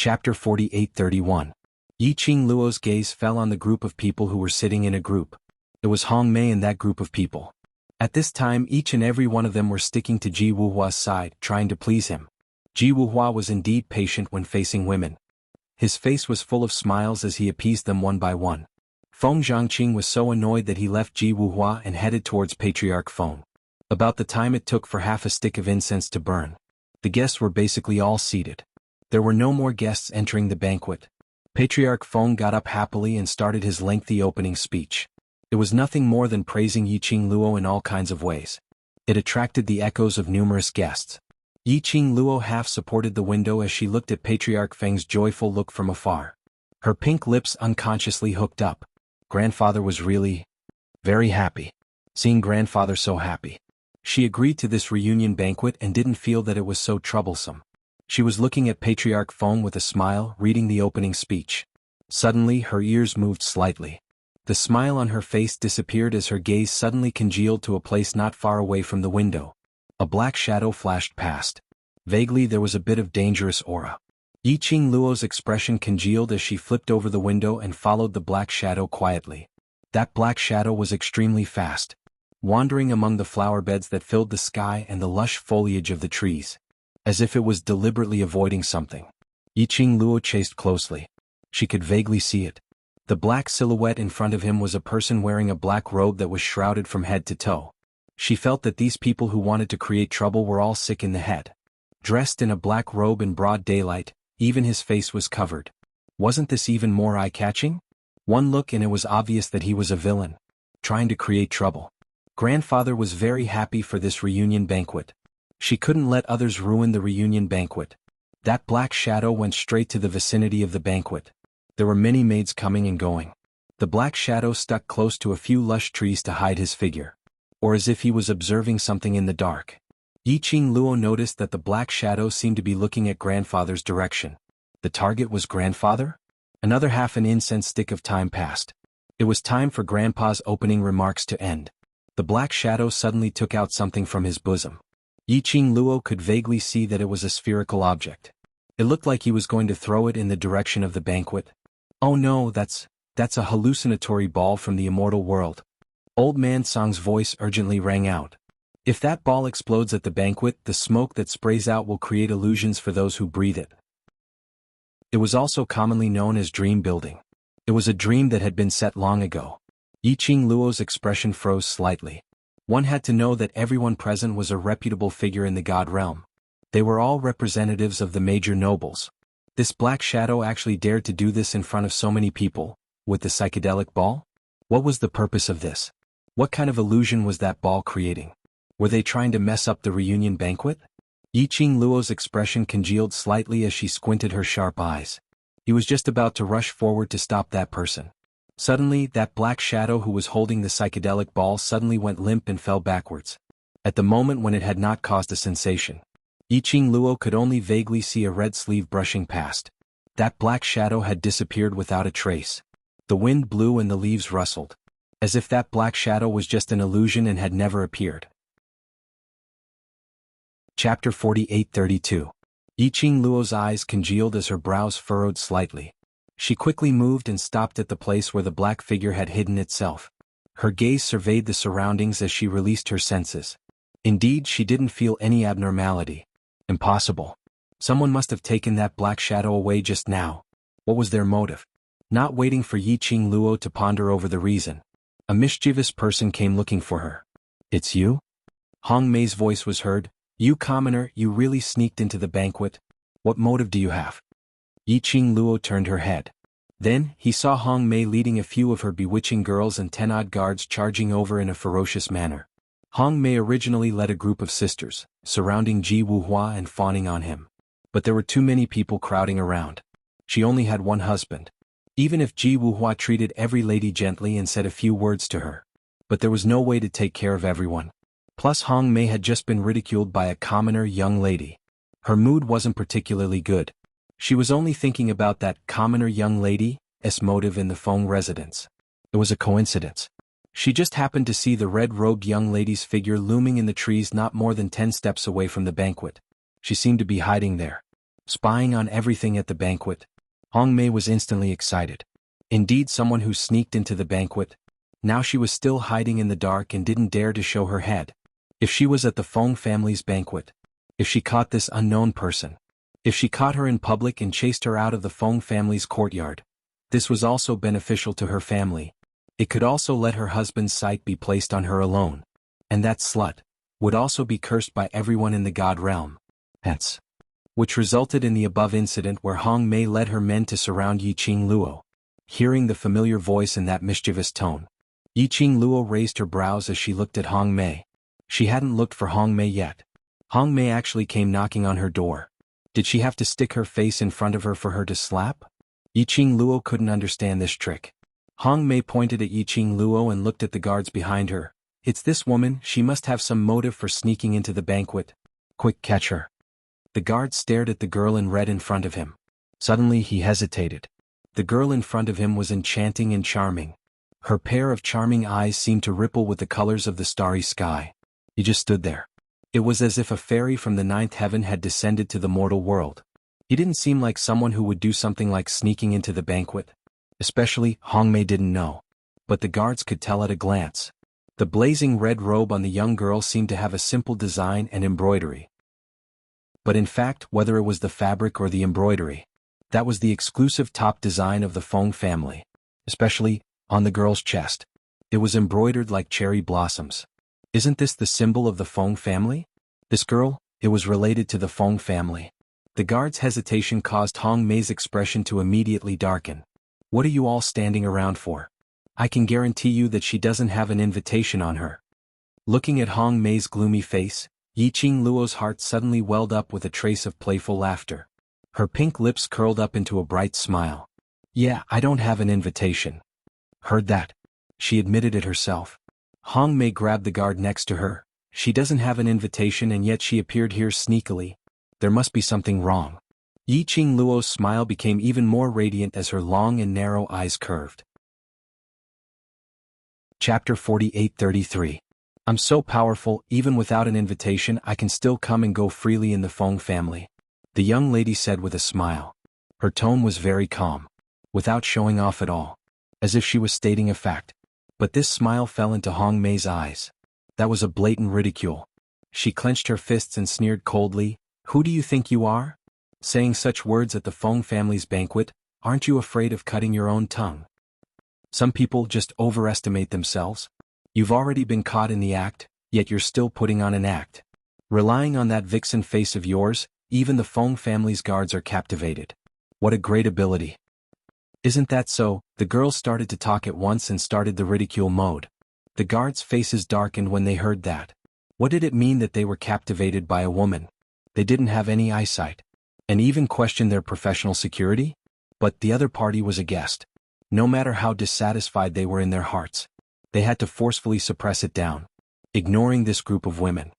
Chapter 48-31. Yi Qing Luo's gaze fell on the group of people who were sitting in a group. It was Hong Mei and that group of people. At this time each and every one of them were sticking to Ji Wuhua's side, trying to please him. Ji Wuhua was indeed patient when facing women. His face was full of smiles as he appeased them one by one. Feng Zhangqing was so annoyed that he left Ji Wuhua and headed towards Patriarch Feng. About the time it took for half a stick of incense to burn. The guests were basically all seated. There were no more guests entering the banquet. Patriarch Feng got up happily and started his lengthy opening speech. It was nothing more than praising Yi Qing Luo in all kinds of ways. It attracted the echoes of numerous guests. Yi Qing Luo half supported the window as she looked at Patriarch Feng's joyful look from afar. Her pink lips unconsciously hooked up. Grandfather was really very happy. Seeing grandfather so happy. She agreed to this reunion banquet and didn't feel that it was so troublesome. She was looking at Patriarch Feng with a smile, reading the opening speech. Suddenly her ears moved slightly. The smile on her face disappeared as her gaze suddenly congealed to a place not far away from the window. A black shadow flashed past. Vaguely there was a bit of dangerous aura. Yi Qing Luo's expression congealed as she flipped over the window and followed the black shadow quietly. That black shadow was extremely fast, wandering among the flower beds that filled the sky and the lush foliage of the trees. As if it was deliberately avoiding something. Yi Qing Luo chased closely. She could vaguely see it. The black silhouette in front of him was a person wearing a black robe that was shrouded from head to toe. She felt that these people who wanted to create trouble were all sick in the head. Dressed in a black robe in broad daylight, even his face was covered. Wasn't this even more eye-catching? One look and it was obvious that he was a villain, trying to create trouble. Grandfather was very happy for this reunion banquet. She couldn't let others ruin the reunion banquet. That black shadow went straight to the vicinity of the banquet. There were many maids coming and going. The black shadow stuck close to a few lush trees to hide his figure. Or as if he was observing something in the dark. Yi Qing Luo noticed that the black shadow seemed to be looking at grandfather's direction. The target was grandfather? Another half an incense stick of time passed. It was time for grandpa's opening remarks to end. The black shadow suddenly took out something from his bosom. Yi Qing Luo could vaguely see that it was a spherical object. It looked like he was going to throw it in the direction of the banquet. Oh no, that's a hallucinatory ball from the immortal world. Old Man Song's voice urgently rang out. If that ball explodes at the banquet, the smoke that sprays out will create illusions for those who breathe it. It was also commonly known as dream building. It was a dream that had been set long ago. Yi Qing Luo's expression froze slightly. One had to know that everyone present was a reputable figure in the god realm. They were all representatives of the major nobles. This black shadow actually dared to do this in front of so many people, with the psychedelic ball? What was the purpose of this? What kind of illusion was that ball creating? Were they trying to mess up the reunion banquet? Yi Qing Luo's expression congealed slightly as she squinted her sharp eyes. He was just about to rush forward to stop that person. Suddenly, that black shadow who was holding the psychedelic ball suddenly went limp and fell backwards. At the moment when it had not caused a sensation. Yi Qing Luo could only vaguely see a red sleeve brushing past. That black shadow had disappeared without a trace. The wind blew and the leaves rustled. As if that black shadow was just an illusion and had never appeared. Chapter 48-32. Yi Qing Luo's eyes congealed as her brows furrowed slightly. She quickly moved and stopped at the place where the black figure had hidden itself. Her gaze surveyed the surroundings as she released her senses. Indeed, she didn't feel any abnormality. Impossible. Someone must have taken that black shadow away just now. What was their motive? Not waiting for Yi Qing Luo to ponder over the reason. A mischievous person came looking for her. It's you? Hong Mei's voice was heard. You commoner, you really sneaked into the banquet. What motive do you have? Yi Qing Luo turned her head. Then, he saw Hong Mei leading a few of her bewitching girls and 10-odd guards charging over in a ferocious manner. Hong Mei originally led a group of sisters, surrounding Ji Wuhua and fawning on him. But there were too many people crowding around. She only had one husband. Even if Ji Wuhua treated every lady gently and said a few words to her. But there was no way to take care of everyone. Plus Hong Mei had just been ridiculed by a commoner young lady. Her mood wasn't particularly good. She was only thinking about that commoner young lady's motive in the Feng residence. It was a coincidence. She just happened to see the red-robed young lady's figure looming in the trees not more than 10 steps away from the banquet. She seemed to be hiding there. spying on everything at the banquet. Hong Mei was instantly excited. Indeed, someone who sneaked into the banquet. Now she was still hiding in the dark and didn't dare to show her head. If she was at the Feng family's banquet. If she caught this unknown person. If she caught her in public and chased her out of the Feng family's courtyard. This was also beneficial to her family. It could also let her husband's sight be placed on her alone. And that slut would also be cursed by everyone in the god realm. Hence. Which resulted in the above incident where Hong Mei led her men to surround Yiqing Luo. Hearing the familiar voice in that mischievous tone, Yiqing Luo raised her brows as she looked at Hong Mei. She hadn't looked for Hong Mei yet. Hong Mei actually came knocking on her door. Did she have to stick her face in front of her for her to slap? Yiqing Luo couldn't understand this trick. Hong Mei pointed at Yiqing Luo and looked at the guards behind her. It's this woman, she must have some motive for sneaking into the banquet. Quick, catch her. The guard stared at the girl in red in front of him. Suddenly he hesitated. The girl in front of him was enchanting and charming. Her pair of charming eyes seemed to ripple with the colors of the starry sky. He just stood there. It was as if a fairy from the ninth heaven had descended to the mortal world. He didn't seem like someone who would do something like sneaking into the banquet. Especially, Hong Mei didn't know. But the guards could tell at a glance. The blazing red robe on the young girl seemed to have a simple design and embroidery. But in fact, whether it was the fabric or the embroidery, that was the exclusive top design of the Feng family. Especially, on the girl's chest. It was embroidered like cherry blossoms. Isn't this the symbol of the Feng family? This girl, it was related to the Feng family. The guard's hesitation caused Hong Mei's expression to immediately darken. What are you all standing around for? I can guarantee you that she doesn't have an invitation on her. Looking at Hong Mei's gloomy face, Yiqing Luo's heart suddenly welled up with a trace of playful laughter. Her pink lips curled up into a bright smile. Yeah, I don't have an invitation. Heard that? She admitted it herself. Hong Mei grabbed the guard next to her. She doesn't have an invitation and yet she appeared here sneakily. There must be something wrong. Yiqing Luo's smile became even more radiant as her long and narrow eyes curved. Chapter 48-33. I'm so powerful, even without an invitation I can still come and go freely in the Feng family. The young lady said with a smile. Her tone was very calm. Without showing off at all. As if she was stating a fact. But this smile fell into Hong Mei's eyes. That was a blatant ridicule. She clenched her fists and sneered coldly. Who do you think you are? Saying such words at the Feng family's banquet, aren't you afraid of cutting your own tongue? Some people just overestimate themselves. You've already been caught in the act, yet you're still putting on an act. Relying on that vixen face of yours, even the Feng family's guards are captivated. What a great ability. Isn't that so? The girls started to talk at once and started the ridicule mode. The guards' faces darkened when they heard that. What did it mean that they were captivated by a woman? They didn't have any eyesight. And even questioned their professional security? But the other party was a guest. No matter how dissatisfied they were in their hearts, they had to forcefully suppress it down. Ignoring this group of women.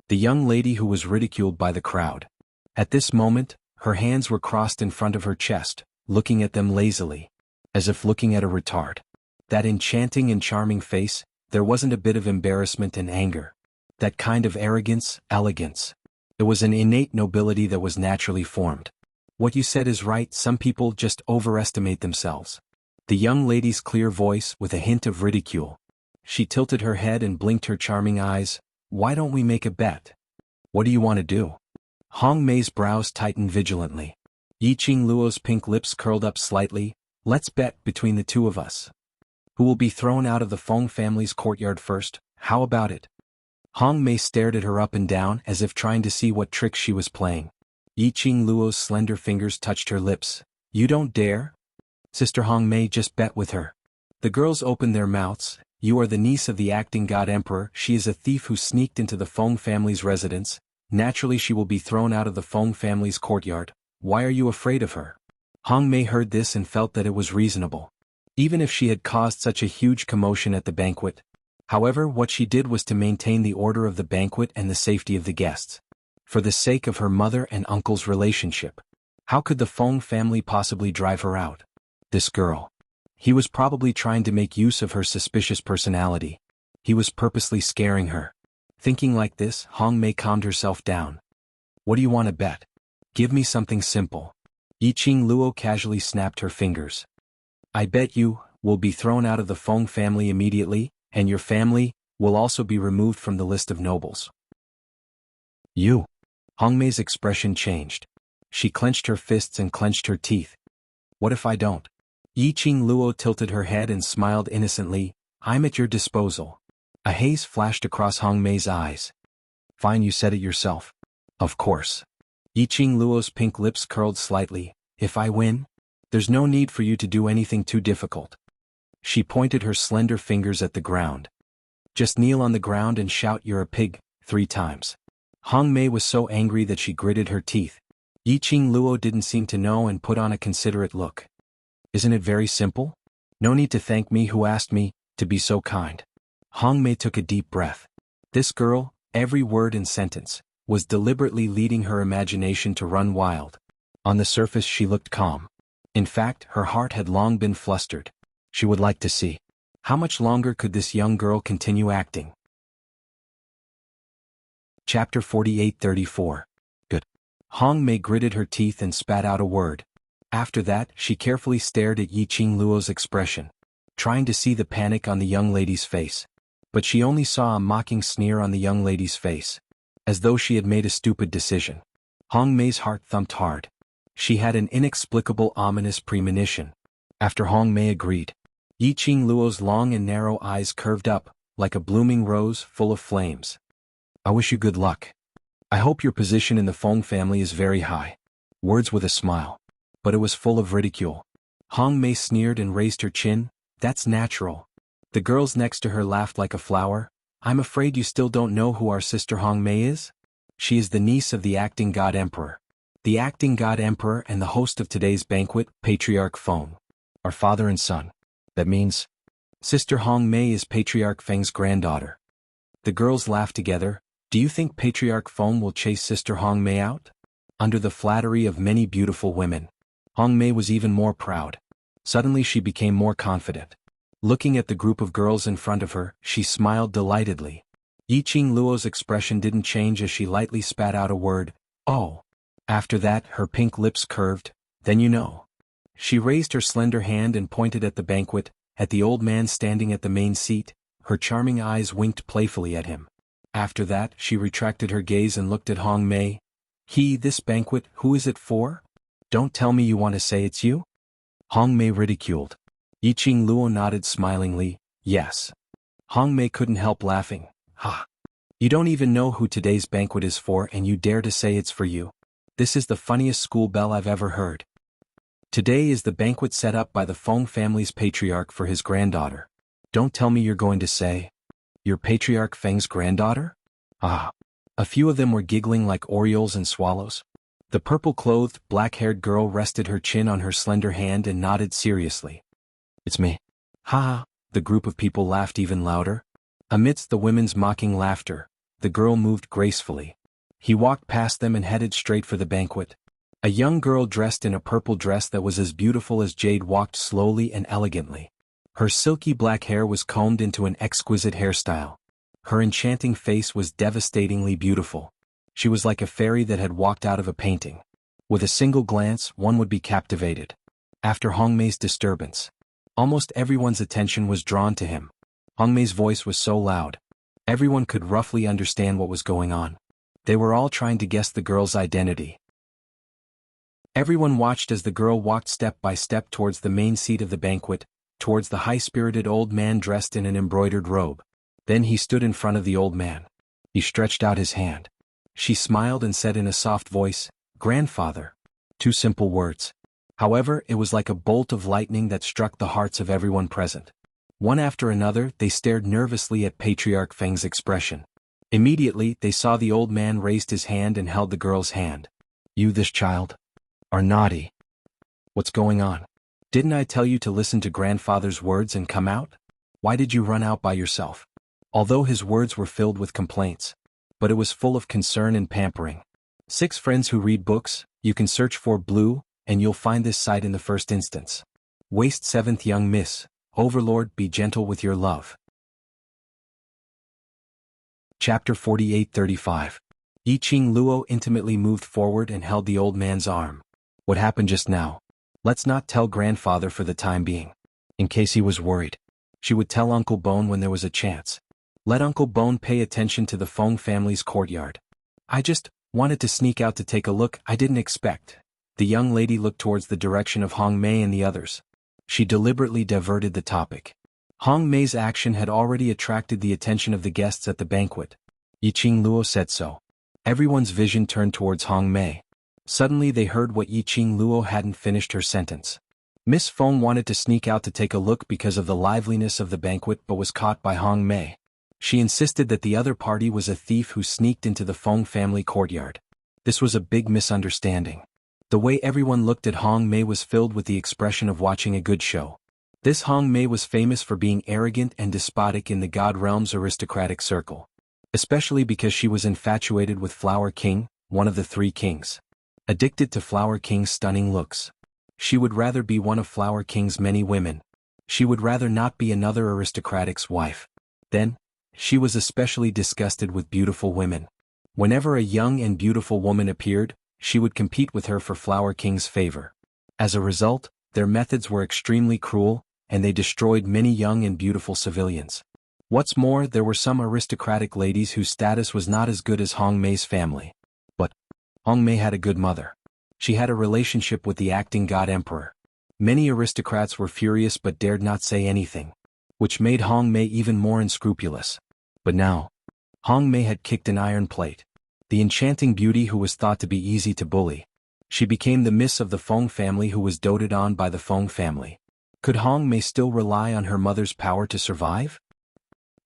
The young lady who was ridiculed by the crowd. At this moment, her hands were crossed in front of her chest, looking at them lazily. As if looking at a retard. That enchanting and charming face, there wasn't a bit of embarrassment and anger. That kind of arrogance, elegance. It was an innate nobility that was naturally formed. What you said is right, some people just overestimate themselves. The young lady's clear voice with a hint of ridicule. She tilted her head and blinked her charming eyes. Why don't we make a bet? What do you want to do? Hong Mei's brows tightened vigilantly. Yiqing Luo's pink lips curled up slightly. Let's bet between the two of us. Who will be thrown out of the Feng family's courtyard first? How about it? Hong Mei stared at her up and down as if trying to see what tricks she was playing. Yiqing Luo's slender fingers touched her lips. You don't dare? Sister Hong Mei, just bet with her. The girls opened their mouths. You are the niece of the acting god emperor. She is a thief who sneaked into the Feng family's residence. Naturally she will be thrown out of the Feng family's courtyard. Why are you afraid of her? Hong Mei heard this and felt that it was reasonable. Even if she had caused such a huge commotion at the banquet. However, what she did was to maintain the order of the banquet and the safety of the guests. For the sake of her mother and uncle's relationship. How could the Feng family possibly drive her out? This girl. He was probably trying to make use of her suspicious personality. He was purposely scaring her. Thinking like this, Hong Mei calmed herself down. What do you want to bet? Give me something simple. Yiqing Luo casually snapped her fingers. I bet you will be thrown out of the Feng family immediately, and your family will also be removed from the list of nobles. You. Hongmei's expression changed. She clenched her fists and clenched her teeth. What if I don't? Yiqing Luo tilted her head and smiled innocently. I'm at your disposal. A haze flashed across Hongmei's eyes. Fine, you said it yourself. Of course. Yiqing Luo's pink lips curled slightly. If I win? There's no need for you to do anything too difficult. She pointed her slender fingers at the ground. Just kneel on the ground and shout you're a pig 3 times. Hongmei was so angry that she gritted her teeth. Yiqing Luo didn't seem to know and put on a considerate look. Isn't it very simple? No need to thank me who asked me to be so kind. Hongmei took a deep breath. This girl, every word and sentence, was deliberately leading her imagination to run wild. On the surface she looked calm. In fact, her heart had long been flustered. She would like to see. How much longer could this young girl continue acting? Chapter 48-34. Good. Hongmei gritted her teeth and spat out a word. After that, she carefully stared at Yiqing Luo's expression, trying to see the panic on the young lady's face. But she only saw a mocking sneer on the young lady's face, as though she had made a stupid decision. Hongmei's heart thumped hard. She had an inexplicable ominous premonition. After Hongmei agreed, Yiqing Luo's long and narrow eyes curved up, like a blooming rose full of flames. I wish you good luck. I hope your position in the Feng family is very high. Words with a smile. But it was full of ridicule. Hongmei sneered and raised her chin. That's natural. The girls next to her laughed like a flower. I'm afraid you still don't know who our sister Hongmei is? She is the niece of the acting god emperor. The acting god emperor and the host of today's banquet, Patriarch Feng, are father and son. That means, Sister Hongmei is Patriarch Feng's granddaughter. The girls laughed together. Do you think Patriarch Feng will chase Sister Hongmei out? Under the flattery of many beautiful women, Hongmei was even more proud. Suddenly she became more confident. Looking at the group of girls in front of her, she smiled delightedly. Yiqing Luo's expression didn't change as she lightly spat out a word, oh. After that, her pink lips curved. Then you know. She raised her slender hand and pointed at the banquet, at the old man standing at the main seat. Her charming eyes winked playfully at him. After that, she retracted her gaze and looked at Hongmei. This banquet, who is it for? Don't tell me you want to say it's you? Hongmei ridiculed. Yiqing Luo nodded smilingly, yes. Hongmei couldn't help laughing. Ha! You don't even know who today's banquet is for and you dare to say it's for you. This is the funniest school bell I've ever heard. Today is the banquet set up by the Feng family's patriarch for his granddaughter. Don't tell me you're going to say, you're Patriarch Feng's granddaughter? Ah. A few of them were giggling like orioles and swallows. The purple-clothed, black-haired girl rested her chin on her slender hand and nodded seriously. It's me. Ha ha, the group of people laughed even louder. Amidst the women's mocking laughter, the girl moved gracefully. He walked past them and headed straight for the banquet. A young girl dressed in a purple dress that was as beautiful as jade walked slowly and elegantly. Her silky black hair was combed into an exquisite hairstyle. Her enchanting face was devastatingly beautiful. She was like a fairy that had walked out of a painting. With a single glance, one would be captivated. After Hongmei's disturbance, almost everyone's attention was drawn to him. Hongmei's voice was so loud. Everyone could roughly understand what was going on. They were all trying to guess the girl's identity. Everyone watched as the girl walked step by step towards the main seat of the banquet, towards the high-spirited old man dressed in an embroidered robe. Then he stood in front of the old man. He stretched out his hand. She smiled and said in a soft voice, "Grandfather." 2 simple words. However, it was like a bolt of lightning that struck the hearts of everyone present. One after another, they stared nervously at Patriarch Feng's expression. Immediately, they saw the old man raised his hand and held the girl's hand. You, this child, are naughty. What's going on? Didn't I tell you to listen to grandfather's words and come out? Why did you run out by yourself? Although his words were filled with complaints, but it was full of concern and pampering. 6 friends who read books, you can search for Blue, and you'll find this site in the first instance. Waste 7th young miss, Overlord, be gentle with your love. Chapter 48-35. Yi Qing Luo intimately moved forward and held the old man's arm. What happened just now? Let's not tell grandfather for the time being. In case he was worried. She would tell Uncle Bone when there was a chance. Let Uncle Bone pay attention to the Feng family's courtyard. I just wanted to sneak out to take a look. I didn't expect. The young lady looked towards the direction of Hong Mei and the others. She deliberately diverted the topic. Hong Mei's action had already attracted the attention of the guests at the banquet. Yi Qing Luo said so. Everyone's vision turned towards Hong Mei. Suddenly they heard what Yi Qing Luo hadn't finished her sentence. Miss Feng wanted to sneak out to take a look because of the liveliness of the banquet but was caught by Hong Mei. She insisted that the other party was a thief who sneaked into the Feng family courtyard. This was a big misunderstanding. The way everyone looked at Hong Mei was filled with the expression of watching a good show. This Hong Mei was famous for being arrogant and despotic in the God Realm's aristocratic circle. Especially because she was infatuated with Flower King, one of the three kings. Addicted to Flower King's stunning looks. She would rather be one of Flower King's many women. She would rather not be another aristocratic's wife. Then, she was especially disgusted with beautiful women. Whenever a young and beautiful woman appeared, she would compete with her for Flower King's favor. As a result, their methods were extremely cruel, and they destroyed many young and beautiful civilians. What's more, there were some aristocratic ladies whose status was not as good as Hong Mei's family. But Hong Mei had a good mother. She had a relationship with the acting god emperor. Many aristocrats were furious but dared not say anything, which made Hong Mei even more unscrupulous. But now, Hong Mei had kicked an iron plate. The enchanting beauty who was thought to be easy to bully. She became the miss of the Feng family who was doted on by the Feng family. Could Hong Mei still rely on her mother's power to survive?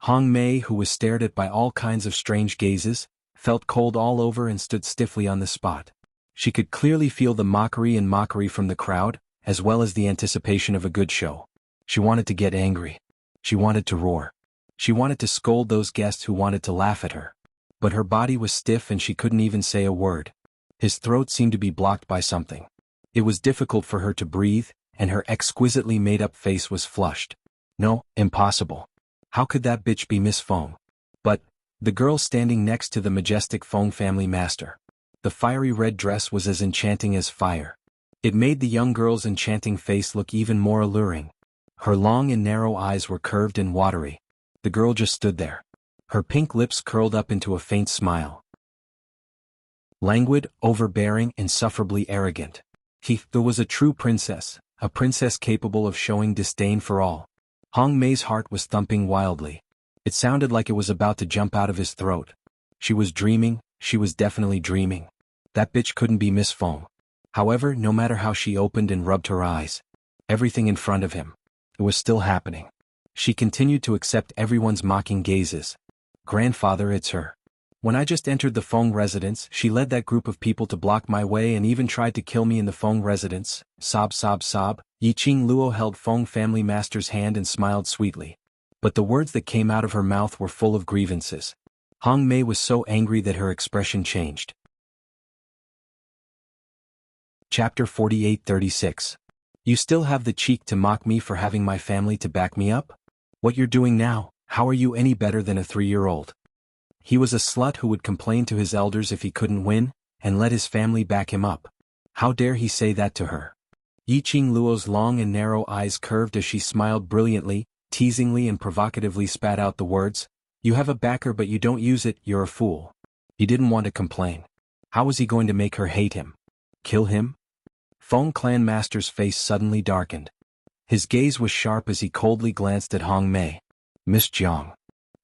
Hong Mei, who was stared at by all kinds of strange gazes, felt cold all over and stood stiffly on the spot. She could clearly feel the mockery from the crowd, as well as the anticipation of a good show. She wanted to get angry. She wanted to roar. She wanted to scold those guests who wanted to laugh at her. But her body was stiff and she couldn't even say a word. His throat seemed to be blocked by something. It was difficult for her to breathe, and her exquisitely made-up face was flushed. No, impossible. How could that bitch be Miss Feng? But the girl standing next to the majestic Feng family master. The fiery red dress was as enchanting as fire. It made the young girl's enchanting face look even more alluring. Her long and narrow eyes were curved and watery. The girl just stood there. Her pink lips curled up into a faint smile. Languid, overbearing, insufferably arrogant. There was a true princess, a princess capable of showing disdain for all. Hong Mei's heart was thumping wildly. It sounded like it was about to jump out of his throat. She was dreaming, she was definitely dreaming. That bitch couldn't be Miss Feng. However, no matter how she opened and rubbed her eyes, everything in front of him, it was still happening. She continued to accept everyone's mocking gazes. Grandfather, it's her. When I just entered the Feng residence, she led that group of people to block my way and even tried to kill me in the Feng residence. Sob, sob, sob. Yi Qing Luo held Feng family master's hand and smiled sweetly. But the words that came out of her mouth were full of grievances. Hong Mei was so angry that her expression changed. Chapter 48-36. You still have the cheek to mock me for having my family to back me up? What you're doing now, how are you any better than a 3-year-old? He was a slut who would complain to his elders if he couldn't win, and let his family back him up. How dare he say that to her? Yi Qing Luo's long and narrow eyes curved as she smiled brilliantly, teasingly and provocatively spat out the words, "You have a backer but you don't use it, you're a fool." He didn't want to complain. How was he going to make her hate him? Kill him? Feng clan master's face suddenly darkened. His gaze was sharp as he coldly glanced at Hong Mei. Miss Jiang.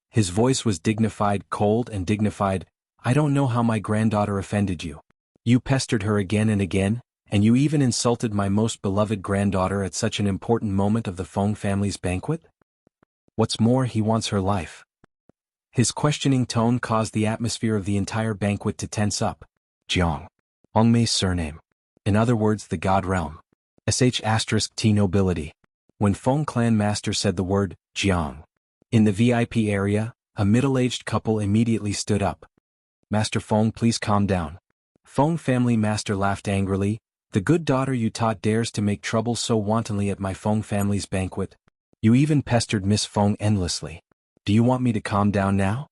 His voice was dignified, cold and dignified. I don't know how my granddaughter offended you. You pestered her again and again, and you even insulted my most beloved granddaughter at such an important moment of the Feng family's banquet? What's more, he wants her life. His questioning tone caused the atmosphere of the entire banquet to tense up. Jiang. Hong Mei's surname. In other words, the God Realm. *T nobility. When Feng clan master said the word, Jiang. In the VIP area, a middle-aged couple immediately stood up. Master Feng, please calm down. Feng family master laughed angrily. The good daughter you taught dares to make trouble so wantonly at my Feng family's banquet. You even pestered Miss Feng endlessly. Do you want me to calm down now?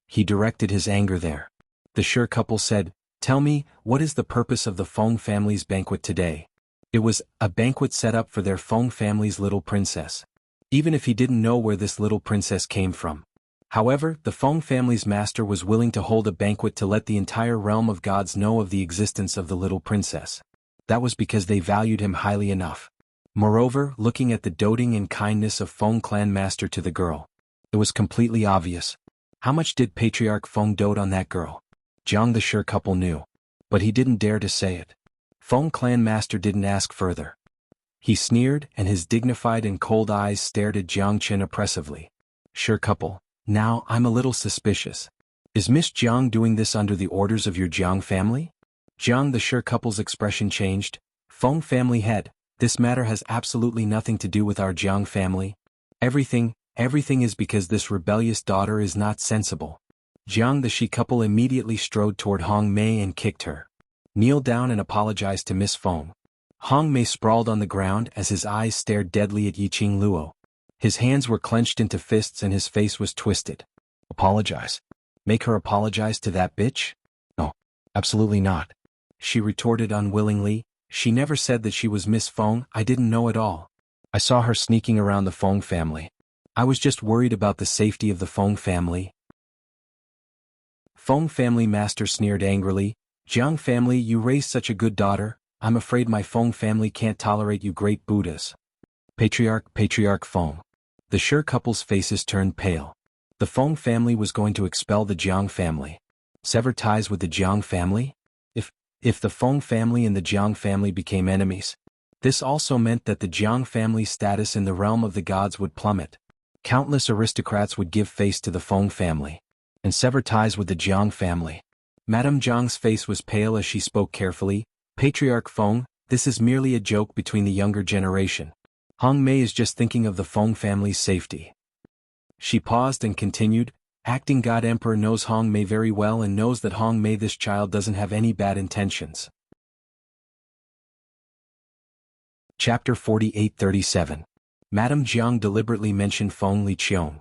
He directed his anger there. The Shi couple said, "Tell me, what is the purpose of the Feng family's banquet today?" It was a banquet set up for their Feng family's little princess. Even if he didn't know where this little princess came from. However, the Feng family's master was willing to hold a banquet to let the entire realm of gods know of the existence of the little princess. That was because they valued him highly enough. Moreover, looking at the doting and kindness of Feng clan master to the girl, it was completely obvious. How much did Patriarch Feng dote on that girl? Jiang the Shi couple knew. But he didn't dare to say it. Feng clan master didn't ask further. He sneered, and his dignified and cold eyes stared at Jiang Qin oppressively. Shi couple, now I'm a little suspicious. Is Miss Jiang doing this under the orders of your Jiang family? Jiang the Shi couple's expression changed. Feng family head, this matter has absolutely nothing to do with our Jiang family. Everything is because this rebellious daughter is not sensible. Jiang the Shi couple immediately strode toward Hong Mei and kicked her. Kneel down and apologize to Miss Feng. Hong Mei sprawled on the ground as his eyes stared deadly at Yiqing Luo. His hands were clenched into fists and his face was twisted. Apologize? Make her apologize to that bitch? No, absolutely not. She retorted unwillingly. She never said that she was Miss Feng. I didn't know at all. I saw her sneaking around the Feng family. I was just worried about the safety of the Feng family. Feng family master sneered angrily. Jiang family, you raised such a good daughter. I'm afraid my Feng family can't tolerate you great Buddhas. Patriarch Feng. The Shi couple's faces turned pale. The Feng family was going to expel the Jiang family. Sever ties with the Jiang family? If the Feng family and the Jiang family became enemies, this also meant that the Jiang family's status in the realm of the gods would plummet. Countless aristocrats would give face to the Feng family and sever ties with the Jiang family. Madame Jiang's face was pale as she spoke carefully. Patriarch Feng, this is merely a joke between the younger generation. Hong Mei is just thinking of the Feng family's safety. She paused and continued, Acting God Emperor knows Hong Mei very well and knows that Hong Mei this child doesn't have any bad intentions. Chapter 48-37. Madame Jiang deliberately mentioned Feng Liqiong.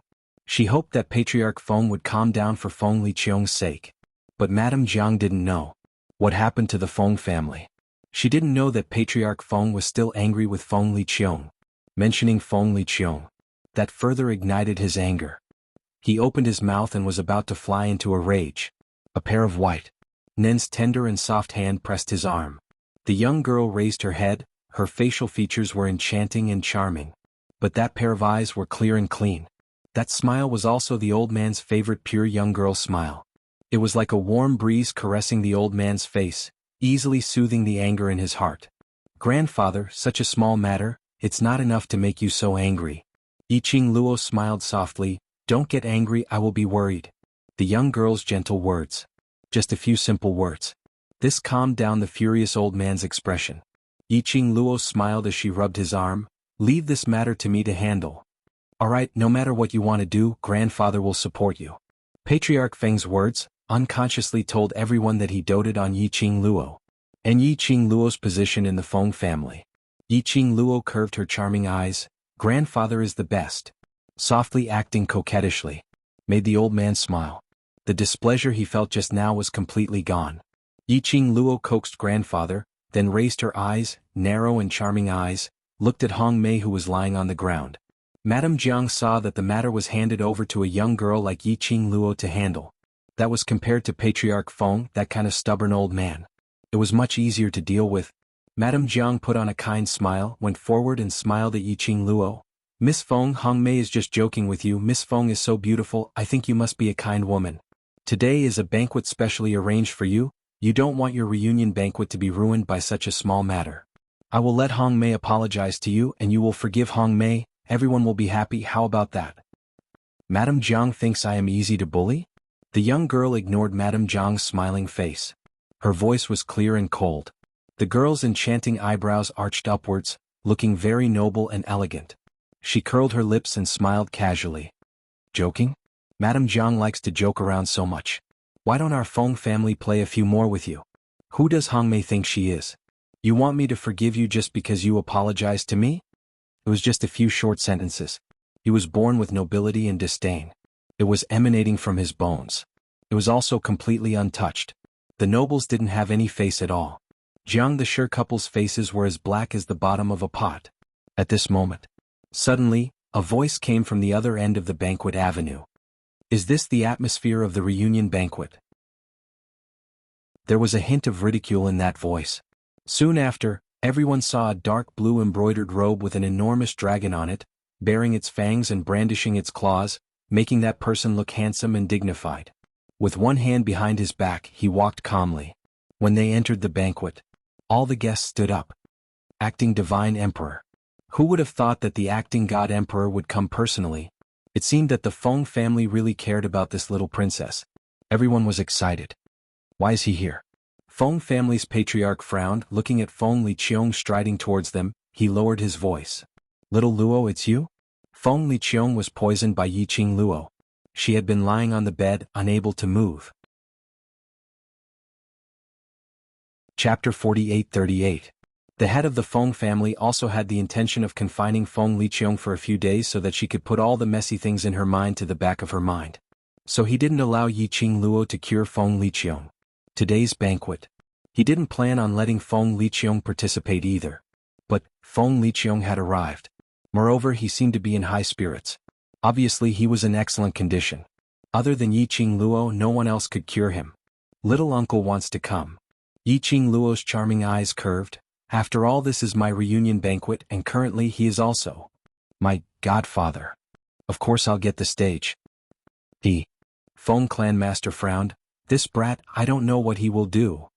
She hoped that Patriarch Feng would calm down for Feng Liqiong's sake. But Madame Jiang didn't know what happened to the Feng family. She didn't know that Patriarch Feng was still angry with Feng Liqiong. Mentioning Feng Liqiong, that further ignited his anger. He opened his mouth and was about to fly into a rage. A pair of white Nen's tender and soft hand pressed his arm. The young girl raised her head. Her facial features were enchanting and charming. But that pair of eyes were clear and clean. That smile was also the old man's favorite pure young girl smile. It was like a warm breeze caressing the old man's face, easily soothing the anger in his heart. Grandfather, such a small matter, it's not enough to make you so angry. Yiqing Luo smiled softly. Don't get angry, I will be worried. The young girl's gentle words. Just a few simple words. This calmed down the furious old man's expression. Yiqing Luo smiled as she rubbed his arm. Leave this matter to me to handle. Alright, no matter what you want to do, grandfather will support you. Patriarch Feng's words unconsciously told everyone that he doted on Yiqing Luo. And Yiqing Luo's position in the Feng family. Yiqing Luo curved her charming eyes. Grandfather is the best. Softly acting coquettishly, made the old man smile. The displeasure he felt just now was completely gone. Yiqing Luo coaxed grandfather, then raised her eyes, narrow and charming eyes, looked at Hong Mei who was lying on the ground. Madame Jiang saw that the matter was handed over to a young girl like Yiqing Luo to handle. That was compared to Patriarch Feng, that kind of stubborn old man. It was much easier to deal with. Madame Jiang put on a kind smile, went forward and smiled at Yiqing Luo. Miss Feng, Hong Mei is just joking with you. Miss Feng is so beautiful, I think you must be a kind woman. Today is a banquet specially arranged for you. You don't want your reunion banquet to be ruined by such a small matter. I will let Hong Mei apologize to you and you will forgive Hong Mei. Everyone will be happy. How about that? Madame Jiang thinks I am easy to bully? The young girl ignored Madame Jiang's smiling face. Her voice was clear and cold. The girl's enchanting eyebrows arched upwards, looking very noble and elegant. She curled her lips and smiled casually. Joking? Madame Jiang likes to joke around so much. Why don't our Feng family play a few more with you? Who does Hong Mei think she is? You want me to forgive you just because you apologized to me? It was just a few short sentences. He was born with nobility and disdain. It was emanating from his bones. It was also completely untouched. The nobles didn't have any face at all. Jiang the Sure couple's faces were as black as the bottom of a pot. At this moment, suddenly, a voice came from the other end of the banquet avenue. Is this the atmosphere of the reunion banquet? There was a hint of ridicule in that voice. Soon after, everyone saw a dark blue embroidered robe with an enormous dragon on it, baring its fangs and brandishing its claws, making that person look handsome and dignified. With one hand behind his back, he walked calmly. When they entered the banquet, all the guests stood up. Acting Divine Emperor. Who would have thought that the acting God Emperor would come personally? It seemed that the Feng family really cared about this little princess. Everyone was excited. Why is he here? Feng family's patriarch frowned, looking at Feng Liqiong striding towards them. He lowered his voice. Little Luo, it's you? Feng Liqiong was poisoned by Yiqing Luo. She had been lying on the bed, unable to move. Chapter 48:38. The head of the Feng family also had the intention of confining Feng Liqiong for a few days so that she could put all the messy things in her mind to the back of her mind. So he didn't allow Yiqing Luo to cure Feng Liqiong. Today's banquet. He didn't plan on letting Feng Liqiong participate either. But Feng Liqiong had arrived. Moreover, he seemed to be in high spirits. Obviously he was in excellent condition. Other than Yiqing Luo, no one else could cure him. Little uncle wants to come. Yiqing Luo's charming eyes curved. After all, this is my reunion banquet, and currently he is also my godfather. Of course I'll get the stage. Feng clan master frowned. This brat, I don't know what he will do.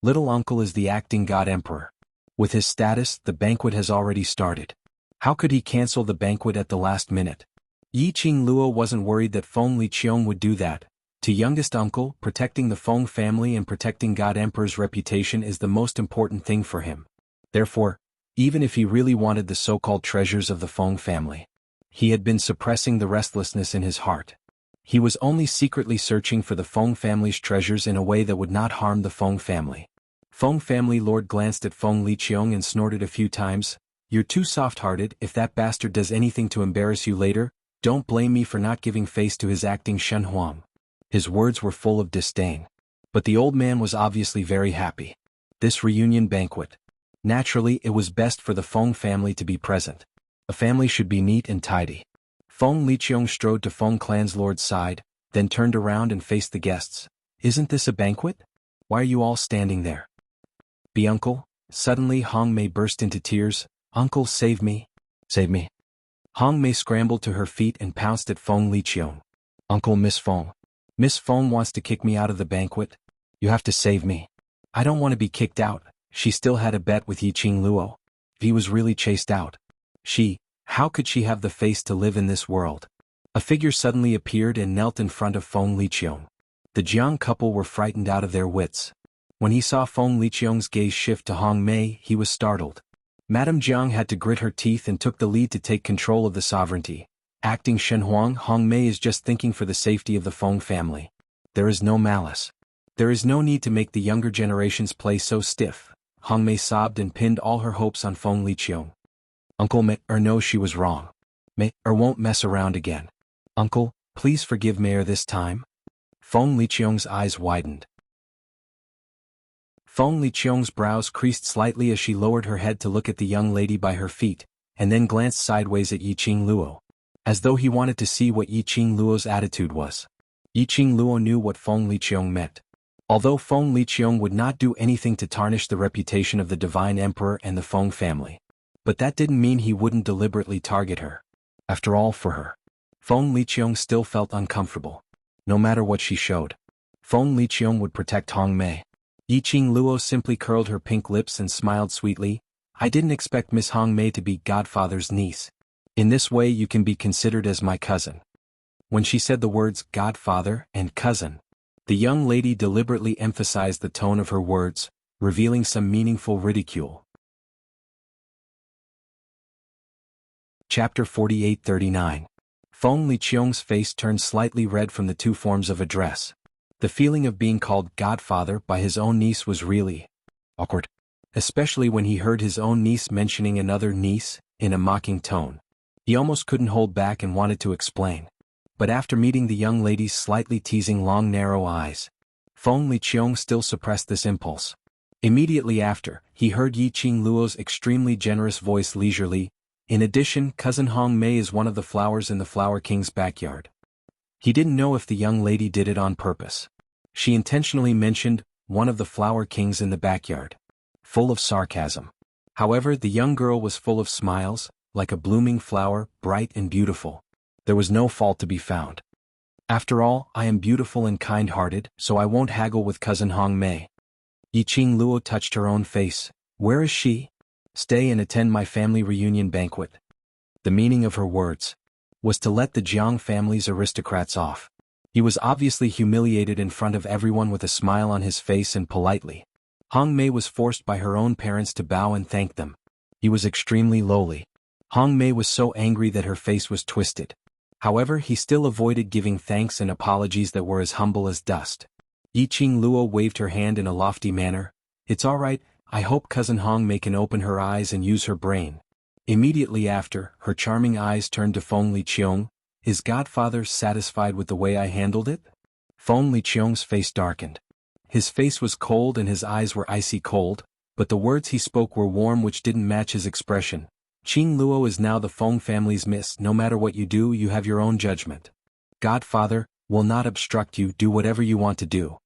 Little uncle is the acting god emperor. With his status, the banquet has already started. How could he cancel the banquet at the last minute? Yiqing Luo wasn't worried that Feng Liqiong would do that. To youngest uncle, protecting the Feng family and protecting God Emperor's reputation is the most important thing for him. Therefore, even if he really wanted the so-called treasures of the Feng family, he had been suppressing the restlessness in his heart. He was only secretly searching for the Feng family's treasures in a way that would not harm the Feng family. Feng family lord glanced at Feng Liqiong and snorted a few times. You're too soft-hearted. If that bastard does anything to embarrass you later, don't blame me for not giving face to his acting Shen Huang. His words were full of disdain. But the old man was obviously very happy. This reunion banquet. Naturally, it was best for the Feng family to be present. A family should be neat and tidy. Feng Liqiong strode to Feng clan's lord's side, then turned around and faced the guests. Isn't this a banquet? Why are you all standing there? Be uncle? Suddenly Hong Mei burst into tears. Uncle, save me. Save me. Hong Mei scrambled to her feet and pounced at Feng Liqiong. Uncle, Miss Feng. Miss Feng wants to kick me out of the banquet. You have to save me. I don't want to be kicked out. She still had a bet with Yiqing Luo. He was really chased out. How could she have the face to live in this world? A figure suddenly appeared and knelt in front of Feng Liqiong. The Jiang couple were frightened out of their wits. When he saw Feng Liqiong's gaze shift to Hong Mei, he was startled. Madame Jiang had to grit her teeth and took the lead to take control of the sovereignty. Acting Shen Huang, Hong Mei is just thinking for the safety of the Feng family. There is no malice. There is no need to make the younger generations play so stiff. Hong Mei sobbed and pinned all her hopes on Feng Liqiong. Uncle Mei knows she was wrong. Mei won't mess around again. Uncle, please forgive Mei this time. Feng Liqiong's eyes widened. Feng Liqiong's brows creased slightly as she lowered her head to look at the young lady by her feet, and then glanced sideways at Yiqing Luo. As though he wanted to see what Yiqing Luo's attitude was. Yiqing Luo knew what Feng Liqiong meant. Although Feng Liqiong would not do anything to tarnish the reputation of the Divine Emperor and the Feng family. But that didn't mean he wouldn't deliberately target her. After all, for her, Feng Liqiong still felt uncomfortable. No matter what she showed, Feng Liqiong would protect Hong Mei. Yiqing Luo simply curled her pink lips and smiled sweetly. I didn't expect Miss Hong Mei to be Godfather's niece. In this way you can be considered as my cousin. When she said the words Godfather and cousin, the young lady deliberately emphasized the tone of her words, revealing some meaningful ridicule. Chapter 48:39. Feng Liqiong's face turned slightly red from the two forms of address. The feeling of being called Godfather by his own niece was really awkward, especially when he heard his own niece mentioning another niece in a mocking tone. He almost couldn't hold back and wanted to explain. but after meeting the young lady's slightly teasing long narrow eyes, Feng Liqiong still suppressed this impulse. Immediately after, he heard Yi Qing Luo's extremely generous voice leisurely, "In addition, cousin Hong Mei is one of the flowers in the Flower King's backyard." He didn't know if the young lady did it on purpose. She intentionally mentioned one of the Flower Kings in the backyard, full of sarcasm. However, the young girl was full of smiles, like a blooming flower, bright and beautiful. There was no fault to be found. "After all, I am beautiful and kind-hearted, so I won't haggle with cousin Hong Mei." Yi Qing Luo touched her own face. "Where is she?" "Stay and attend my family reunion banquet." The meaning of her words was to let the Jiang family's aristocrats off. He was obviously humiliated in front of everyone with a smile on his face and politely. Hong Mei was forced by her own parents to bow and thank them. He was extremely lowly. Hong Mei was so angry that her face was twisted. However, he still avoided giving thanks and apologies that were as humble as dust. Yi Qing Luo waved her hand in a lofty manner. "It's all right, I hope cousin Hong Mei can open her eyes and use her brain." Immediately after, her charming eyes turned to Feng Liqiong. "Is Godfather satisfied with the way I handled it?" Feng Liqiong's face darkened. His face was cold and his eyes were icy cold, but the words he spoke were warm, which didn't match his expression. "Qing Luo is now the Feng family's miss. No matter what you do, you have your own judgment. Godfather will not obstruct you. Do whatever you want to do."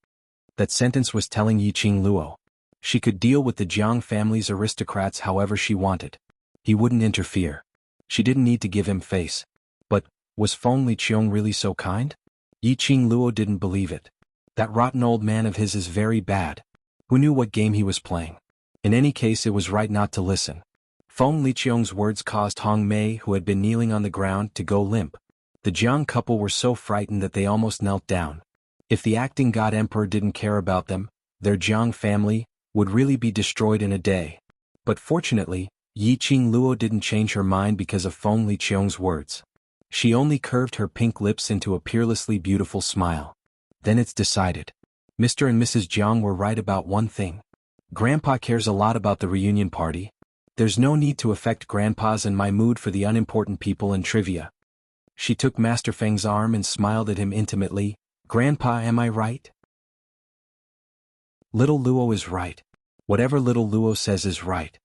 That sentence was telling Yi Qing Luo she could deal with the Jiang family's aristocrats however she wanted. He wouldn't interfere. She didn't need to give him face. But was Feng Liqiong really so kind? Yi Qing Luo didn't believe it. That rotten old man of his is very bad. Who knew what game he was playing? In any case, it was right not to listen. Feng Liqiong's words caused Hong Mei, who had been kneeling on the ground, to go limp. The Jiang couple were so frightened that they almost knelt down. If the acting god emperor didn't care about them, their Jiang family would really be destroyed in a day. But fortunately, Yi Qing Luo didn't change her mind because of Feng Liqiong's words. She only curved her pink lips into a peerlessly beautiful smile. "Then it's decided. Mr. and Mrs. Jiang were right about one thing. Grandpa cares a lot about the reunion party. There's no need to affect Grandpa's and my mood for the unimportant people and trivia." She took Master Feng's arm and smiled at him intimately. "Grandpa, am I right?" "Little Luo is right. Whatever little Luo says is right."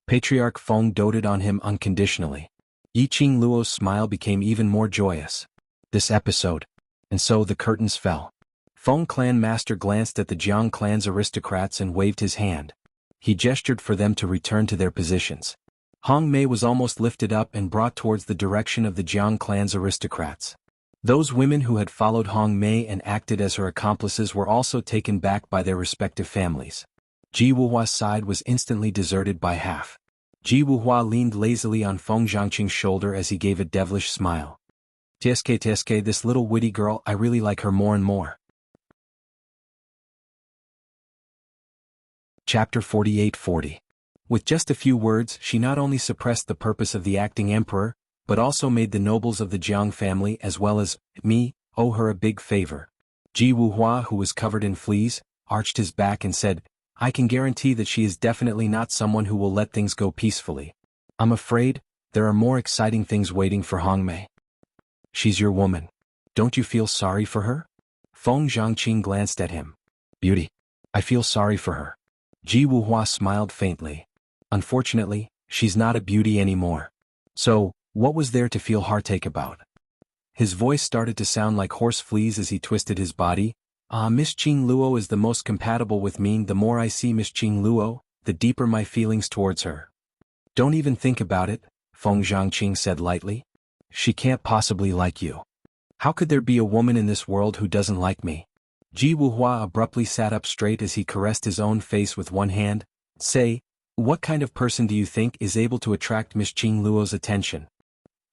Patriarch Feng doted on him unconditionally. Yi Qing Luo's smile became even more joyous. This episode. And so the curtains fell. Feng clan master glanced at the Jiang clan's aristocrats and waved his hand. He gestured for them to return to their positions. Hong Mei was almost lifted up and brought towards the direction of the Jiang clan's aristocrats. Those women who had followed Hong Mei and acted as her accomplices were also taken back by their respective families. Ji Wuhua's side was instantly deserted by half. Ji Wuhua leaned lazily on Feng Zhangqing's shoulder as he gave a devilish smile. "Tsk, this little witty girl, I really like her more and more." Chapter 48-40. With just a few words, she not only suppressed the purpose of the acting emperor, but also made the nobles of the Jiang family as well as me owe her a big favor. Ji Wuhua, who was covered in fleas, arched his back and said, "I can guarantee that she is definitely not someone who will let things go peacefully. I'm afraid there are more exciting things waiting for Hong Mei." "She's your woman. Don't you feel sorry for her?" Feng Zhangqing glanced at him. "Beauty. I feel sorry for her." Ji Wuhua smiled faintly. "Unfortunately, she's not a beauty anymore. So, what was there to feel heartache about?" His voice started to sound like horse fleas as he twisted his body. Miss Qing Luo is the most compatible with me. The more I see Miss Qing Luo, the deeper my feelings towards her." "Don't even think about it," Feng Zhangqing said lightly. "She can't possibly like you. How could there be a woman in this world who doesn't like me?" Ji Wuhua abruptly sat up straight as he caressed his own face with one hand. "Say, what kind of person do you think is able to attract Miss Qing Luo's attention?"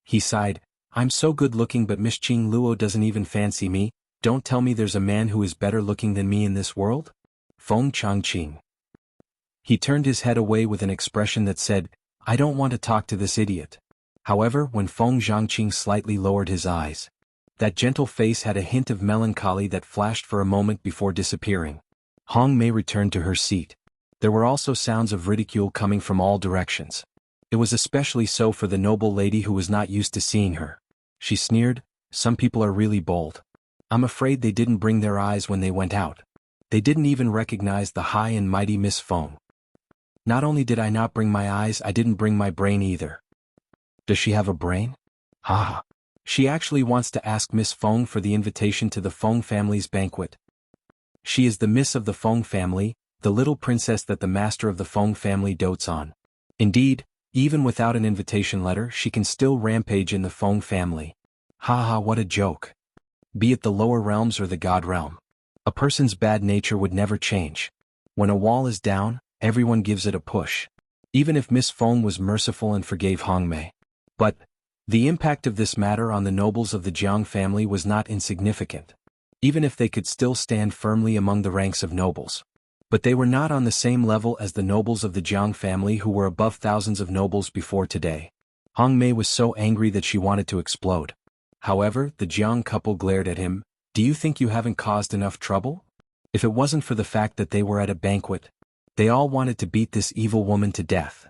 He sighed. "I'm so good looking, but Miss Qing Luo doesn't even fancy me. Don't tell me there's a man who is better looking than me in this world?" Feng Changqing. He turned his head away with an expression that said, "I don't want to talk to this idiot." However, when Feng Zhangqing slightly lowered his eyes, that gentle face had a hint of melancholy that flashed for a moment before disappearing. Hong Mei returned to her seat. There were also sounds of ridicule coming from all directions. It was especially so for the noble lady who was not used to seeing her. She sneered, Some people are really bold. I'm afraid they didn't bring their eyes when they went out. They didn't even recognize the high and mighty Miss Feng. Not only did I not bring my eyes, I didn't bring my brain either. Does she have a brain? Ha! She actually wants to ask Miss Feng for the invitation to the Feng family's banquet. She is the Miss of the Feng family, the little princess that the master of the Feng family dotes on. Indeed, even without an invitation letter, she can still rampage in the Feng family. Ha ha, what a joke. Be it the lower realms or the god realm. A person's bad nature would never change. When a wall is down, everyone gives it a push. Even if Miss Feng was merciful and forgave Hongmei. But the impact of this matter on the nobles of the Jiang family was not insignificant. Even if they could still stand firmly among the ranks of nobles. But they were not on the same level as the nobles of the Jiang family who were above thousands of nobles before today. Hongmei was so angry that she wanted to explode. However, the Jiang couple glared at him. Do you think you haven't caused enough trouble? If it wasn't for the fact that they were at a banquet, they all wanted to beat this evil woman to death.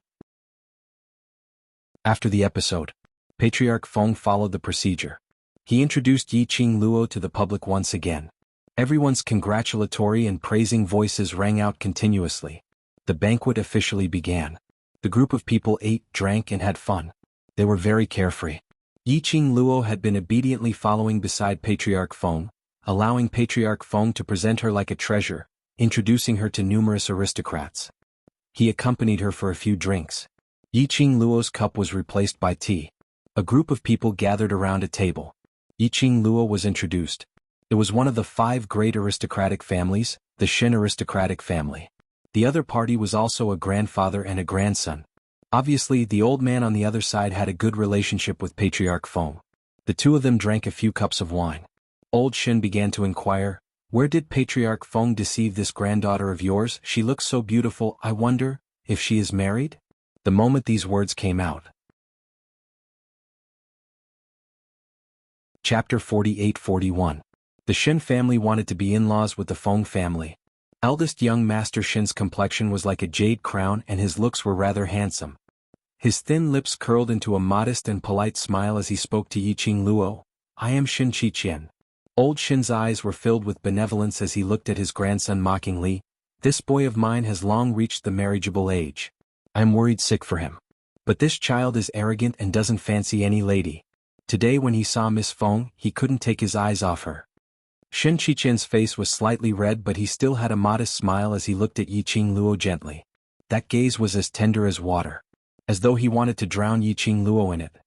After the episode, Patriarch Feng followed the procedure. He introduced Yiqing Luo to the public once again. Everyone's congratulatory and praising voices rang out continuously. The banquet officially began. The group of people ate, drank, and had fun. They were very carefree. Yiqing Luo had been obediently following beside Patriarch Feng, allowing Patriarch Feng to present her like a treasure, introducing her to numerous aristocrats. He accompanied her for a few drinks. Yiqing Luo's cup was replaced by tea. A group of people gathered around a table. Yiqing Luo was introduced. It was one of the 5 great aristocratic families, the Shin aristocratic family. The other party was also a grandfather and a grandson. Obviously, the old man on the other side had a good relationship with Patriarch Feng. The two of them drank a few cups of wine. Old Shin began to inquire, "Where did Patriarch Feng deceive this granddaughter of yours? She looks so beautiful. I wonder if she is married?" The moment these words came out. Chapter 48-41. The Shin family wanted to be in-laws with the Feng family. Eldest young Master Shin's complexion was like a jade crown and his looks were rather handsome. His thin lips curled into a modest and polite smile as he spoke to Yiqing Luo. "I am Shin Qiqian." Old Shin's eyes were filled with benevolence as he looked at his grandson mockingly. "This boy of mine has long reached the marriageable age. I am worried sick for him. But this child is arrogant and doesn't fancy any lady." Today when he saw Miss Feng, he couldn't take his eyes off her. Shin Qiqian's face was slightly red, but he still had a modest smile as he looked at Yiqing Luo gently. That gaze was as tender as water. As though he wanted to drown Yiqing Luo in it.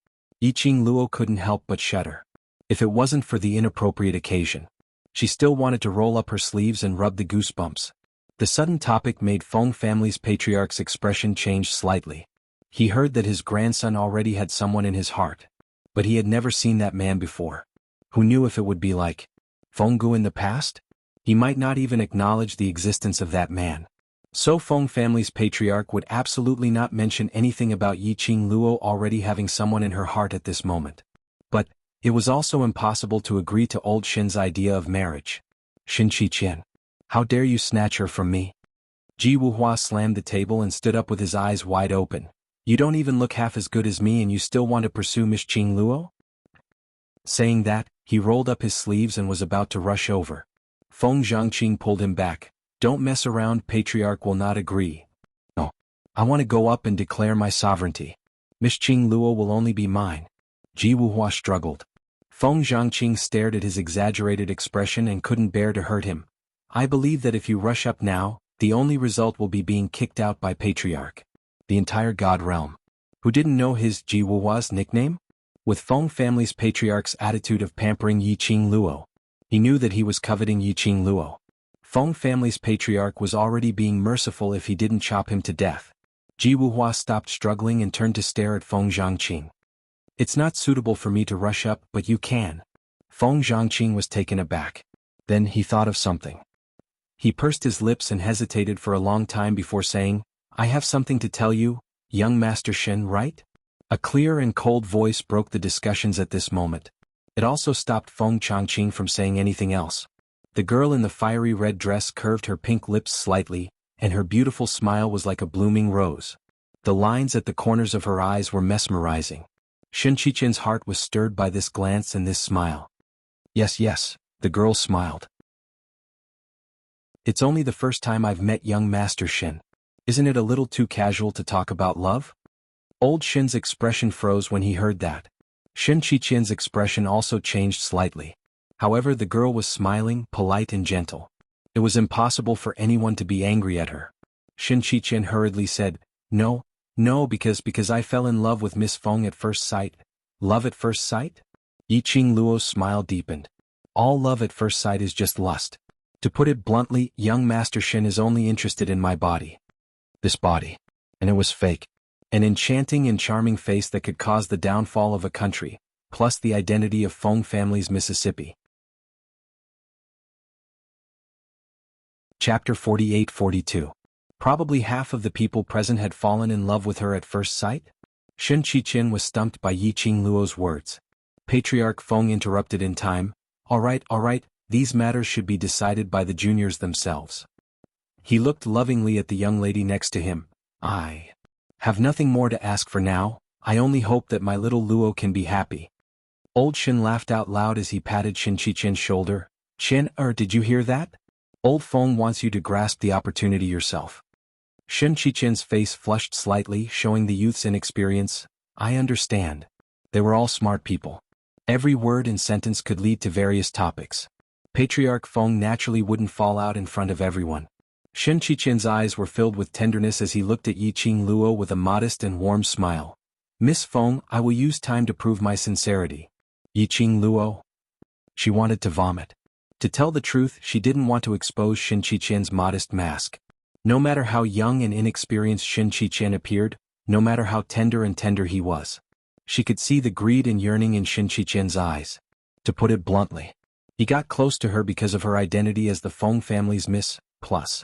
Yiqing Luo couldn't help but shudder. If it wasn't for the inappropriate occasion. She still wanted to roll up her sleeves and rub the goosebumps. The sudden topic made Feng family's patriarch's expression change slightly. He heard that his grandson already had someone in his heart. But he had never seen that man before. Who knew if it would be like Fenggu in the past? He might not even acknowledge the existence of that man. So Feng family's patriarch would absolutely not mention anything about Yiqing Luo already having someone in her heart at this moment. But it was also impossible to agree to old Shin's idea of marriage. "Shin Qiqian, how dare you snatch her from me?" Ji Wuhua slammed the table and stood up with his eyes wide open. "You don't even look half as good as me and you still want to pursue Miss Qing Luo?" Saying that, he rolled up his sleeves and was about to rush over. Feng Zhangqing pulled him back. "Don't mess around, Patriarch will not agree." "No. I want to go up and declare my sovereignty. Miss Qing Luo will only be mine." Ji Wuhua struggled. Feng Zhangqing stared at his exaggerated expression and couldn't bear to hurt him. "I believe that if you rush up now, the only result will be being kicked out by Patriarch. The entire God realm." Who didn't know his Ji Wuhua's nickname? With Feng family's patriarch's attitude of pampering Yiqing Luo, he knew that he was coveting Yiqing Luo. Feng family's patriarch was already being merciful if he didn't chop him to death. Ji Wuhua stopped struggling and turned to stare at Feng Zhangqing. "It's not suitable for me to rush up, but you can." Feng Zhangqing was taken aback. Then he thought of something. He pursed his lips and hesitated for a long time before saying, "I have something to tell you, young Master Shin, right?" A clear and cold voice broke the discussions at this moment. It also stopped Feng Changqing from saying anything else. The girl in the fiery red dress curved her pink lips slightly, and her beautiful smile was like a blooming rose. The lines at the corners of her eyes were mesmerizing. Shen Qichen's heart was stirred by this glance and this smile. Yes, yes, the girl smiled. It's only the first time I've met young Master Shen. Isn't it a little too casual to talk about love? Old Shen's expression froze when he heard that. Shen Qichen's expression also changed slightly. However, the girl was smiling, polite and gentle. It was impossible for anyone to be angry at her. Shen Qichen hurriedly said, No, because I fell in love with Miss Feng at first sight. Love at first sight? Yiqing Luo's smile deepened. All love at first sight is just lust. To put it bluntly, young Master Shen is only interested in my body. This body. And it was fake. An enchanting and charming face that could cause the downfall of a country, plus the identity of Feng family's Mississippi. Chapter 48-42. Probably half of the people present had fallen in love with her at first sight? Shen Qichen was stumped by Yiqing Luo's words. Patriarch Feng interrupted in time. All right, these matters should be decided by the juniors themselves. He looked lovingly at the young lady next to him. I have nothing more to ask for now, I only hope that my little Luo can be happy. Old Shen laughed out loud as he patted Shen Qichen's shoulder. Shen, did you hear that? Old Feng wants you to grasp the opportunity yourself. Shen Qichen's face flushed slightly, showing the youth's inexperience. I understand. They were all smart people. Every word and sentence could lead to various topics. Patriarch Feng naturally wouldn't fall out in front of everyone. Shen Qichen's eyes were filled with tenderness as he looked at Yiqing Luo with a modest and warm smile. Miss Feng, I will use time to prove my sincerity. Yiqing Luo? She wanted to vomit. To tell the truth, she didn't want to expose Shen Qichen's modest mask. No matter how young and inexperienced Shen Qichen appeared, no matter how tender he was, she could see the greed and yearning in Shen Qichen's eyes. To put it bluntly, he got close to her because of her identity as the Feng family's Miss, plus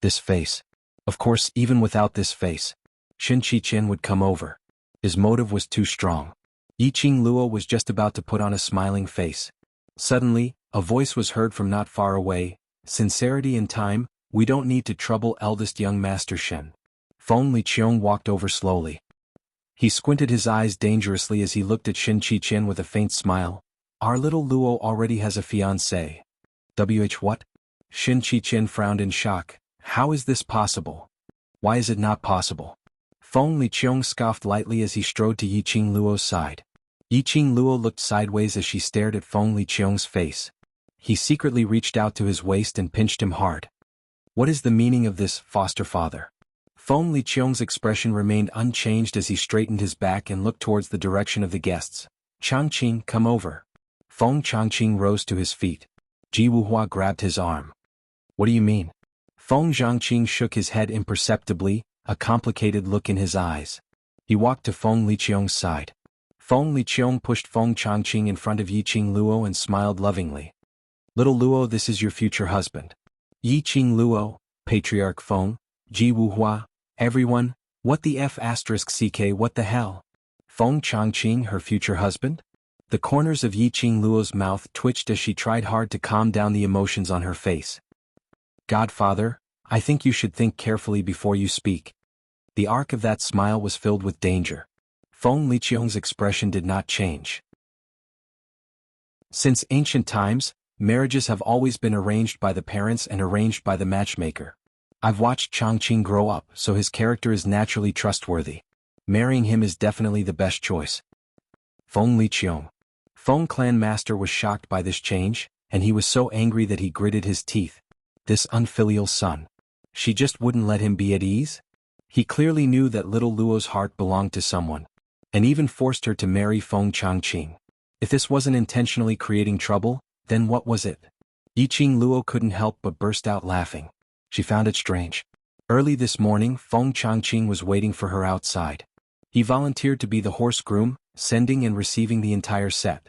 this face. Of course, even without this face, Shen Qichen would come over. His motive was too strong. Yiqing Luo was just about to put on a smiling face. Suddenly, a voice was heard from not far away. Sincerity in time, we don't need to trouble eldest young Master Shen. Feng Liqiong walked over slowly. He squinted his eyes dangerously as he looked at Shen Qichen with a faint smile. Our little Luo already has a fiancé. What? Shen Qichen frowned in shock. How is this possible? Why is it not possible? Feng Liqiong scoffed lightly as he strode to Yiqing Luo's side. Yiqing Luo looked sideways as she stared at Feng Liqiong's face. He secretly reached out to his waist and pinched him hard. What is the meaning of this, foster father? Feng Liqiong's expression remained unchanged as he straightened his back and looked towards the direction of the guests. Changqing, come over. Feng Changqing rose to his feet. Ji Wuhua grabbed his arm. What do you mean? Feng Zhangqing shook his head imperceptibly, a complicated look in his eyes. He walked to Feng Liqiong's side. Feng Liqiong pushed Feng Changqing in front of Yiqing Luo and smiled lovingly. Little Luo, this is your future husband. Yiqing Luo, Patriarch Feng, Ji Wuhua, everyone, what the F***ck, what the hell? Feng Changqing, her future husband? The corners of Yiqing Luo's mouth twitched as she tried hard to calm down the emotions on her face. Godfather, I think you should think carefully before you speak. The arc of that smile was filled with danger. Feng Liqiong's expression did not change. Since ancient times, marriages have always been arranged by the parents and arranged by the matchmaker. I've watched Changqing grow up, so his character is naturally trustworthy. Marrying him is definitely the best choice. Feng Liqiong. Feng Clan Master was shocked by this change, and he was so angry that he gritted his teeth. This unfilial son. She just wouldn't let him be at ease? He clearly knew that little Luo's heart belonged to someone, and even forced her to marry Feng Changqing. If this wasn't intentionally creating trouble, then what was it? Yiqing Luo couldn't help but burst out laughing. She found it strange. Early this morning, Feng Changqing was waiting for her outside. He volunteered to be the horse groom, sending and receiving the entire set.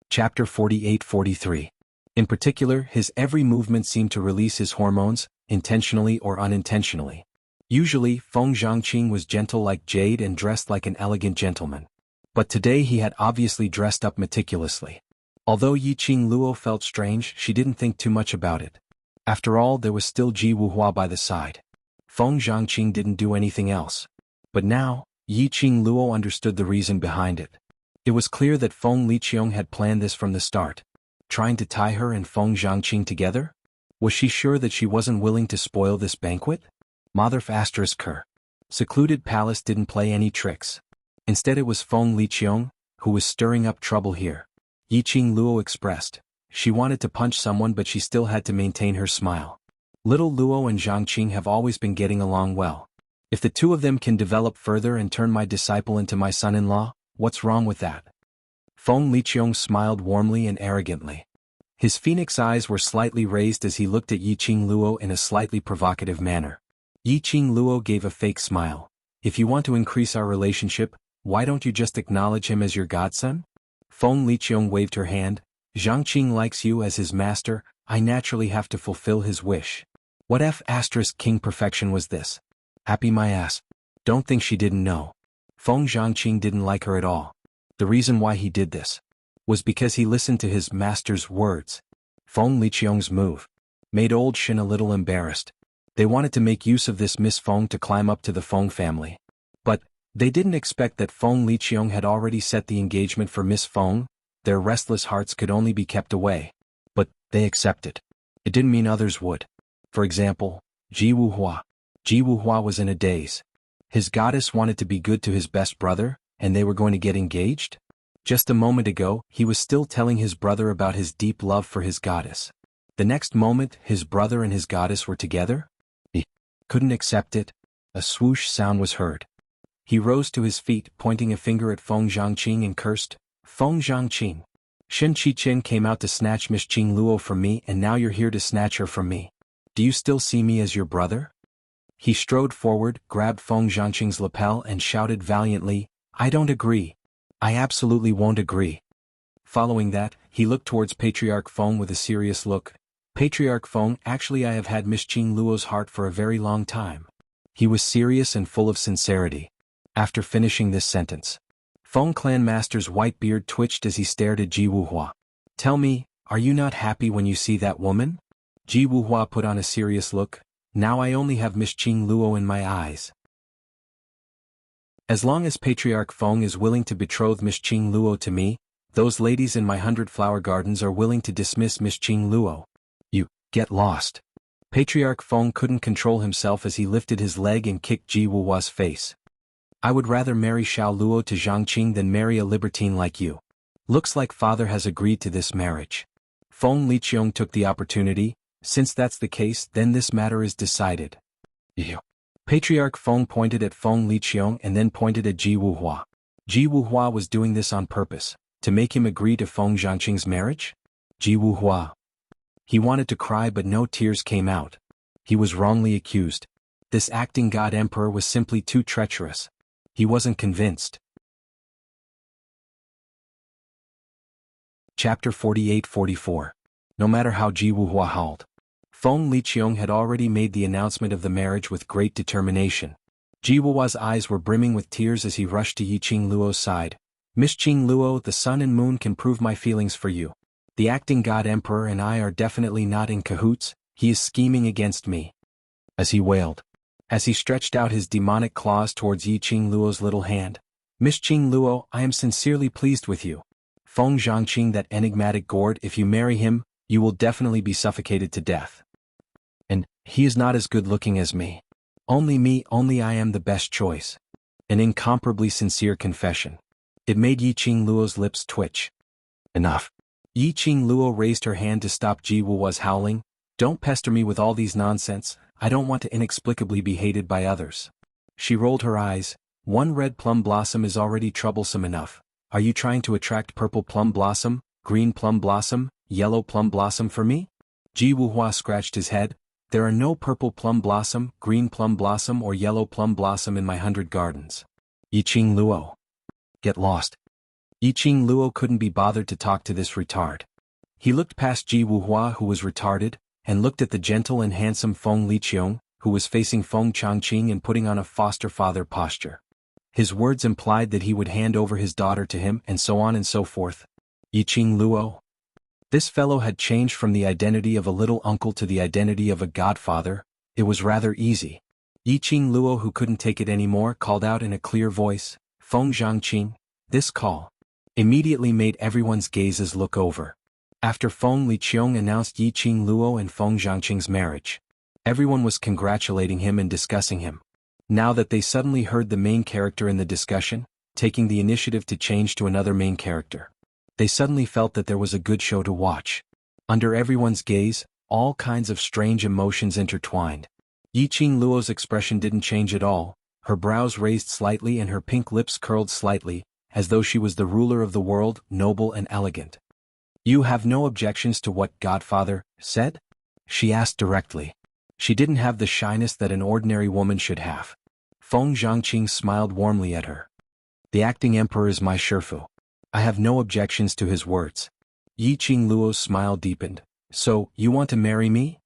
Chapter 48-43. In particular, his every movement seemed to release his hormones, intentionally or unintentionally. Usually, Feng Zhangqing was gentle like jade and dressed like an elegant gentleman. But today he had obviously dressed up meticulously. Although Yiqing Luo felt strange, she didn't think too much about it. After all, there was still Ji Wuhua by the side. Feng Zhangqing didn't do anything else. But now, Yiqing Luo understood the reason behind it. It was clear that Feng Liqiong had planned this from the start. Trying to tie her and Feng Zhangqing together? Was she sure that she wasn't willing to spoil this banquet? Mother her secluded palace didn't play any tricks. Instead it was Feng Liqiong, who was stirring up trouble here. Yiqing Luo expressed. She wanted to punch someone but she still had to maintain her smile. Little Luo and Zhangqing have always been getting along well. If the two of them can develop further and turn my disciple into my son-in-law, what's wrong with that? Feng Liqiong smiled warmly and arrogantly. His phoenix eyes were slightly raised as he looked at Yiqing Luo in a slightly provocative manner. Yiqing Luo gave a fake smile. If you want to increase our relationship, why don't you just acknowledge him as your godson? Feng Liqiong waved her hand. Zhangqing likes you as his master, I naturally have to fulfill his wish. What King perfection was this? Happy my ass. Don't think she didn't know. Feng Zhangqing didn't like her at all. The reason why he did this was because he listened to his master's words. Feng Liqiong's move made old Shin a little embarrassed. They wanted to make use of this Miss Feng to climb up to the Feng family. But they didn't expect that Feng Liqiong had already set the engagement for Miss Feng. Their restless hearts could only be kept away. But they accepted. It didn't mean others would. For example, Ji Wuhua. Ji Wuhua was in a daze. His goddess wanted to be good to his best brother, and they were going to get engaged? Just a moment ago, he was still telling his brother about his deep love for his goddess. The next moment, his brother and his goddess were together? He couldn't accept it. A swoosh sound was heard. He rose to his feet, pointing a finger at Feng Zhangqing and cursed, Feng Zhangqing. Shen Qiqin came out to snatch Miss Qing Luo from me and now you're here to snatch her from me. Do you still see me as your brother? He strode forward, grabbed Feng Zhangqing's lapel and shouted valiantly, I don't agree. I absolutely won't agree. Following that, he looked towards Patriarch Feng with a serious look. Patriarch Feng, actually I have had Miss Qing Luo's heart for a very long time. He was serious and full of sincerity. After finishing this sentence, Feng Clan Master's white beard twitched as he stared at Ji Wuhua. Tell me, are you not happy when you see that woman? Ji Wuhua put on a serious look. Now I only have Miss Qing Luo in my eyes. As long as Patriarch Feng is willing to betroth Miss Qing Luo to me, those ladies in my 100-flower gardens are willing to dismiss Miss Qing Luo. You get lost. Patriarch Feng couldn't control himself as he lifted his leg and kicked Ji Wuhua's face. I would rather marry Xiao Luo to Zhangqing than marry a libertine like you. Looks like father has agreed to this marriage. Feng Liqiong took the opportunity. Since that's the case, then this matter is decided. Patriarch Feng pointed at Feng Liqiong and then pointed at Ji Wuhua. Ji Wuhua was doing this on purpose, to make him agree to Feng Zhangqing's marriage? Ji Wuhua. He wanted to cry but no tears came out. He was wrongly accused. This acting god emperor was simply too treacherous. He wasn't convinced. Chapter 48-44. No matter how Ji Wuhua howled, Feng Liqiong had already made the announcement of the marriage with great determination. Ji Wuhua's eyes were brimming with tears as he rushed to Yiqing Luo's side. Miss Qing Luo, the sun and moon can prove my feelings for you. The acting god emperor and I are definitely not in cahoots, he is scheming against me. As he wailed. As he stretched out his demonic claws towards Yiqing Luo's little hand. Miss Qing Luo, I am sincerely pleased with you. Feng Zhangqing, that enigmatic gourd, if you marry him, you will definitely be suffocated to death. And he is not as good looking as me. Only I am the best choice. An incomparably sincere confession. It made Yiqing Luo's lips twitch. Enough. Yiqing Luo raised her hand to stop Ji Wuhua's howling. Don't pester me with all these nonsense, I don't want to inexplicably be hated by others. She rolled her eyes. One red plum blossom is already troublesome enough. Are you trying to attract purple plum blossom, green plum blossom, yellow plum blossom for me? Ji Wuhua scratched his head. There are no purple plum blossom, green plum blossom or yellow plum blossom in my 100 gardens. Yiqing Luo. Get lost. Yiqing Luo couldn't be bothered to talk to this retard. He looked past Ji Wuhua, who was retarded, and looked at the gentle and handsome Feng Liqiong, who was facing Feng Changqing and putting on a foster father posture. His words implied that he would hand over his daughter to him and so on and so forth. Yiqing Luo. This fellow had changed from the identity of a little uncle to the identity of a godfather. It was rather easy. Yiqing Luo, who couldn't take it anymore, called out in a clear voice, "Feng Zhangqing." This call immediately made everyone's gazes look over. After Feng Liqiong announced Yiqing Luo and Feng Zhangqing's marriage, everyone was congratulating him and discussing him. Now that they suddenly heard the main character in the discussion, taking the initiative to change to another main character, they suddenly felt that there was a good show to watch. Under everyone's gaze, all kinds of strange emotions intertwined. Yiqing Luo's expression didn't change at all, her brows raised slightly and her pink lips curled slightly, as though she was the ruler of the world, noble and elegant. "You have no objections to what Godfather said?" she asked directly. She didn't have the shyness that an ordinary woman should have. Feng Zhangqing smiled warmly at her. "The acting emperor is my Shifu. I have no objections to his words." Yiqing Luo's smile deepened. "So, you want to marry me?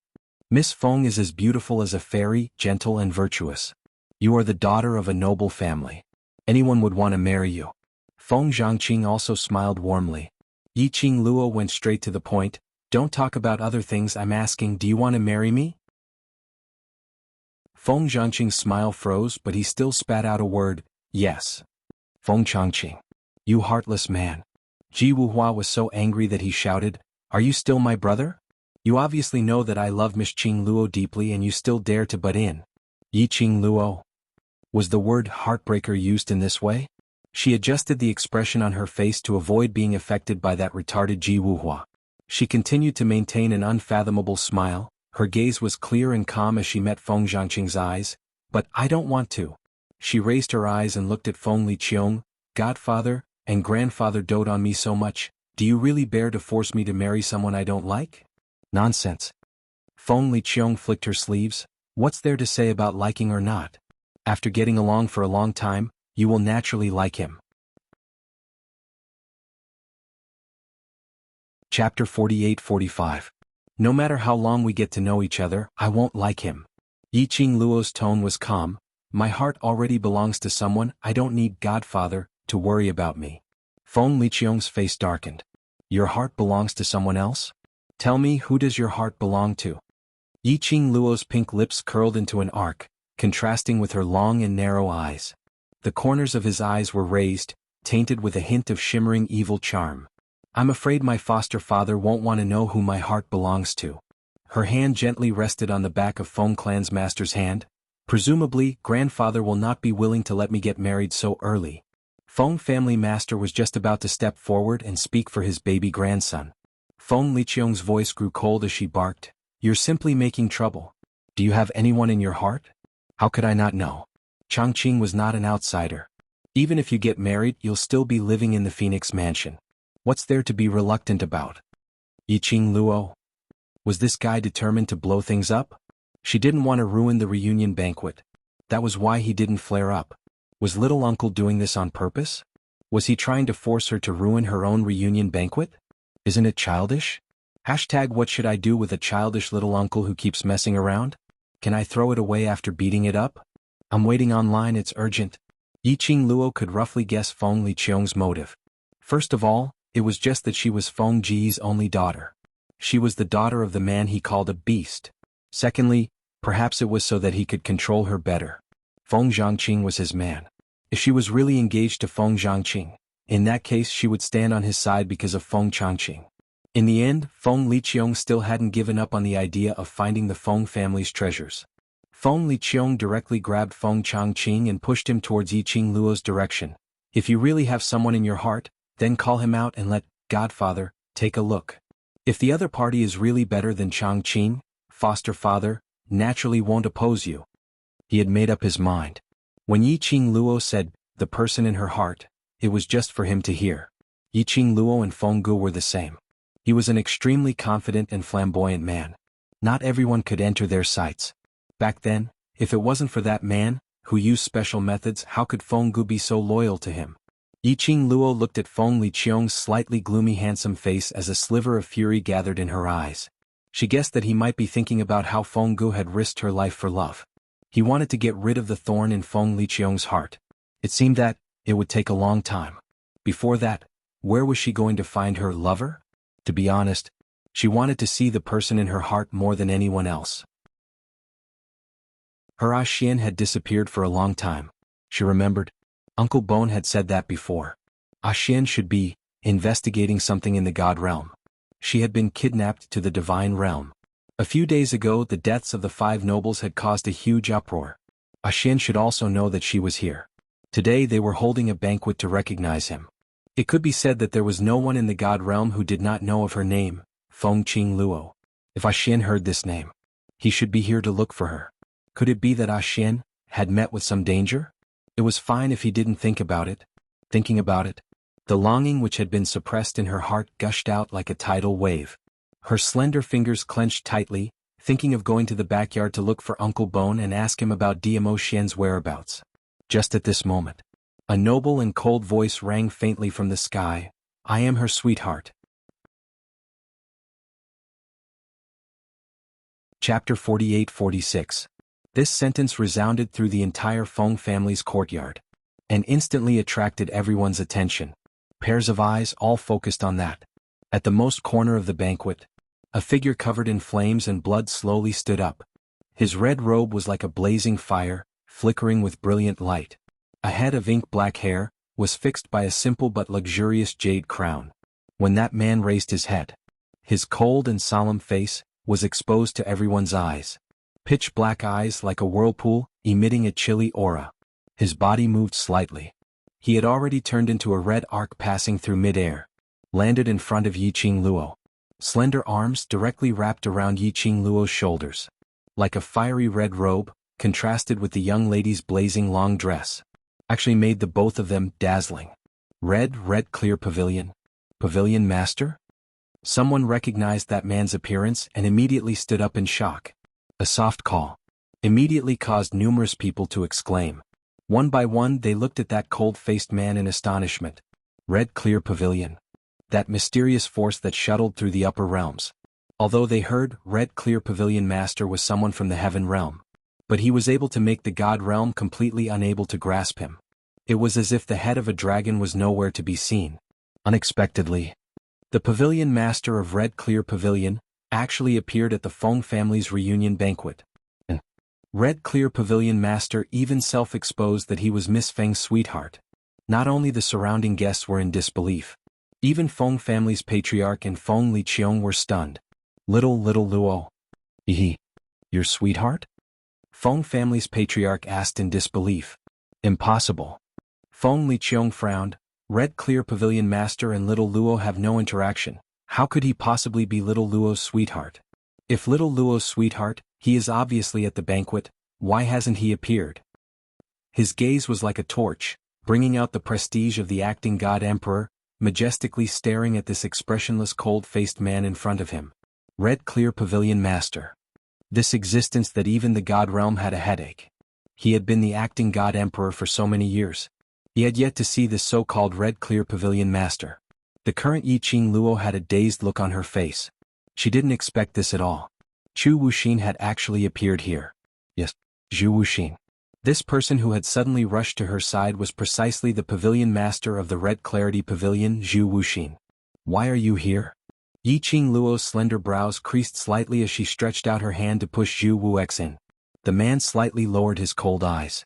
Miss Feng is as beautiful as a fairy, gentle and virtuous. You are the daughter of a noble family. Anyone would want to marry you." Feng Zhangqing also smiled warmly. Yiqing Luo went straight to the point. "Don't talk about other things, I'm asking, do you want to marry me?" Feng Zhangqing's smile froze, but he still spat out a word, "Yes." "Feng Changqing. You heartless man." Ji Wuhua was so angry that he shouted, "Are you still my brother? You obviously know that I love Miss Qing Luo deeply and you still dare to butt in." Yiqing Luo. Was the word heartbreaker used in this way? She adjusted the expression on her face to avoid being affected by that retarded Ji Wuhua. She continued to maintain an unfathomable smile, her gaze was clear and calm as she met Feng Zhangqing's eyes. "But I don't want to." She raised her eyes and looked at Feng Liqiong. "Godfather and grandfather dote on me so much, do you really bear to force me to marry someone I don't like?" "Nonsense." Feng Liqiong flicked her sleeves. "What's there to say about liking or not? After getting along for a long time, you will naturally like him." Chapter 48-45. No matter how long we get to know each other, I won't like him. Yiqing Luo's tone was calm. "My heart already belongs to someone, I don't need Godfather to worry about me." Feng Liqiong's face darkened. "Your heart belongs to someone else? Tell me, who does your heart belong to?" Yiqing Luo's pink lips curled into an arc, contrasting with her long and narrow eyes. The corners of his eyes were raised, tainted with a hint of shimmering evil charm. "I'm afraid my foster father won't want to know who my heart belongs to." Her hand gently rested on the back of Feng Clan's master's hand. "Presumably, grandfather will not be willing to let me get married so early." Feng family master was just about to step forward and speak for his baby grandson. Feng Liqiong's voice grew cold as she barked, "You're simply making trouble. Do you have anyone in your heart?" "How could I not know? Changqing was not an outsider. Even if you get married, you'll still be living in the Phoenix Mansion. What's there to be reluctant about?" Yiqing Luo. Was this guy determined to blow things up? She didn't want to ruin the reunion banquet. That was why he didn't flare up. Was little uncle doing this on purpose? Was he trying to force her to ruin her own reunion banquet? Isn't it childish? What should I do with a childish little uncle who keeps messing around? Can I throw it away after beating it up? I'm waiting online, it's urgent. Yiqing Luo could roughly guess Feng Liqiong's motive. First of all, it was just that she was Feng Ji's only daughter. She was the daughter of the man he called a beast. Secondly, perhaps it was so that he could control her better. Feng Zhangqing was his man. If she was really engaged to Feng Zhangqing, in that case she would stand on his side because of Feng Changqing. In the end, Feng Liqiong still hadn't given up on the idea of finding the Feng family's treasures. Feng Liqiong directly grabbed Feng Changqing and pushed him towards Yiqing Luo's direction. "If you really have someone in your heart, then call him out and let Godfather take a look. If the other party is really better than Changqing, foster father naturally won't oppose you." He had made up his mind. When Yiqing Luo said, "the person in her heart," it was just for him to hear. Yiqing Luo and Feng Gu were the same. He was an extremely confident and flamboyant man. Not everyone could enter their sights. Back then, if it wasn't for that man, who used special methods, how could Feng Gu be so loyal to him? Yiqing Luo looked at Feng Liqiong's slightly gloomy handsome face as a sliver of fury gathered in her eyes. She guessed that he might be thinking about how Feng Gu had risked her life for love. He wanted to get rid of the thorn in Feng Liqiong's heart. It seemed that it would take a long time. Before that, where was she going to find her lover? To be honest, she wanted to see the person in her heart more than anyone else. Her Xian had disappeared for a long time. She remembered. Uncle Bone had said that before. Xian should be investigating something in the god realm. She had been kidnapped to the divine realm. A few days ago the deaths of the 5 nobles had caused a huge uproar. Xian should also know that she was here. Today they were holding a banquet to recognize him. It could be said that there was no one in the god realm who did not know of her name, Fengqing Luo. If Xian heard this name, he should be here to look for her. Could it be that Xian had met with some danger? It was fine if he didn't think about it. Thinking about it, the longing which had been suppressed in her heart gushed out like a tidal wave. Her slender fingers clenched tightly, thinking of going to the backyard to look for Uncle Bone and ask him about Diamo Xian's whereabouts. Just at this moment, a noble and cold voice rang faintly from the sky. I am her sweetheart. Chapter 48-46. This sentence resounded through the entire Feng family's courtyard, and instantly attracted everyone's attention. Pairs of eyes all focused on that. At the most corner of the banquet, a figure covered in flames and blood slowly stood up. His red robe was like a blazing fire, flickering with brilliant light. A head of ink-black hair was fixed by a simple but luxurious jade crown. When that man raised his head, his cold and solemn face was exposed to everyone's eyes. Pitch-black eyes like a whirlpool, emitting a chilly aura. His body moved slightly. He had already turned into a red arc passing through mid-air, landed in front of Yiqing Luo. Slender arms directly wrapped around Yiqing Luo's shoulders. Like a fiery red robe, contrasted with the young lady's blazing long dress, actually made the both of them dazzling. Red clear pavilion. Pavilion master? Someone recognized that man's appearance and immediately stood up in shock. A soft call immediately caused numerous people to exclaim. One by one they looked at that cold-faced man in astonishment. Red clear pavilion. That mysterious force that shuttled through the upper realms. Although they heard Red Clear Pavilion Master was someone from the heaven realm, but he was able to make the god realm completely unable to grasp him. It was as if the head of a dragon was nowhere to be seen. Unexpectedly, the Pavilion Master of Red Clear Pavilion actually appeared at the Feng family's reunion banquet. And Red Clear Pavilion Master even self-exposed that he was Miss Feng's sweetheart. Not only the surrounding guests were in disbelief, even Feng family's patriarch and Feng Liqiong were stunned. Little Luo. Your sweetheart? Feng family's patriarch asked in disbelief. Impossible. Feng Liqiong frowned. Red Clear Pavilion Master and Little Luo have no interaction. How could he possibly be Little Luo's sweetheart? If Little Luo's sweetheart, he is obviously at the banquet, why hasn't he appeared? His gaze was like a torch, bringing out the prestige of the acting god emperor, majestically staring at this expressionless cold-faced man in front of him. Red Clear Pavilion Master. This existence that even the god realm had a headache. He had been the acting god emperor for so many years. He had yet to see this so-called Red Clear Pavilion Master. The current Yiqing Luo had a dazed look on her face. She didn't expect this at all. Zhu Wuxin had actually appeared here. Yes, Zhu Wuxin. This person who had suddenly rushed to her side was precisely the Pavilion Master of the Red Clarity Pavilion, Zhu Wuxin. Why are you here? Yiqing Luo's slender brows creased slightly as she stretched out her hand to push Zhu Wuxin in. The man slightly lowered his cold eyes.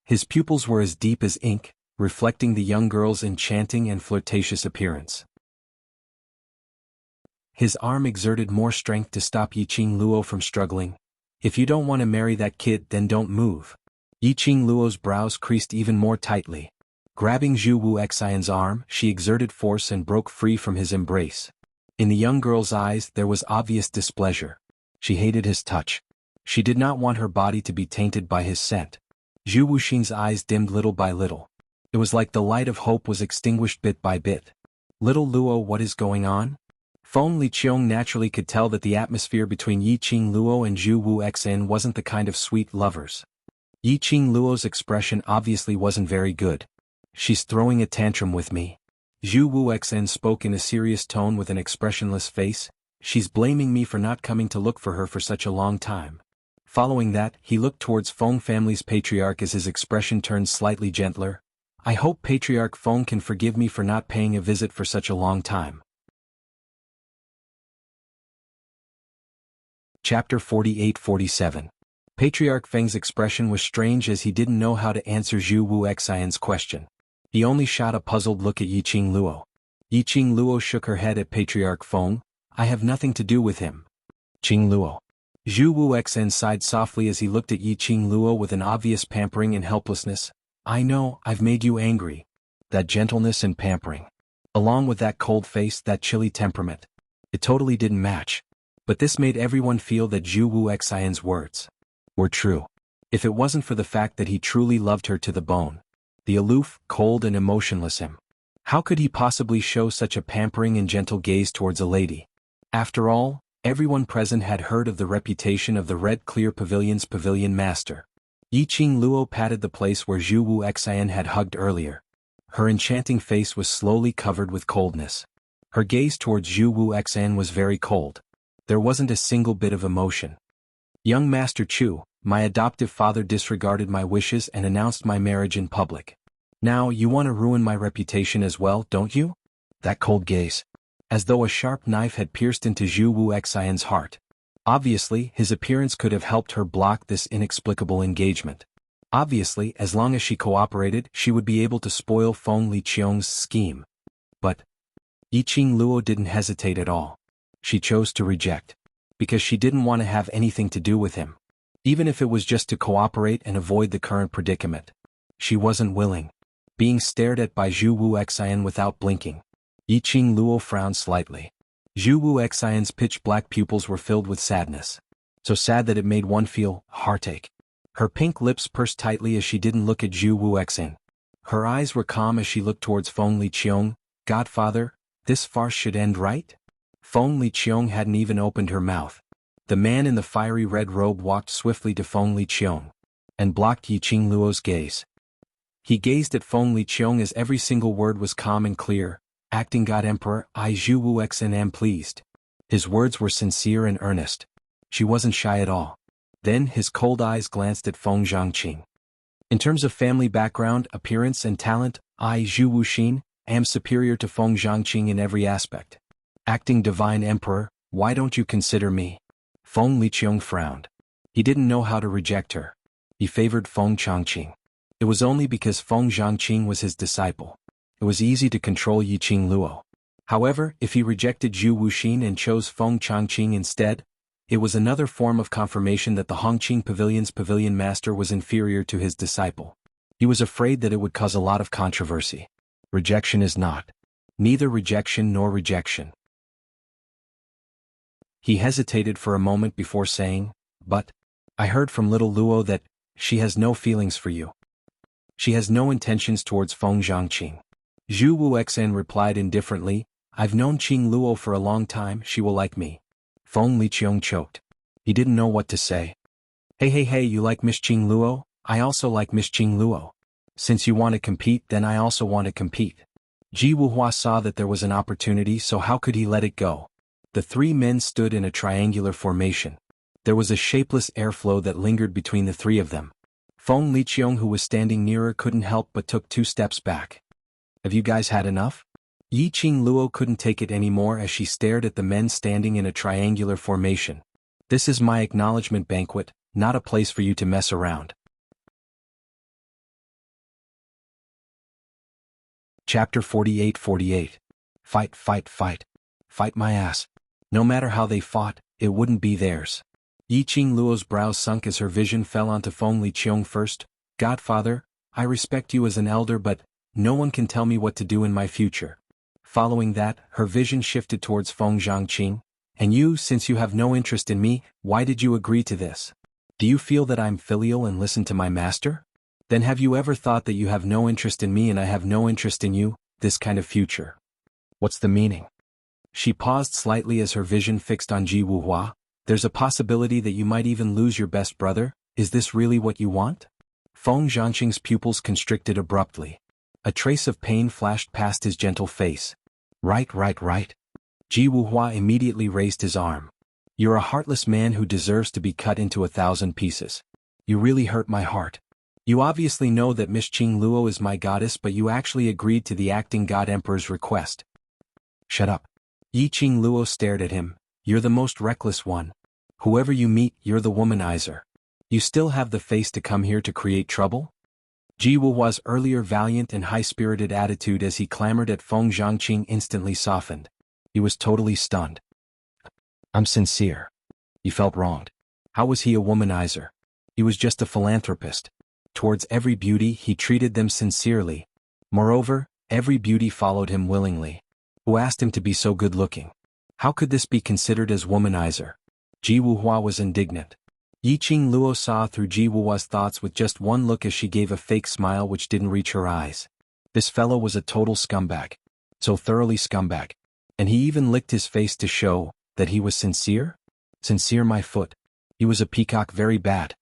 His pupils were as deep as ink, reflecting the young girl's enchanting and flirtatious appearance. His arm exerted more strength to stop Yiqing Luo from struggling. If you don't want to marry that kid, then don't move. Yiqing Luo's brows creased even more tightly. Grabbing Zhu Wuxin's arm, she exerted force and broke free from his embrace. In the young girl's eyes there was obvious displeasure. She hated his touch. She did not want her body to be tainted by his scent. Zhu Wuxin's eyes dimmed little by little. It was like the light of hope was extinguished bit by bit. Little Luo, what is going on? Feng Liqiong naturally could tell that the atmosphere between Yiqing Luo and Zhu Wuxin wasn't the kind of sweet lovers. Yiqing Luo's expression obviously wasn't very good. She's throwing a tantrum with me. Zhu Wuxin spoke in a serious tone with an expressionless face. She's blaming me for not coming to look for her for such a long time. Following that, he looked towards Feng family's patriarch as his expression turned slightly gentler. I hope Patriarch Feng can forgive me for not paying a visit for such a long time. Chapter 48-47. Patriarch Feng's expression was strange as he didn't know how to answer Zhu Wu Xian's question. He only shot a puzzled look at Yiqing Luo. Yiqing Luo shook her head at Patriarch Feng. I have nothing to do with him. Qing Luo. Zhu Wu Xian sighed softly as he looked at Yiqing Luo with an obvious pampering and helplessness. I know, I've made you angry. That gentleness and pampering. Along with that cold face, that chilly temperament. It totally didn't match. But this made everyone feel that Zhu Wu Xian's words were true. If it wasn't for the fact that he truly loved her to the bone. The aloof, cold and emotionless him. How could he possibly show such a pampering and gentle gaze towards a lady? After all, everyone present had heard of the reputation of the Red Clear Pavilion's pavilion master. Yiqing Luo patted the place where Zhu Wu Xian had hugged earlier. Her enchanting face was slowly covered with coldness. Her gaze towards Zhu Wu Xian was very cold. There wasn't a single bit of emotion. Young Master Chu, my adoptive father disregarded my wishes and announced my marriage in public. Now you want to ruin my reputation as well, don't you? That cold gaze. As though a sharp knife had pierced into Zhu Wu Xian's heart. Obviously, his appearance could have helped her block this inexplicable engagement. Obviously, as long as she cooperated, she would be able to spoil Feng Liqiong's scheme. But Yiqing Luo didn't hesitate at all. She chose to reject. Because she didn't want to have anything to do with him. Even if it was just to cooperate and avoid the current predicament. She wasn't willing. Being stared at by Zhu Wu Xian without blinking. Yiqing Luo frowned slightly. Zhu Wu Xian's pitch-black pupils were filled with sadness. So sad that it made one feel heartache. Her pink lips pursed tightly as she didn't look at Zhu Wu Xian. Her eyes were calm as she looked towards Feng Liqiong. Godfather, this farce should end right? Feng Liqiong hadn't even opened her mouth. The man in the fiery red robe walked swiftly to Feng Liqiong. And blocked Yiqing Luo's gaze. He gazed at Feng Liqiong as every single word was calm and clear. Acting God Emperor, I Zhu Wu Xian am pleased. His words were sincere and earnest. She wasn't shy at all. Then his cold eyes glanced at Feng Zhangqing. In terms of family background, appearance and talent, I Zhu Wu Xin am superior to Feng Zhangqing in every aspect. Acting Divine Emperor, why don't you consider me? Feng Liqiong frowned. He didn't know how to reject her. He favored Feng Changqing. It was only because Feng Zhangqing was his disciple. It was easy to control Yiqing Luo. However, if he rejected Zhu Wuxin and chose Feng Changqing instead, it was another form of confirmation that the Hongqing Pavilion's pavilion master was inferior to his disciple. He was afraid that it would cause a lot of controversy. Rejection is not. Neither rejection nor rejection. He hesitated for a moment before saying, but, I heard from little Luo that, she has no feelings for you. She has no intentions towards Feng Zhangqing. Zhu Wu Xian replied indifferently, I've known Qing Luo for a long time, she will like me. Feng Liqiong choked. He didn't know what to say. Hey, you like Miss Qing Luo? I also like Miss Qing Luo. Since you want to compete, then I also want to compete. Ji Wuhua saw that there was an opportunity, so how could he let it go? The three men stood in a triangular formation. There was a shapeless airflow that lingered between the three of them. Feng Liqiong, who was standing nearer, couldn't help but took 2 steps back. Have you guys had enough? Yiqing Luo couldn't take it anymore as she stared at the men standing in a triangular formation. This is my acknowledgement banquet, not a place for you to mess around. Chapter 48. Fight. Fight my ass. No matter how they fought, it wouldn't be theirs. Yiqing Luo's brows sunk as her vision fell onto Feng Liqiong first. Godfather, I respect you as an elder, but no one can tell me what to do in my future. Following that, her vision shifted towards Feng Zhangqing. And you, since you have no interest in me, why did you agree to this? Do you feel that I'm filial and listen to my master? Then have you ever thought that you have no interest in me and I have no interest in you, this kind of future? What's the meaning? She paused slightly as her vision fixed on Ji Wuhua. There's a possibility that you might even lose your best brother. Is this really what you want? Feng Zhangqing's pupils constricted abruptly. A trace of pain flashed past his gentle face. Right. Ji Wuhua immediately raised his arm. You're a heartless man who deserves to be cut into 1,000 pieces. You really hurt my heart. You obviously know that Miss Qing Luo is my goddess, but you actually agreed to the acting God Emperor's request. Shut up. Yiqing Luo stared at him. You're the most reckless one. Whoever you meet, you're the womanizer. You still have the face to come here to create trouble? Ji Wuhua's earlier valiant and high-spirited attitude as he clamored at Feng Zhangqing instantly softened. He was totally stunned. I'm sincere. He felt wronged. How was he a womanizer? He was just a philanthropist. Towards every beauty he treated them sincerely. Moreover, every beauty followed him willingly. Who asked him to be so good-looking? How could this be considered as womanizer? Ji Wuhua was indignant. Yiqing Luo saw through Ji Wuhua's thoughts with just one look as she gave a fake smile which didn't reach her eyes. This fellow was a total scumbag. So thoroughly scumbag. And he even licked his face to show that he was sincere? Sincere, my foot. He was a peacock, very bad.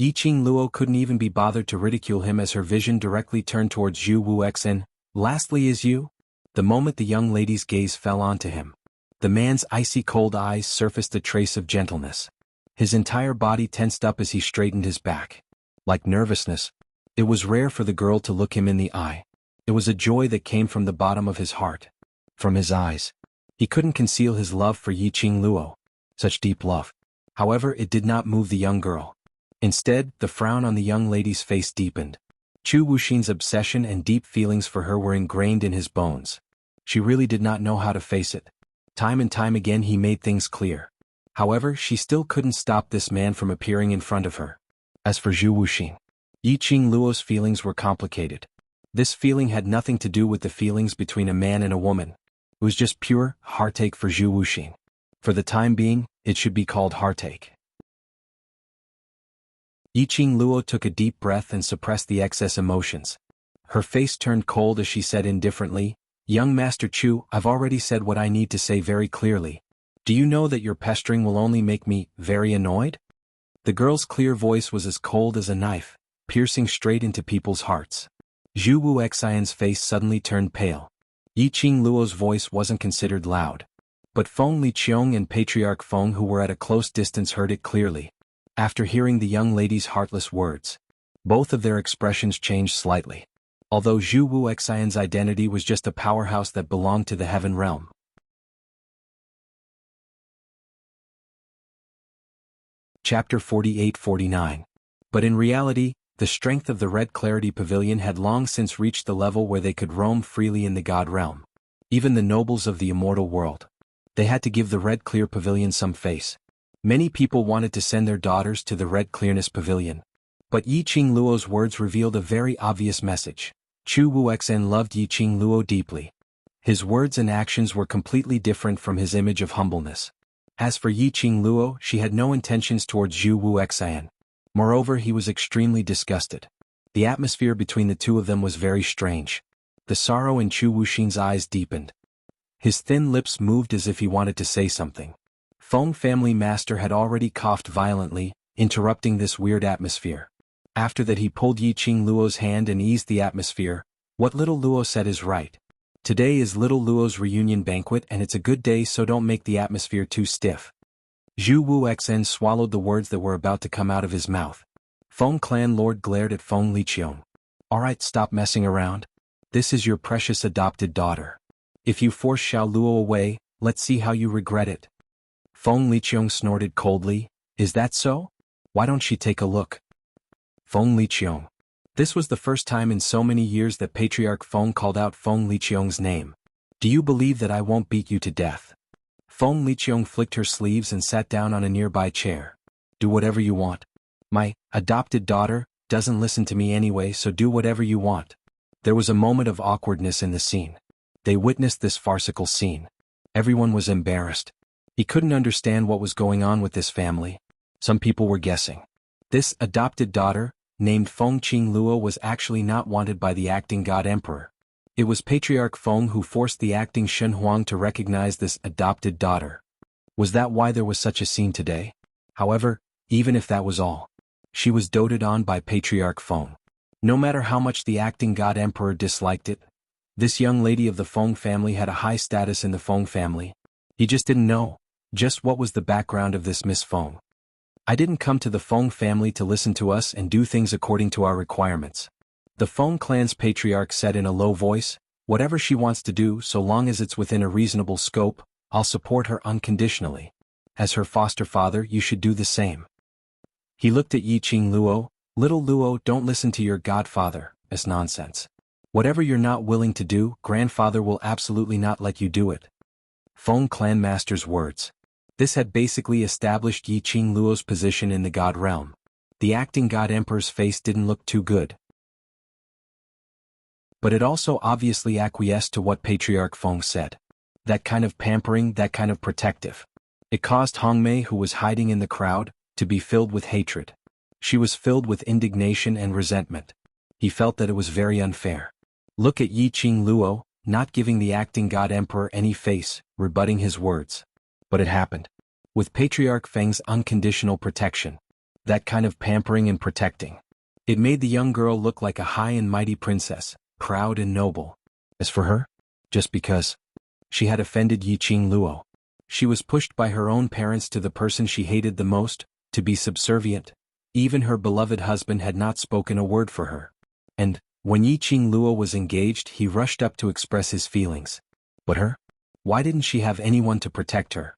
Yiqing Luo couldn't even be bothered to ridicule him as her vision directly turned towards Zhu Wuxia. Lastly is you? The moment the young lady's gaze fell onto him, the man's icy cold eyes surfaced a trace of gentleness. His entire body tensed up as he straightened his back. Like nervousness, it was rare for the girl to look him in the eye. It was a joy that came from the bottom of his heart. From his eyes. He couldn't conceal his love for Yiqing Luo. Such deep love. However, it did not move the young girl. Instead, the frown on the young lady's face deepened. Chu Wuxin's obsession and deep feelings for her were ingrained in his bones. She really did not know how to face it. Time and time again he made things clear. However, she still couldn't stop this man from appearing in front of her. As for Zhu Wuxin, Yiqing Luo's feelings were complicated. This feeling had nothing to do with the feelings between a man and a woman. It was just pure heartache for Zhu Wuxin. For the time being, it should be called heartache. Yiqing Luo took a deep breath and suppressed the excess emotions. Her face turned cold as she said indifferently, Young Master Chu, I've already said what I need to say very clearly. Do you know that your pestering will only make me very annoyed? The girl's clear voice was as cold as a knife, piercing straight into people's hearts. Zhu Wuxian's face suddenly turned pale. Yiqing Luo's voice wasn't considered loud. But Feng Liqiong and Patriarch Feng, who were at a close distance, heard it clearly. After hearing the young lady's heartless words, both of their expressions changed slightly. Although Zhu Wuxian's identity was just a powerhouse that belonged to the heaven realm. Chapter 48-49. But in reality, the strength of the Red Clarity Pavilion had long since reached the level where they could roam freely in the God realm. Even the nobles of the immortal world. They had to give the Red Clear Pavilion some face. Many people wanted to send their daughters to the Red Clearness Pavilion. But Yiqing Luo's words revealed a very obvious message. Chu Wuxian loved Yiqing Luo deeply. His words and actions were completely different from his image of humbleness. As for Yiqing Luo, she had no intentions towards Zhu Wuxian. Moreover, he was extremely disgusted. The atmosphere between the two of them was very strange. The sorrow in Chu Wuxin's eyes deepened. His thin lips moved as if he wanted to say something. Feng family master had already coughed violently, interrupting this weird atmosphere. After that he pulled Yiqing Luo's hand and eased the atmosphere. What little Luo said is right. Today is little Luo's reunion banquet and it's a good day, so don't make the atmosphere too stiff. Zhu Wuxian swallowed the words that were about to come out of his mouth. Feng Clan Lord glared at Feng Liqiong. Alright, stop messing around. This is your precious adopted daughter. If you force Xiao Luo away, let's see how you regret it. Feng Liqiong snorted coldly. Is that so? Why don't she take a look? Feng Liqiong. This was the first time in so many years that Patriarch Feng called out Feng Liqiong's name. Do you believe that I won't beat you to death? Feng Liqiong flicked her sleeves and sat down on a nearby chair. Do whatever you want. My adopted daughter doesn't listen to me anyway, so do whatever you want. There was a moment of awkwardness in the scene. They witnessed this farcical scene. Everyone was embarrassed. He couldn't understand what was going on with this family. Some people were guessing. This adopted daughter, named Feng Qing Luo, was actually not wanted by the acting God Emperor. It was Patriarch Feng who forced the acting Shen Huang to recognize this adopted daughter. Was that why there was such a scene today? However, even if that was all, she was doted on by Patriarch Feng. No matter how much the acting God Emperor disliked it, this young lady of the Feng family had a high status in the Feng family. He just didn't know just what was the background of this Miss Feng. I didn't come to the Feng family to listen to us and do things according to our requirements. The Feng clan's patriarch said in a low voice, whatever she wants to do, so long as it's within a reasonable scope, I'll support her unconditionally. As her foster father, you should do the same. He looked at Yiqing Luo. Little Luo, don't listen to your godfather, it's nonsense. Whatever you're not willing to do, grandfather will absolutely not let you do it. Feng Clan Master's words. This had basically established Yiqing Luo's position in the god realm. The acting god emperor's face didn't look too good. But it also obviously acquiesced to what Patriarch Feng said. That kind of pampering, that kind of protective. It caused Hongmei, who was hiding in the crowd, to be filled with hatred. She was filled with indignation and resentment. He felt that it was very unfair. Look at Yiqing Luo, not giving the acting god emperor any face, rebutting his words. But it happened. With Patriarch Feng's unconditional protection. That kind of pampering and protecting. It made the young girl look like a high and mighty princess, proud and noble. As for her, just because she had offended Yiqing Luo, she was pushed by her own parents to the person she hated the most, to be subservient. Even her beloved husband had not spoken a word for her. And, when Yiqing Luo was engaged, he rushed up to express his feelings. But her? Why didn't she have anyone to protect her?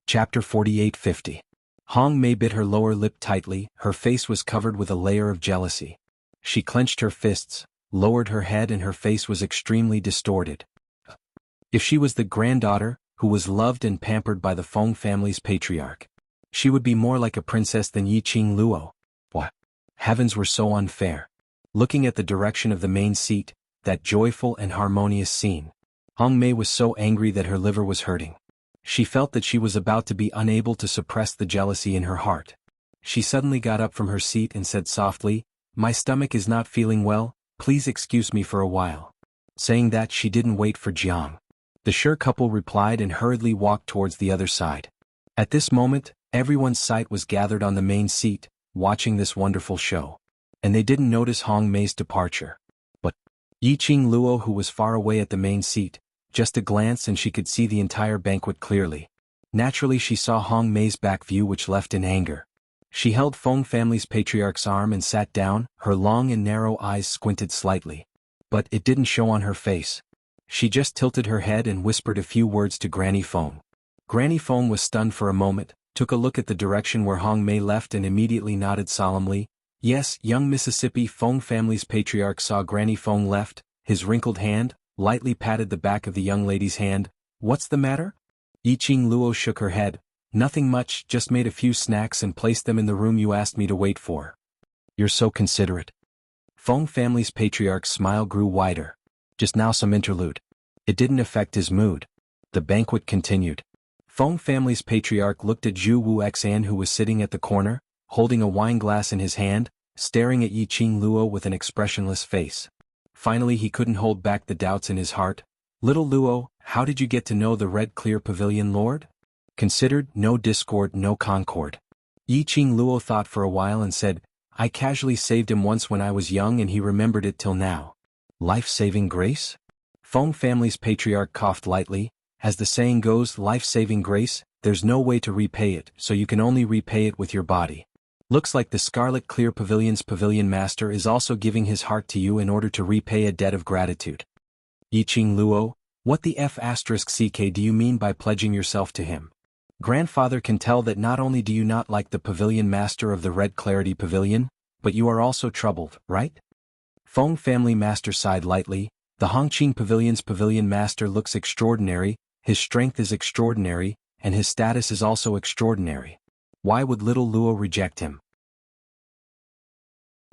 Chapter 48-50. Hong Mei bit her lower lip tightly, her face was covered with a layer of jealousy. She clenched her fists, lowered her head, and her face was extremely distorted. If she was the granddaughter, who was loved and pampered by the Feng family's patriarch, she would be more like a princess than Yiqing Luo. What? Heavens were so unfair. Looking at the direction of the main seat, that joyful and harmonious scene, Hong Mei was so angry that her liver was hurting. She felt that she was about to be unable to suppress the jealousy in her heart. She suddenly got up from her seat and said softly, "My stomach is not feeling well, please excuse me for a while." Saying that, she didn't wait for Jiang. The Sure couple replied and hurriedly walked towards the other side. At this moment, everyone's sight was gathered on the main seat, watching this wonderful show. And they didn't notice Hong Mei's departure. But Yiqing Luo, who was far away at the main seat, just a glance and she could see the entire banquet clearly. Naturally, she saw Hong Mei's back view, which left in anger. She held Feng family's patriarch's arm and sat down, her long and narrow eyes squinted slightly. But it didn't show on her face. She just tilted her head and whispered a few words to Granny Feng. Granny Feng was stunned for a moment, took a look at the direction where Hong Mei left and immediately nodded solemnly. Yes, young Mississippi Feng family's patriarch saw Granny Feng left, his wrinkled hand, lightly patted the back of the young lady's hand. "What's the matter?" Yiqing Luo shook her head. "Nothing much, just made a few snacks and placed them in the room you asked me to wait for." "You're so considerate." Feng family's patriarch's smile grew wider. Just now some interlude. It didn't affect his mood. The banquet continued. Feng family's patriarch looked at Zhu Wuxian, who was sitting at the corner, holding a wine glass in his hand, staring at Yiqing Luo with an expressionless face. Finally, he couldn't hold back the doubts in his heart. "Little Luo, how did you get to know the Red Clear Pavilion Lord?" Considered, no discord, no concord. Yiqing Luo thought for a while and said, "I casually saved him once when I was young and he remembered it till now." Life-saving grace? Feng family's patriarch coughed lightly. As the saying goes, life-saving grace, there's no way to repay it, so you can only repay it with your body. Looks like the Scarlet Clear Pavilion's Pavilion Master is also giving his heart to you in order to repay a debt of gratitude. Yiqing Luo, what the F***ck do you mean by pledging yourself to him? Grandfather can tell that not only do you not like the Pavilion Master of the Red Clarity Pavilion, but you are also troubled, right? Feng family master sighed lightly. The Hongqing Pavilion's Pavilion Master looks extraordinary, his strength is extraordinary, and his status is also extraordinary. Why would little Luo reject him?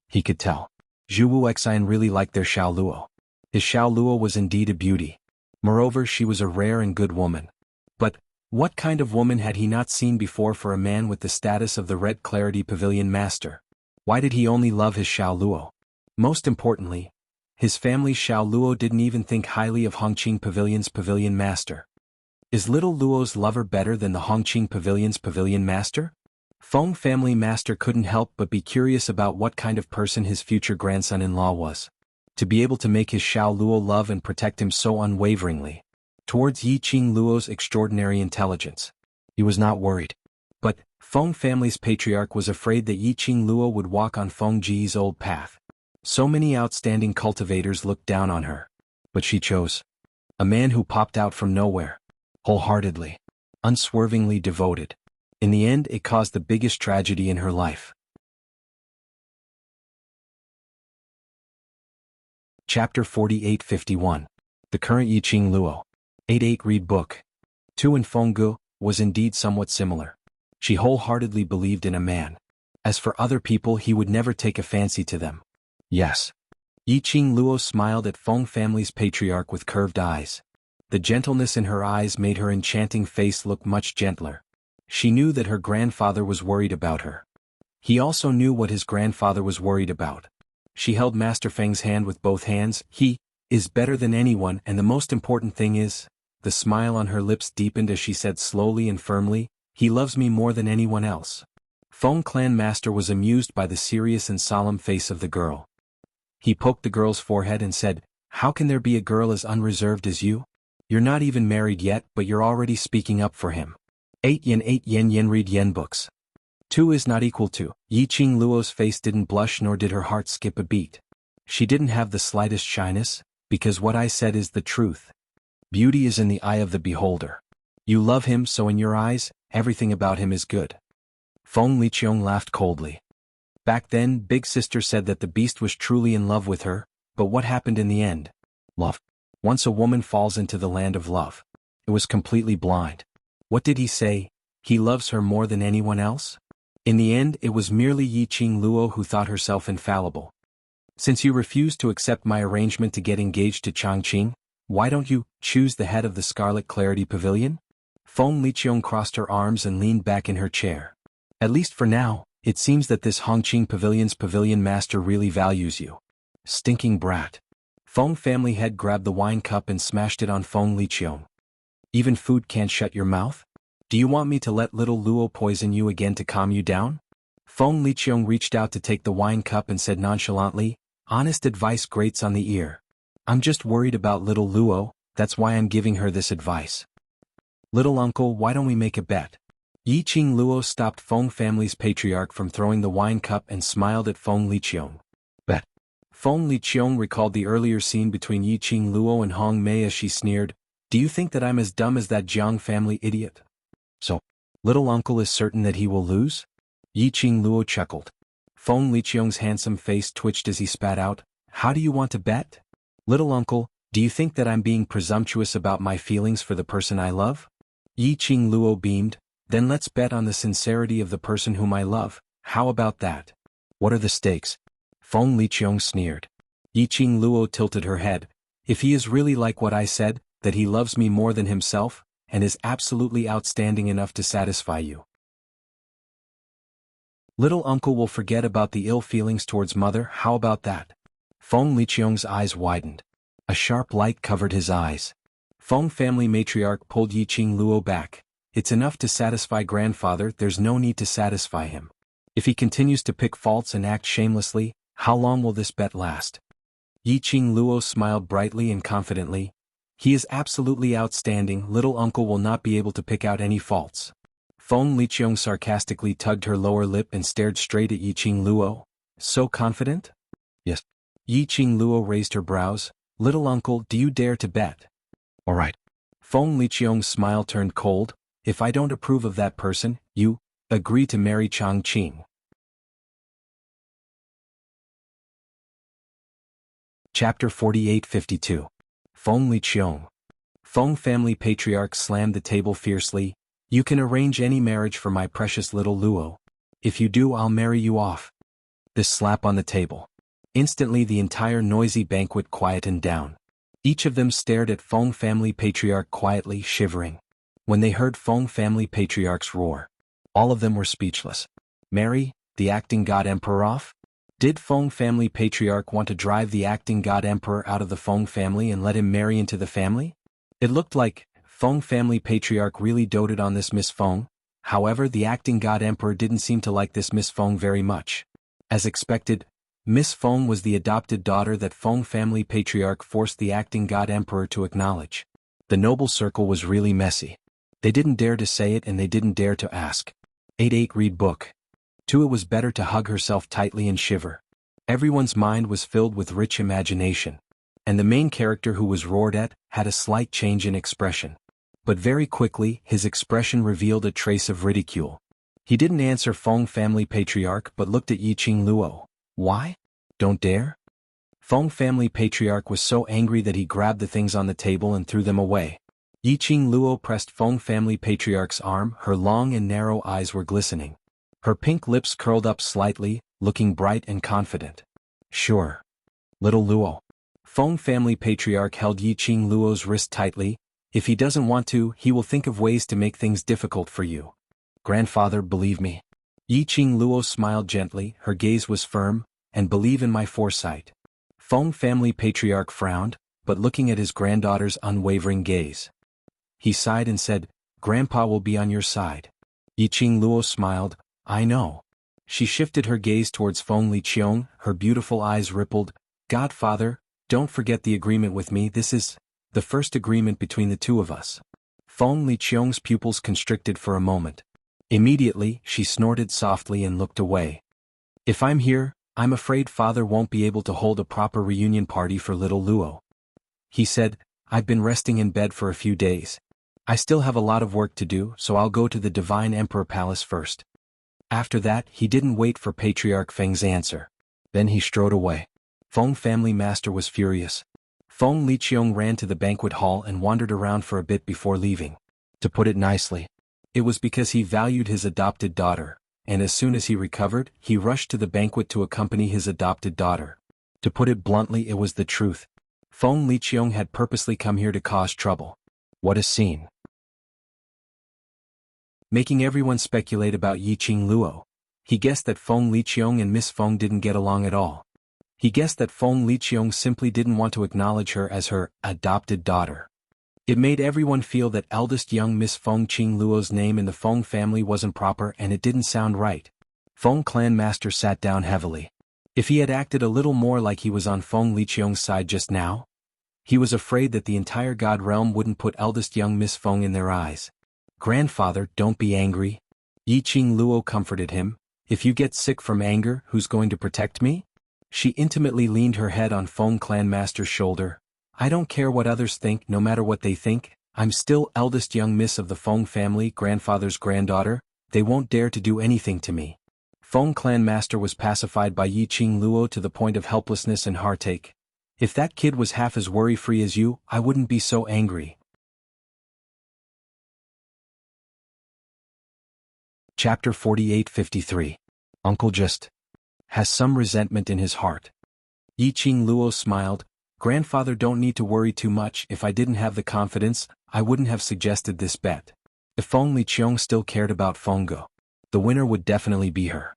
He could tell. Zhu Wuxian really liked their Xiao Luo. His Xiao Luo was indeed a beauty. Moreover, she was a rare and good woman. But, what kind of woman had he not seen before for a man with the status of the Red Clarity Pavilion Master? Why did he only love his Xiao Luo? Most importantly, his family's Xiao Luo didn't even think highly of Hongqing Pavilion's Pavilion Master. Is little Luo's lover better than the Hongqing Pavilion's Pavilion Master? Feng family master couldn't help but be curious about what kind of person his future grandson-in-law was. To be able to make his Xiao Luo love and protect him so unwaveringly. Towards Yiqing Luo's extraordinary intelligence. He was not worried. But, Feng family's patriarch was afraid that Yiqing Luo would walk on Feng Ji's old path. So many outstanding cultivators looked down on her. But she chose a man who popped out from nowhere. Wholeheartedly. unswervingly devoted. In the end, it caused the biggest tragedy in her life. Chapter 4851. The current Yiqing Luo. 88 Read Book 2 in Fenggu was indeed somewhat similar. She wholeheartedly believed in a man. As for other people, he would never take a fancy to them. Yes. Yiqing Luo smiled at Feng family's patriarch with curved eyes. The gentleness in her eyes made her enchanting face look much gentler. She knew that her grandfather was worried about her. He also knew what his grandfather was worried about. She held Master Feng's hand with both hands. He is better than anyone, and the most important thing is, the smile on her lips deepened as she said slowly and firmly, he loves me more than anyone else. Feng Clan Master was amused by the serious and solemn face of the girl. He poked the girl's forehead and said, how can there be a girl as unreserved as you? You're not even married yet, but you're already speaking up for him. 8 yen read yen books. 2 is not equal to. Yiqing Luo's face didn't blush nor did her heart skip a beat. She didn't have the slightest shyness, because what I said is the truth. Beauty is in the eye of the beholder. You love him, so in your eyes, everything about him is good. Feng Liqiong laughed coldly. Back then, Big Sister said that the beast was truly in love with her, but what happened in the end? Love. Once a woman falls into the land of love. It was completely blind. What did he say? He loves her more than anyone else? In the end, it was merely Yiqing Luo who thought herself infallible. Since you refused to accept my arrangement to get engaged to Changqing, why don't you choose the head of the Scarlet Clarity Pavilion? Feng Liqiong crossed her arms and leaned back in her chair. At least for now, it seems that this Hongqing Pavilion's pavilion master really values you. Stinking brat. Feng family head grabbed the wine cup and smashed it on Feng Liqiong. Even food can't shut your mouth? Do you want me to let little Luo poison you again to calm you down? Feng Liqiong reached out to take the wine cup and said nonchalantly, honest advice grates on the ear. I'm just worried about little Luo, that's why I'm giving her this advice. Little uncle, why don't we make a bet? Yiqing Luo stopped Feng family's patriarch from throwing the wine cup and smiled at Feng Liqiong. Bet. Feng Liqiong recalled the earlier scene between Yiqing Luo and Hong Mei as she sneered, do you think that I'm as dumb as that Jiang family idiot? So, little uncle is certain that he will lose? Yiqing Luo chuckled. Feng Liqiong's handsome face twitched as he spat out, how do you want to bet? Little uncle, do you think that I'm being presumptuous about my feelings for the person I love? Yiqing Luo beamed, then let's bet on the sincerity of the person whom I love, how about that? What are the stakes? Feng Liqiong sneered. Yiqing Luo tilted her head, if he is really like what I said, that he loves me more than himself, and is absolutely outstanding enough to satisfy you. Little uncle will forget about the ill feelings towards mother, how about that? Feng Liqiong's eyes widened. A sharp light covered his eyes. Feng family matriarch pulled Yiqing Luo back. It's enough to satisfy grandfather, there's no need to satisfy him. If he continues to pick faults and act shamelessly, how long will this bet last? Yiqing Luo smiled brightly and confidently. He is absolutely outstanding, little uncle will not be able to pick out any faults. Feng Liqiong sarcastically tugged her lower lip and stared straight at Yiqing Luo. So confident? Yes. Yiqing Luo raised her brows. Little uncle, do you dare to bet? All right. Feng Liqiong's smile turned cold. If I don't approve of that person, you agree to marry Changqing. Chapter 4852. Feng Liqiong. Feng family patriarch slammed the table fiercely. You can arrange any marriage for my precious little Luo. If you do, I'll marry you off. This slap on the table. Instantly the entire noisy banquet quietened down. Each of them stared at Feng family patriarch quietly, shivering. When they heard Feng family patriarch's roar, all of them were speechless. Marry the acting god emperor off? Did Feng family patriarch want to drive the acting god emperor out of the Feng family and let him marry into the family? It looked like Feng family patriarch really doted on this Miss Feng. However, the acting god emperor didn't seem to like this Miss Feng very much. As expected, Miss Feng was the adopted daughter that Feng family patriarch forced the acting god emperor to acknowledge. The noble circle was really messy. They didn't dare to say it and they didn't dare to ask. 88 Read Book 2. It was better to hug herself tightly and shiver. Everyone's mind was filled with rich imagination. And the main character who was roared at had a slight change in expression. but very quickly his expression revealed a trace of ridicule. He didn't answer Feng family patriarch but looked at Yiqing Luo. Why? Don't dare? Feng family patriarch was so angry that he grabbed the things on the table and threw them away. Yiqing Luo pressed Feng family patriarch's arm, her long and narrow eyes were glistening. Her pink lips curled up slightly, looking bright and confident. Sure. Little Luo. Feng family patriarch held Yiqing Luo's wrist tightly. If he doesn't want to, he will think of ways to make things difficult for you. Grandfather, believe me. Yiqing Luo smiled gently, her gaze was firm, and believe in my foresight. Feng family patriarch frowned, but looking at his granddaughter's unwavering gaze. He sighed and said, Grandpa will be on your side. Yiqing Luo smiled, I know. She shifted her gaze towards Feng Liqiong, her beautiful eyes rippled. Godfather, don't forget the agreement with me. This is the first agreement between the two of us. Feng Liqiong's pupils constricted for a moment. Immediately, she snorted softly and looked away. If I'm here, I'm afraid father won't be able to hold a proper reunion party for little Luo. He said, I've been resting in bed for a few days. I still have a lot of work to do, so I'll go to the Divine Emperor Palace first. After that, he didn't wait for Patriarch Feng's answer. Then he strode away. Feng family master was furious. Feng Liqiong ran to the banquet hall and wandered around for a bit before leaving. To put it nicely, it was because he valued his adopted daughter, and as soon as he recovered, he rushed to the banquet to accompany his adopted daughter. To put it bluntly, it was the truth. Feng Liqiong had purposely come here to cause trouble. What a scene. Making everyone speculate about Yiqing Luo. He guessed that Feng Liqiong and Miss Feng didn't get along at all. He guessed that Feng Liqiong simply didn't want to acknowledge her as her adopted daughter. It made everyone feel that eldest young Miss Feng Qing Luo's name in the Feng family wasn't proper and it didn't sound right. Feng clan master sat down heavily. If he had acted a little more like he was on Feng Liqiong's side just now, he was afraid that the entire God realm wouldn't put eldest young Miss Feng in their eyes. Grandfather, don't be angry. Yiqing Luo comforted him. If you get sick from anger, who's going to protect me? She intimately leaned her head on Feng clan master's shoulder. I don't care what others think, no matter what they think. I'm still eldest young miss of the Feng family, grandfather's granddaughter. They won't dare to do anything to me. Feng clan master was pacified by Yiqing Luo to the point of helplessness and heartache. If that kid was half as worry-free as you, I wouldn't be so angry. Chapter 48-53. Uncle just has some resentment in his heart. Yiqing Luo smiled. Grandfather, don't need to worry too much. If I didn't have the confidence, I wouldn't have suggested this bet. If Feng Liqiong still cared about Fenggo, the winner would definitely be her.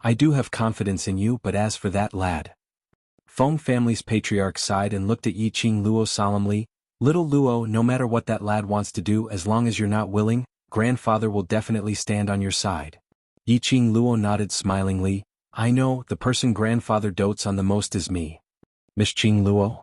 I do have confidence in you, but as for that lad. Feng family's patriarch sighed and looked at Yiqing Luo solemnly. Little Luo, no matter what that lad wants to do, as long as you're not willing, grandfather will definitely stand on your side. Yiqing Luo nodded smilingly. I know, the person grandfather dotes on the most is me. Miss Qing Luo?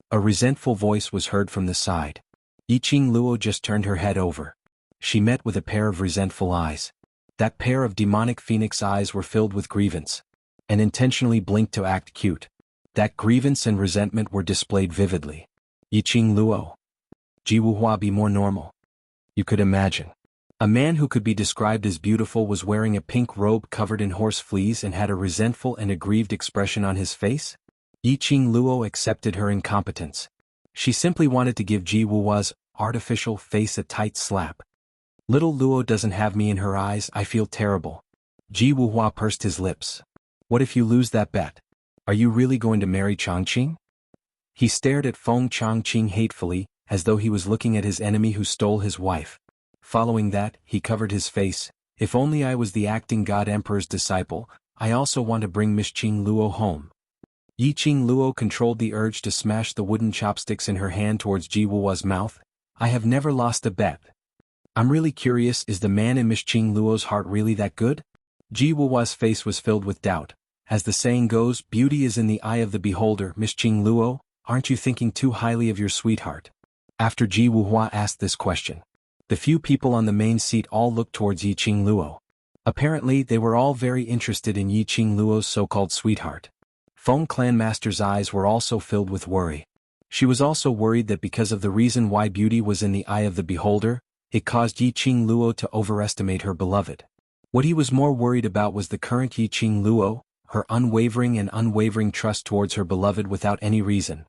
A resentful voice was heard from the side. Yiqing Luo just turned her head over. She met with a pair of resentful eyes. That pair of demonic phoenix eyes were filled with grievance, and intentionally blinked to act cute. That grievance and resentment were displayed vividly. Yiqing Luo. Jiwuhua, be more normal. You could imagine. A man who could be described as beautiful was wearing a pink robe covered in horse fleas and had a resentful and aggrieved expression on his face? Yiqing Luo accepted her incompetence. She simply wanted to give Ji Wuhua's artificial face a tight slap. Little Luo doesn't have me in her eyes, I feel terrible. Ji Wuhua pursed his lips. What if you lose that bet? Are you really going to marry Chongqing? He stared at Feng Chongqing hatefully, as though he was looking at his enemy who stole his wife. Following that, he covered his face. If only I was the acting God Emperor's disciple, I also want to bring Miss Qing Luo home. Yiqing Luo controlled the urge to smash the wooden chopsticks in her hand towards Ji Wuhua's mouth. I have never lost a bet. I'm really curious, is the man in Miss Qing Luo's heart really that good? Ji Wuhua's face was filled with doubt. As the saying goes, beauty is in the eye of the beholder. Miss Qing Luo, aren't you thinking too highly of your sweetheart? After Ji Wuhua asked this question, the few people on the main seat all looked towards Yiqing Luo. Apparently, they were all very interested in Yiqing Luo's so-called sweetheart. Feng clan master's eyes were also filled with worry. She was also worried that because of the reason why beauty was in the eye of the beholder, it caused Yiqing Luo to overestimate her beloved. What he was more worried about was the current Yiqing Luo, her unwavering trust towards her beloved without any reason.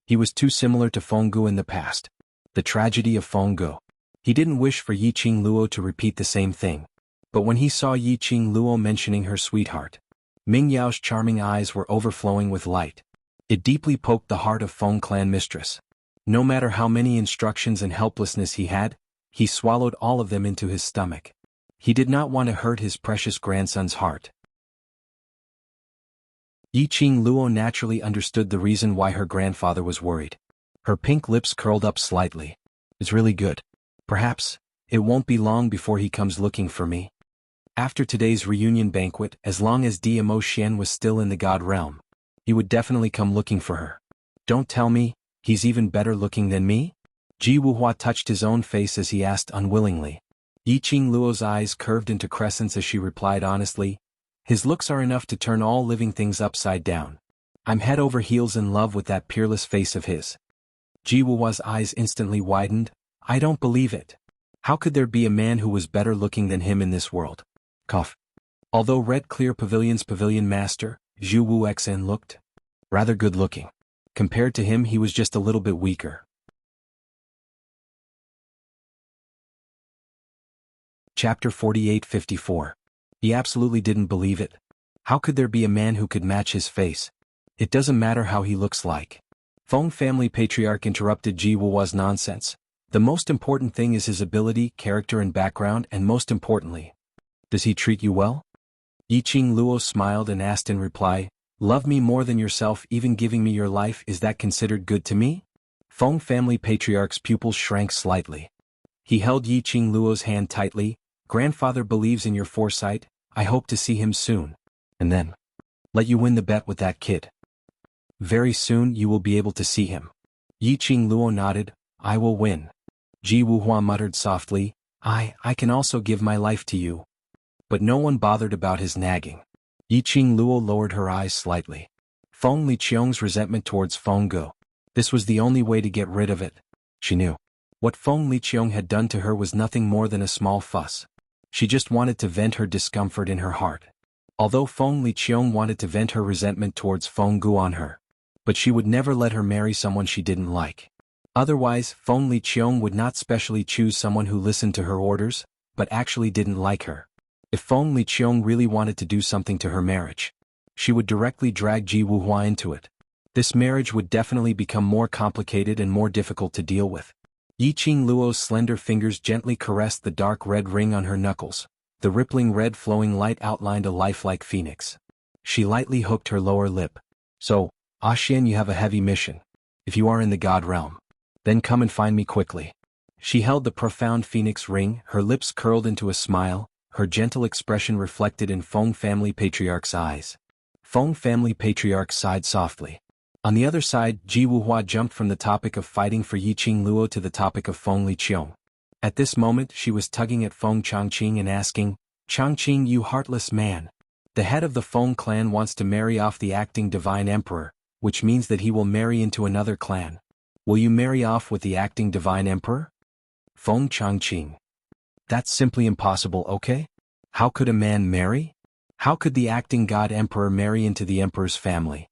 He was too similar to Fenggu in the past. The tragedy of Fenggu. He didn't wish for Yiqing Luo to repeat the same thing. But when he saw Yiqing Luo mentioning her sweetheart, Ming Yao's charming eyes were overflowing with light. It deeply poked the heart of Feng clan mistress. No matter how many instructions and helplessness he had, he swallowed all of them into his stomach. He did not want to hurt his precious grandson's heart. Yiqing Luo naturally understood the reason why her grandfather was worried. Her pink lips curled up slightly. It's really good. Perhaps, it won't be long before he comes looking for me. After today's reunion banquet, as long as Dmo Xian was still in the God realm, he would definitely come looking for her. Don't tell me, he's even better looking than me? Ji Wuhua touched his own face as he asked unwillingly. Yiqing Luo's eyes curved into crescents as she replied honestly, his looks are enough to turn all living things upside down. I'm head over heels in love with that peerless face of his. Ji Wuhua's eyes instantly widened. I don't believe it. How could there be a man who was better looking than him in this world? Cough. Although Red Clear Pavilion's pavilion master, Zhu Wuxia looked rather good looking. Compared to him he was just a little bit weaker. Chapter 48-54. He absolutely didn't believe it. How could there be a man who could match his face? It doesn't matter how he looks like. Feng family patriarch interrupted Ji Wuhua's nonsense. The most important thing is his ability, character and background, and most importantly, does he treat you well? Yiqing Luo smiled and asked in reply, love me more than yourself, even giving me your life, is that considered good to me? Feng family patriarch's pupils shrank slightly. He held Yiqing Luo's hand tightly. Grandfather believes in your foresight, I hope to see him soon. And then, let you win the bet with that kid. Very soon you will be able to see him. Yiqing Luo nodded, I will win. Ji Wuhua muttered softly, I can also give my life to you. But no one bothered about his nagging. Yiqing Luo lowered her eyes slightly. Feng Liqiong's resentment towards Fenggu. This was the only way to get rid of it. She knew. What Feng Liqiong had done to her was nothing more than a small fuss. She just wanted to vent her discomfort in her heart. Although Feng Liqiong wanted to vent her resentment towards Fenggu on her. But she would never let her marry someone she didn't like. Otherwise, Feng Liqiong would not specially choose someone who listened to her orders, but actually didn't like her. If Feng Liqiong really wanted to do something to her marriage, she would directly drag Ji Wuhua into it. This marriage would definitely become more complicated and more difficult to deal with. Yiqing Luo's slender fingers gently caressed the dark red ring on her knuckles. The rippling red flowing light outlined a lifelike phoenix. She lightly hooked her lower lip. So, Xian, you have a heavy mission. If you are in the God realm, then come and find me quickly. She held the profound phoenix ring, her lips curled into a smile, her gentle expression reflected in Feng family patriarch's eyes. Feng family patriarch sighed softly. On the other side, Ji Wuhua jumped from the topic of fighting for Yiqing Luo to the topic of Feng Liqiong. At this moment she was tugging at Feng Changqing and asking, Changqing, you heartless man. The head of the Feng clan wants to marry off the acting divine emperor, which means that he will marry into another clan. Will you marry off with the acting divine emperor? Feng Changqing. That's simply impossible, okay? How could a man marry? How could the acting god emperor marry into the emperor's family?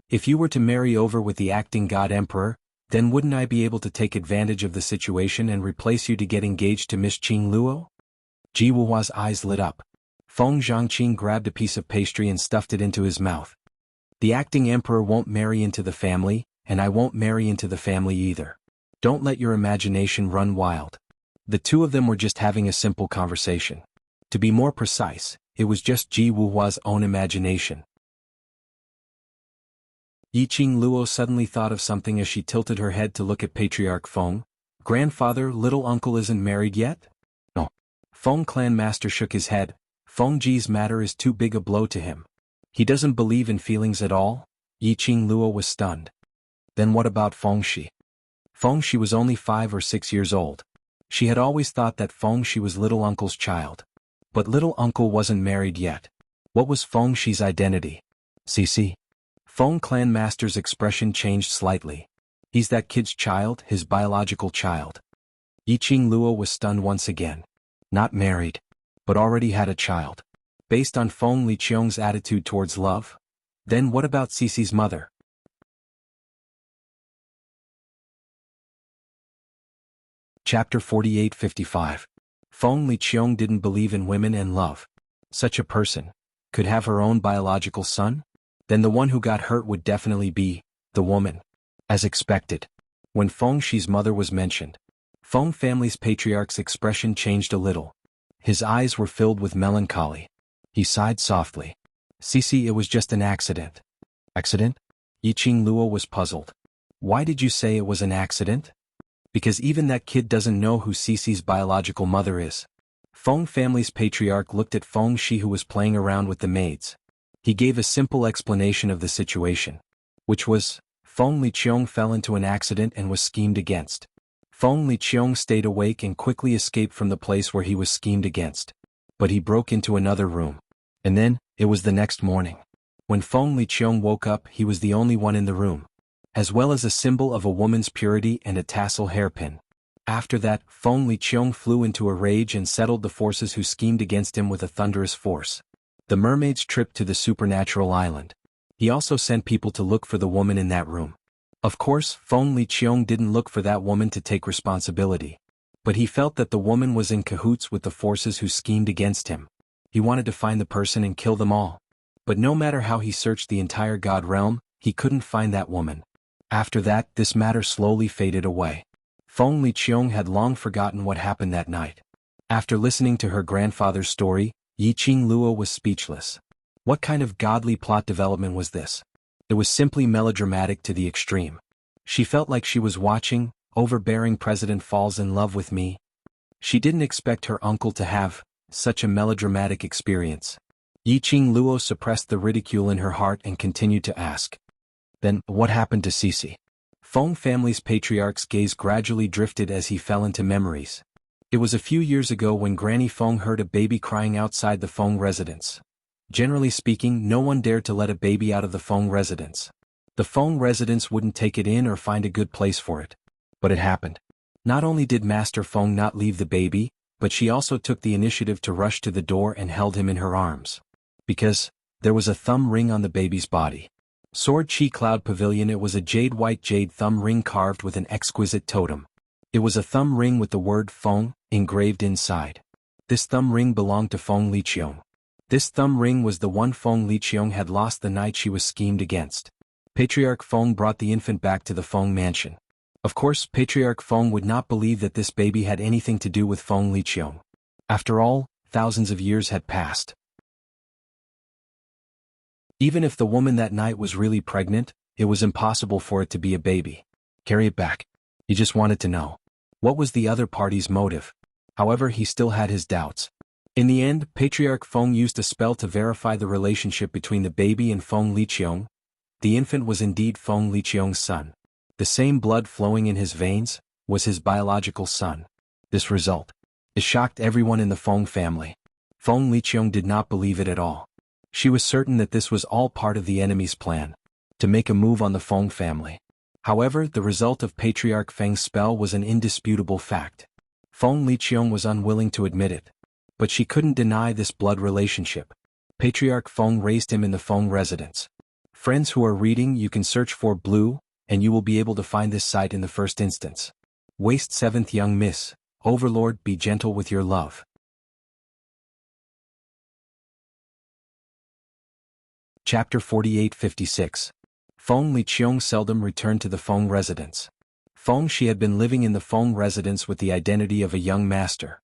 If you were to marry over with the acting god emperor, then wouldn't I be able to take advantage of the situation and replace you to get engaged to Miss Qing Luo? Ji Wuhua's eyes lit up. Feng Zhangqing grabbed a piece of pastry and stuffed it into his mouth. The acting emperor won't marry into the family, and I won't marry into the family either. Don't let your imagination run wild. The two of them were just having a simple conversation. To be more precise, it was just Ji Wuhua's own imagination. Yiqing Luo suddenly thought of something as she tilted her head to look at Patriarch Feng. Grandfather, little uncle isn't married yet? No. Feng clan master shook his head. Feng Ji's matter is too big a blow to him. He doesn't believe in feelings at all? Yiqing Luo was stunned. Then what about Feng Shi? Feng Shi was only 5 or 6 years old. She had always thought that Feng Shi was little uncle's child. But little uncle wasn't married yet. What was Feng Shi's identity? CC. Feng clan master's expression changed slightly. He's that kid's child, his biological child. Yiqing Luo was stunned once again. Not married, but already had a child. Based on Feng Liqiong's attitude towards love? Then what about Cici's mother? Chapter 48-55. Feng Liqiong didn't believe in women and love. Such a person could have her own biological son? Then the one who got hurt would definitely be the woman. As expected, when Feng Shi's mother was mentioned, Feng family's patriarch's expression changed a little. His eyes were filled with melancholy. He sighed softly. Cici, it was just an accident. Accident? Yiqing Luo was puzzled. Why did you say it was an accident? Because even that kid doesn't know who Cici's biological mother is. Feng family's patriarch looked at Feng Shi, who was playing around with the maids. He gave a simple explanation of the situation, which was, Feng Liqiong fell into an accident and was schemed against. Feng Liqiong stayed awake and quickly escaped from the place where he was schemed against. But he broke into another room. And then, it was the next morning. When Feng Liqiong woke up, he was the only one in the room, as well as a symbol of a woman's purity and a tassel hairpin. After that, Feng Liqiong flew into a rage and settled the forces who schemed against him with a thunderous force. The mermaids tripped to the supernatural island. He also sent people to look for the woman in that room. Of course, Feng Liqiong didn't look for that woman to take responsibility. But he felt that the woman was in cahoots with the forces who schemed against him. He wanted to find the person and kill them all. But no matter how he searched the entire God realm, he couldn't find that woman. After that, this matter slowly faded away. Feng Liqiong had long forgotten what happened that night. After listening to her grandfather's story, Yiqing Luo was speechless. What kind of godly plot development was this? It was simply melodramatic to the extreme. She felt like she was watching, overbearing president falls in love with me. She didn't expect her uncle to have such a melodramatic experience. Yiqing Luo suppressed the ridicule in her heart and continued to ask. Then, what happened to Cici? Feng family's patriarch's gaze gradually drifted as he fell into memories. It was a few years ago when Granny Feng heard a baby crying outside the Feng residence. Generally speaking, no one dared to let a baby out of the Feng residence. The Feng residence wouldn't take it in or find a good place for it. But it happened. Not only did Master Feng not leave the baby, but she also took the initiative to rush to the door and held him in her arms. Because there was a thumb ring on the baby's body. Sword Chi Cloud Pavilion. It was a white jade thumb ring carved with an exquisite totem. It was a thumb ring with the word Feng engraved inside. This thumb ring belonged to Feng Liqiong. This thumb ring was the one Feng Liqiong had lost the night she was schemed against. Patriarch Feng brought the infant back to the Feng mansion. Of course, Patriarch Feng would not believe that this baby had anything to do with Feng Liqiong. After all, thousands of years had passed. Even if the woman that night was really pregnant, it was impossible for it to be a baby. Carry it back. He just wanted to know. What was the other party's motive? However, he still had his doubts. In the end, Patriarch Feng used a spell to verify the relationship between the baby and Feng Liqiong. The infant was indeed Feng Liqiong's son. The same blood flowing in his veins was his biological son. This result shocked everyone in the Feng family. Feng Liqiong did not believe it at all. She was certain that this was all part of the enemy's plan, to make a move on the Feng family. However, the result of Patriarch Feng's spell was an indisputable fact. Feng Liqiong was unwilling to admit it. But she couldn't deny this blood relationship. Patriarch Feng raised him in the Feng residence. Friends who are reading, you can search for Blue, and you will be able to find this site in the first instance. Waste 7th Young Miss, Overlord, be gentle with your love. Chapter 48-56. Feng Liqiong seldom returned to the Feng residence. Feng Shi had been living in the Feng residence with the identity of a young master.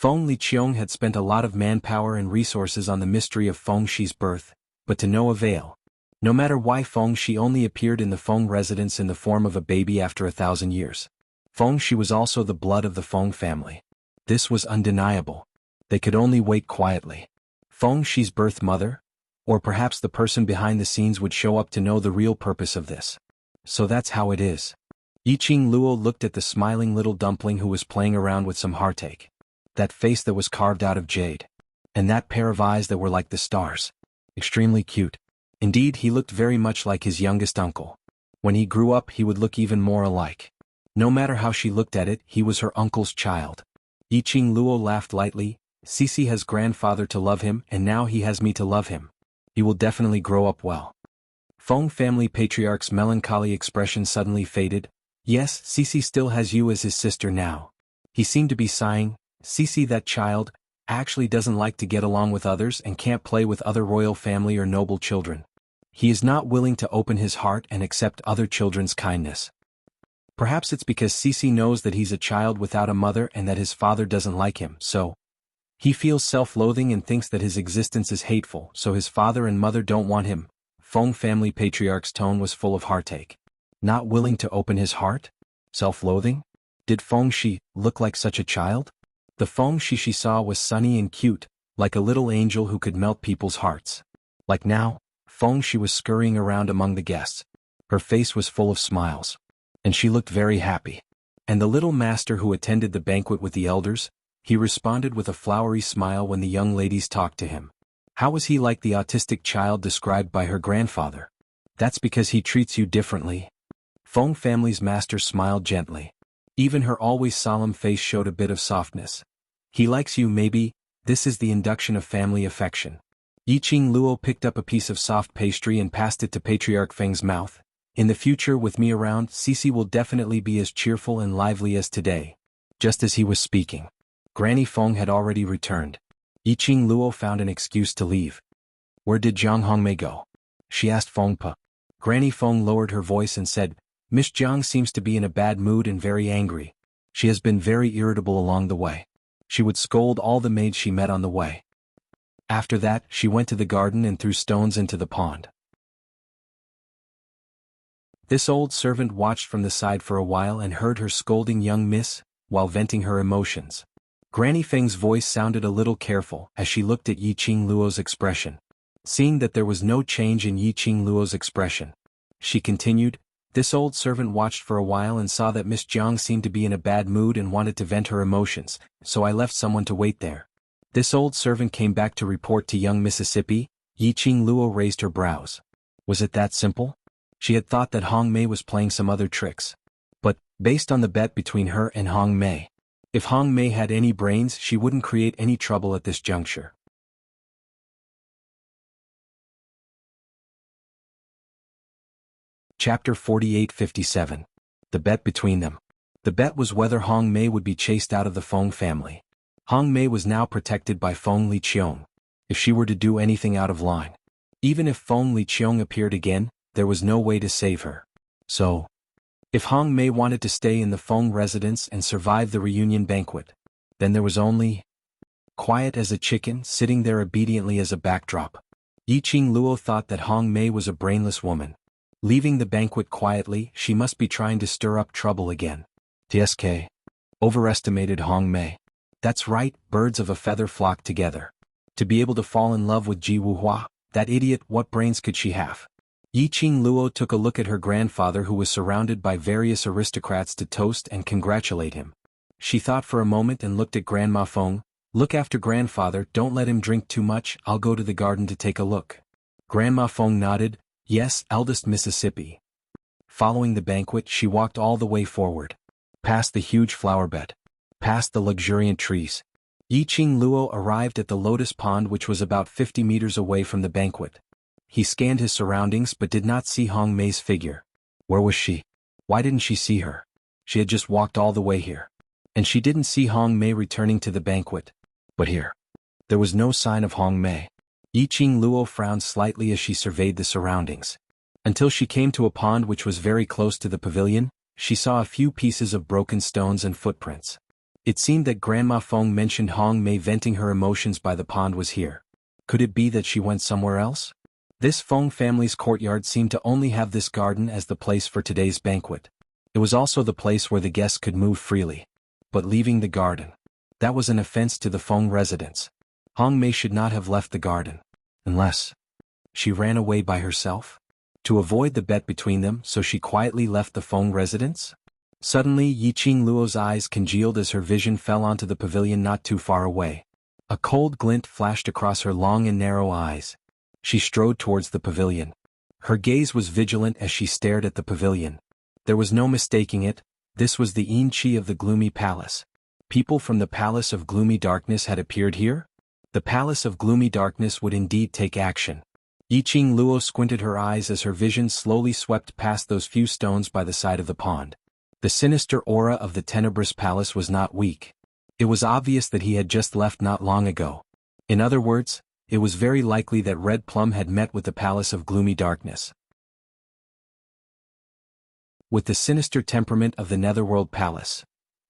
Feng Liqiong had spent a lot of manpower and resources on the mystery of Feng Shi's birth, but to no avail. No matter why Feng Shi only appeared in the Feng residence in the form of a baby after 1,000 years. Feng Shi was also the blood of the Feng family. This was undeniable. They could only wait quietly. Feng Shi's birth mother? Or perhaps the person behind the scenes would show up to know the real purpose of this. So that's how it is. Yiqing Luo looked at the smiling little dumpling who was playing around with some heartache. That face that was carved out of jade. And that pair of eyes that were like the stars. Extremely cute. Indeed, he looked very much like his youngest uncle. When he grew up he would look even more alike. No matter how she looked at it, he was her uncle's child. Yiqing Luo laughed lightly. Cici has grandfather to love him and now he has me to love him. He will definitely grow up well. Feng family patriarch's melancholy expression suddenly faded. Yes, Cici still has you as his sister now. He seemed to be sighing. Cici, that child, actually doesn't like to get along with others and can't play with other royal family or noble children. He is not willing to open his heart and accept other children's kindness. Perhaps it's because Cici knows that he's a child without a mother and that his father doesn't like him, so he feels self-loathing and thinks that his existence is hateful, so his father and mother don't want him. Feng family patriarch's tone was full of heartache. Not willing to open his heart? Self-loathing? Did Feng Shi look like such a child? The Feng Shi she saw was sunny and cute, like a little angel who could melt people's hearts. Like now, Feng Shi was scurrying around among the guests. Her face was full of smiles. And she looked very happy. And the little master who attended the banquet with the elders, he responded with a flowery smile when the young ladies talked to him. How was he like the autistic child described by her grandfather? That's because he treats you differently. Feng family's master smiled gently. Even her always solemn face showed a bit of softness. He likes you maybe, this is the induction of family affection. Yiqing Luo picked up a piece of soft pastry and passed it to Patriarch Feng's mouth. In the future with me around, Cici will definitely be as cheerful and lively as today. Just as he was speaking, Granny Feng had already returned. Yiqing Luo found an excuse to leave. Where did Jiang Hongmei go? She asked Feng Pa. Granny Feng lowered her voice and said, Miss Jiang seems to be in a bad mood and very angry. She has been very irritable along the way. She would scold all the maids she met on the way. After that, she went to the garden and threw stones into the pond. This old servant watched from the side for a while and heard her scolding young miss, while venting her emotions. Granny Feng's voice sounded a little careful as she looked at Yiqing Luo's expression. Seeing that there was no change in Yiqing Luo's expression, she continued, this old servant watched for a while and saw that Miss Jiang seemed to be in a bad mood and wanted to vent her emotions, so I left someone to wait there. This old servant came back to report to young Mississippi. Yiqing Luo raised her brows. Was it that simple? She had thought that Hong Mei was playing some other tricks. But, based on the bet between her and Hong Mei, if Hong Mei had any brains she wouldn't create any trouble at this juncture. Chapter 48-57. The bet between them. The bet was whether Hong Mei would be chased out of the Feng family. Hong Mei was now protected by Feng Liqiong. If she were to do anything out of line, even if Feng Liqiong appeared again, there was no way to save her. So, if Hong Mei wanted to stay in the Feng residence and survive the reunion banquet, then there was only quiet as a chicken sitting there obediently as a backdrop. Yiqing Luo thought that Hong Mei was a brainless woman. Leaving the banquet quietly, she must be trying to stir up trouble again. TSK. Overestimated Hong Mei. That's right, birds of a feather flock together. To be able to fall in love with Ji Wuhua, that idiot, what brains could she have? Yiqing Luo took a look at her grandfather who was surrounded by various aristocrats to toast and congratulate him. She thought for a moment and looked at Grandma Feng. Look after grandfather, don't let him drink too much, I'll go to the garden to take a look. Grandma Feng nodded, yes, eldest Mississippi. Following the banquet she walked all the way forward. Past the huge flower bed. Past the luxuriant trees. Yiqing Luo arrived at the lotus pond which was about 50 meters away from the banquet. He scanned his surroundings but did not see Hong Mei's figure. Where was she? Why didn't she see her? She had just walked all the way here. And she didn't see Hong Mei returning to the banquet. But here. There was no sign of Hong Mei. Yiqing Luo frowned slightly as she surveyed the surroundings. Until she came to a pond which was very close to the pavilion, she saw a few pieces of broken stones and footprints. It seemed that Grandma Feng mentioned Hong Mei venting her emotions by the pond was here. Could it be that she went somewhere else? This Feng family's courtyard seemed to only have this garden as the place for today's banquet. It was also the place where the guests could move freely. But leaving the garden, that was an offense to the Feng residents. Hong Mei should not have left the garden. Unless she ran away by herself? To avoid the bet between them, so she quietly left the Feng residence? Suddenly Yiqing Luo's eyes congealed as her vision fell onto the pavilion not too far away. A cold glint flashed across her long and narrow eyes. She strode towards the pavilion. Her gaze was vigilant as she stared at the pavilion. There was no mistaking it, this was the Yin-Chi of the Gloomy Palace. People from the Palace of Gloomy Darkness had appeared here? The Palace of Gloomy Darkness would indeed take action. Yiqing Luo squinted her eyes as her vision slowly swept past those few stones by the side of the pond. The sinister aura of the Tenebrous Palace was not weak. It was obvious that he had just left not long ago. In other words, it was very likely that Red Plum had met with the Palace of Gloomy Darkness. With the sinister temperament of the Netherworld Palace,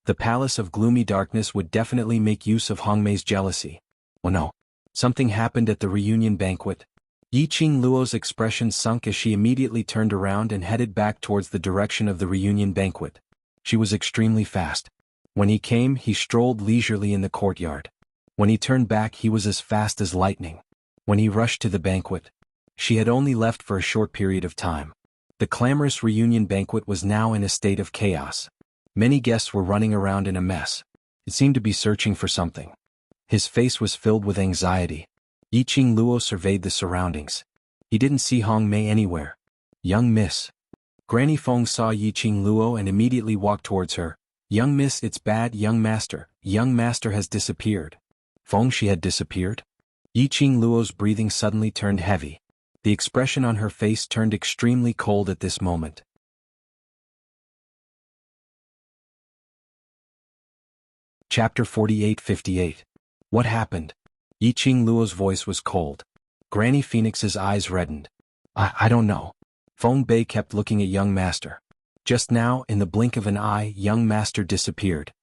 the Palace of Gloomy Darkness would definitely make use of Hongmei's jealousy. Oh no. Something happened at the reunion banquet. Yiqing Luo's expression sunk as she immediately turned around and headed back towards the direction of the reunion banquet. She was extremely fast. When he came, he strolled leisurely in the courtyard. When he turned back, he was as fast as lightning. When he rushed to the banquet, she had only left for a short period of time. The clamorous reunion banquet was now in a state of chaos. Many guests were running around in a mess. It seemed to be searching for something. His face was filled with anxiety. Yiqing Luo surveyed the surroundings. He didn't see Hongmei anywhere. "Young miss." Granny Feng saw Yiqing Luo and immediately walked towards her. "Young miss, it's bad, young master. Young master has disappeared." Feng, she had disappeared? Yiqing Luo's breathing suddenly turned heavy. The expression on her face turned extremely cold at this moment. Chapter 48-58. What happened? Yiqing Luo's voice was cold. Granny Phoenix's eyes reddened. I don't know. Feng Bei kept looking at young master. Just now, in the blink of an eye, young master disappeared.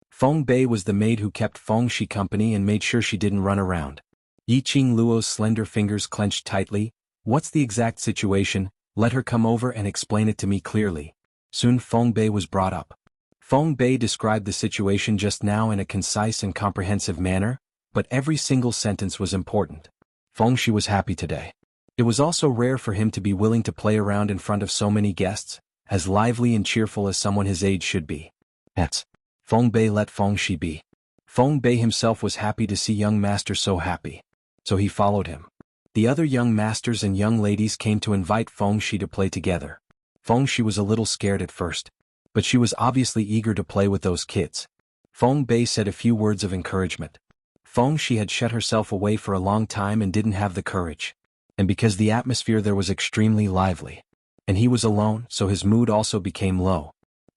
Feng Bei was the maid who kept Feng Shi company and made sure she didn't run around. Yiqing Luo's slender fingers clenched tightly. What's the exact situation? Let her come over and explain it to me clearly. Soon Feng Bei was brought up. Feng Bei described the situation just now in a concise and comprehensive manner, but every single sentence was important. Feng Shi was happy today. It was also rare for him to be willing to play around in front of so many guests, as lively and cheerful as someone his age should be. That's Feng Bei let Feng Shi be. Feng Bei himself was happy to see young master so happy. So he followed him. The other young masters and young ladies came to invite Feng Shi to play together. Feng Shi was a little scared at first, but she was obviously eager to play with those kids. Feng Bei said a few words of encouragement. Feng Shi had shut herself away for a long time and didn't have the courage. And because the atmosphere there was extremely lively. And he was alone, so his mood also became low.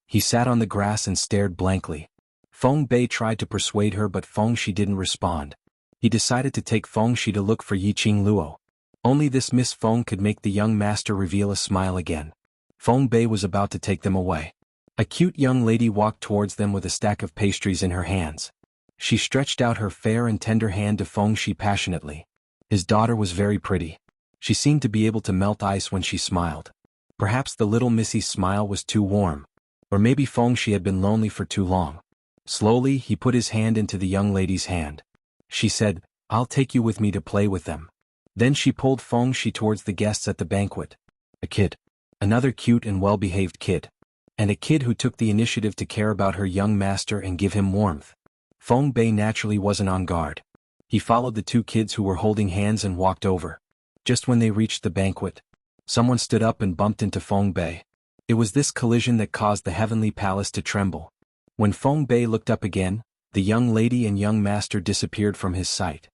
He sat on the grass and stared blankly. Feng Bei tried to persuade her, but Feng Shi didn't respond. He decided to take Feng Shi to look for Yiqing Luo. Only this Miss Feng could make the young master reveal a smile again. Feng Bei was about to take them away. A cute young lady walked towards them with a stack of pastries in her hands. She stretched out her fair and tender hand to Feng Shi passionately. His daughter was very pretty. She seemed to be able to melt ice when she smiled. Perhaps the little missy's smile was too warm. Or maybe Feng Shi had been lonely for too long. Slowly, he put his hand into the young lady's hand. She said, "I'll take you with me to play with them." Then she pulled Feng Shi towards the guests at the banquet. A kid. Another cute and well-behaved kid. And a kid who took the initiative to care about her young master and give him warmth. Feng Bei naturally wasn't on guard. He followed the two kids who were holding hands and walked over. Just when they reached the banquet, someone stood up and bumped into Feng Bei. It was this collision that caused the heavenly palace to tremble. When Feng Bei looked up again, the young lady and young master disappeared from his sight.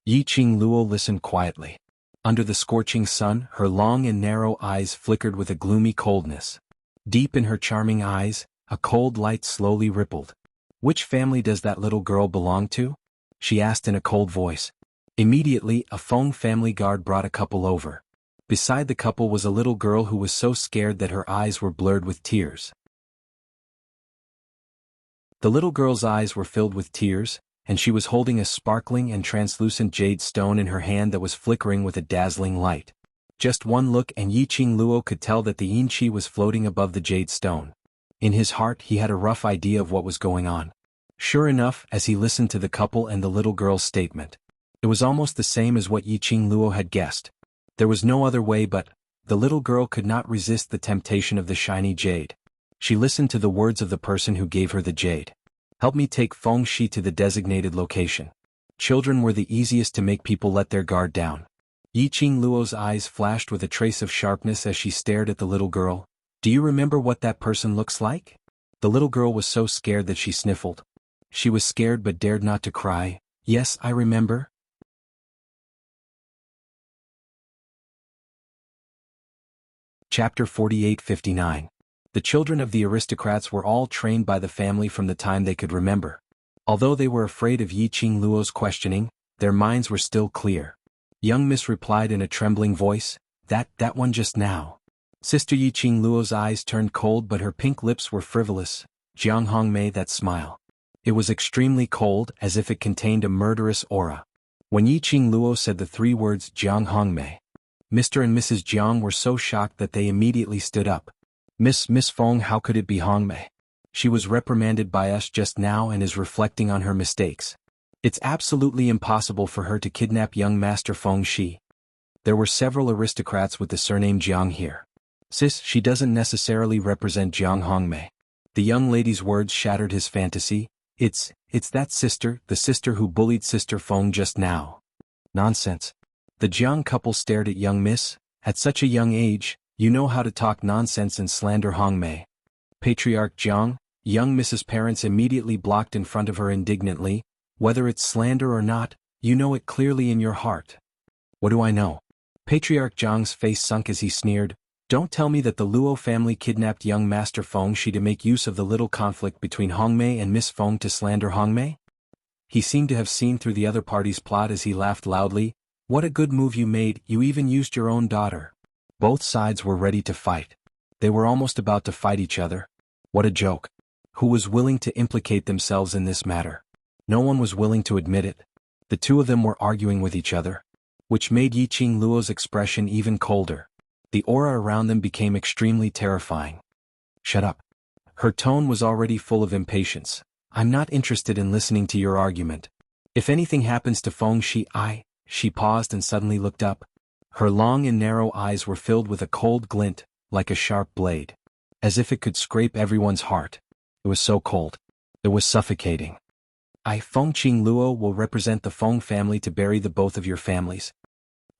Yiqing Luo listened quietly. Under the scorching sun, her long and narrow eyes flickered with a gloomy coldness. Deep in her charming eyes, a cold light slowly rippled. "Which family does that little girl belong to?" she asked in a cold voice. Immediately, a Feng family guard brought a couple over. Beside the couple was a little girl who was so scared that her eyes were blurred with tears. The little girl's eyes were filled with tears, and she was holding a sparkling and translucent jade stone in her hand that was flickering with a dazzling light. Just one look and Yiqing Luo could tell that the yin qi was floating above the jade stone. In his heart he had a rough idea of what was going on. Sure enough, as he listened to the couple and the little girl's statement, it was almost the same as what Yiqing Luo had guessed. There was no other way, but the little girl could not resist the temptation of the shiny jade. She listened to the words of the person who gave her the jade. "Help me take Feng Shi to the designated location." Children were the easiest to make people let their guard down. Yiqing Luo's eyes flashed with a trace of sharpness as she stared at the little girl. Do you remember what that person looks like? The little girl was so scared that she sniffled. She was scared but dared not to cry. Yes, I remember. Chapter 48-59. The children of the aristocrats were all trained by the family from the time they could remember. Although they were afraid of Yiqing Luo's questioning, their minds were still clear. Young Miss replied in a trembling voice, that one just now. Sister Yiqing Luo's eyes turned cold but her pink lips were frivolous. Jianghu, that smile. It was extremely cold, as if it contained a murderous aura. When Yiqing Luo said the 3 words Jianghu, Mr. and Mrs. Jiang were so shocked that they immediately stood up. Miss Feng, how could it be Hongmei? She was reprimanded by us just now and is reflecting on her mistakes. It's absolutely impossible for her to kidnap young Master Feng Shi. There were several aristocrats with the surname Jiang here. Sis, she doesn't necessarily represent Jiang Hongmei. The young lady's words shattered his fantasy. It's that sister, the sister who bullied Sister Feng just now. Nonsense. The Jiang couple stared at young Miss. At such a young age, you know how to talk nonsense and slander Hongmei. Patriarch Jiang, young Mrs. Parents immediately blocked in front of her indignantly. Whether it's slander or not, you know it clearly in your heart. What do I know? Patriarch Jiang's face sunk as he sneered. Don't tell me that the Luo family kidnapped young Master Feng Shi to make use of the little conflict between Hongmei and Miss Feng to slander Hongmei? He seemed to have seen through the other party's plot as he laughed loudly. What a good move you made, you even used your own daughter. Both sides were ready to fight. They were almost about to fight each other. What a joke. Who was willing to implicate themselves in this matter? No one was willing to admit it. The two of them were arguing with each other, which made Yiqing Luo's expression even colder. The aura around them became extremely terrifying. Shut up. Her tone was already full of impatience. I'm not interested in listening to your argument. If anything happens to Feng Shi, She paused and suddenly looked up. Her long and narrow eyes were filled with a cold glint, like a sharp blade. As if it could scrape everyone's heart. It was so cold. It was suffocating. Feng Qing Luo will represent the Feng family to bury the both of your families.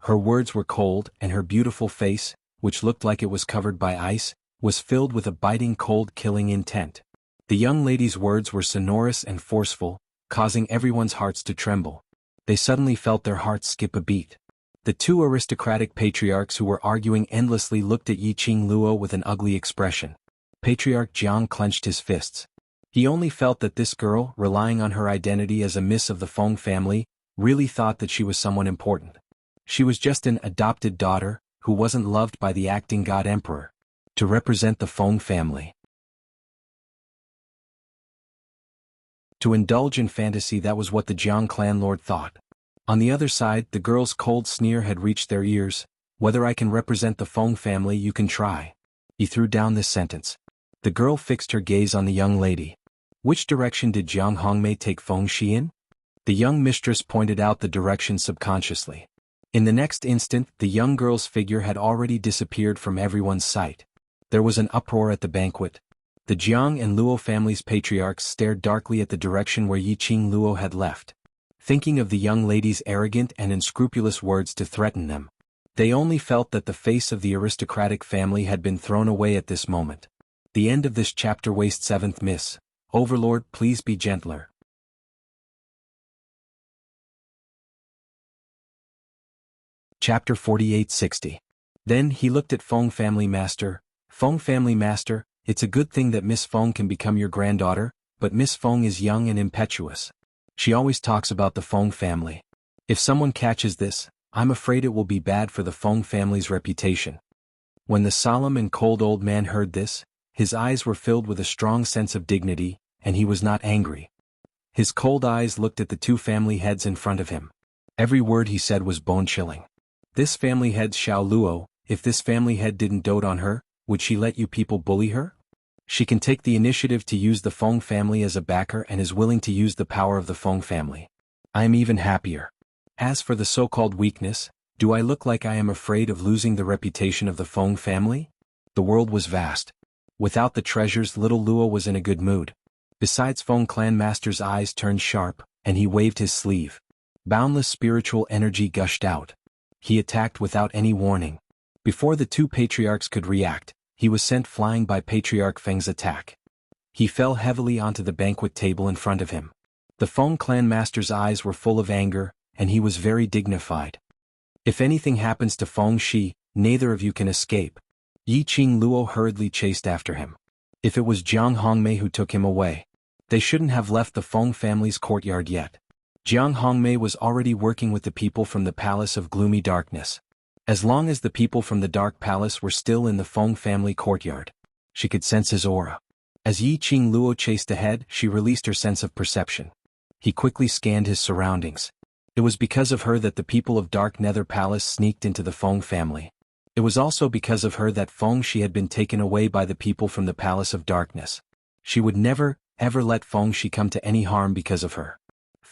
Her words were cold, and her beautiful face, which looked like it was covered by ice, was filled with a biting cold killing intent. The young lady's words were sonorous and forceful, causing everyone's hearts to tremble. They suddenly felt their hearts skip a beat. The two aristocratic patriarchs who were arguing endlessly looked at Yiqing Luo with an ugly expression. Patriarch Jiang clenched his fists. He only felt that this girl, relying on her identity as a miss of the Feng family, really thought that she was someone important. She was just an adopted daughter, who wasn't loved by the acting god emperor. To represent the Feng family. To indulge in fantasy, that was what the Jiang clan lord thought. On the other side, the girl's cold sneer had reached their ears. Whether I can represent the Feng family, you can try. He threw down this sentence. The girl fixed her gaze on the young lady. Which direction did Jiang Hongmei take Feng Shi in? The young mistress pointed out the direction subconsciously. In the next instant, the young girl's figure had already disappeared from everyone's sight. There was an uproar at the banquet. The Jiang and Luo families' patriarchs stared darkly at the direction where Yiqing Luo had left. Thinking of the young lady's arrogant and unscrupulous words to threaten them. They only felt that the face of the aristocratic family had been thrown away at this moment. The end of this chapter. Waste 7th Miss. Overlord, please be gentler. Chapter 48-60. Then he looked at Feng Family Master. Feng Family Master, it's a good thing that Miss Feng can become your granddaughter, but Miss Feng is young and impetuous. She always talks about the Feng family. If someone catches this, I'm afraid it will be bad for the Feng family's reputation. When the solemn and cold old man heard this, his eyes were filled with a strong sense of dignity, and he was not angry. His cold eyes looked at the two family heads in front of him. Every word he said was bone-chilling. This family head Xiao Luo, if this family head didn't dote on her, would she let you people bully her? She can take the initiative to use the Feng family as a backer and is willing to use the power of the Feng family. I am even happier. As for the so-called weakness, do I look like I am afraid of losing the reputation of the Feng family? The world was vast. Without the treasures, little Luo was in a good mood. Besides, Feng clan master's eyes turned sharp, and he waved his sleeve. Boundless spiritual energy gushed out. He attacked without any warning. Before the two patriarchs could react, he was sent flying by Patriarch Feng's attack. He fell heavily onto the banquet table in front of him. The Feng clan master's eyes were full of anger, and he was very dignified. If anything happens to Feng Shi, neither of you can escape. Yi Qing Luo hurriedly chased after him. If it was Jiang Hongmei who took him away, they shouldn't have left the Feng family's courtyard yet. Jiang Hongmei was already working with the people from the Palace of Gloomy Darkness. As long as the people from the Dark Palace were still in the Feng family courtyard, she could sense his aura. As Yi Qing Luo chased ahead, she released her sense of perception. He quickly scanned his surroundings. It was because of her that the people of Dark Nether Palace sneaked into the Feng family. It was also because of her that Feng Shi had been taken away by the people from the Palace of Darkness. She would never, ever let Feng Shi come to any harm because of her.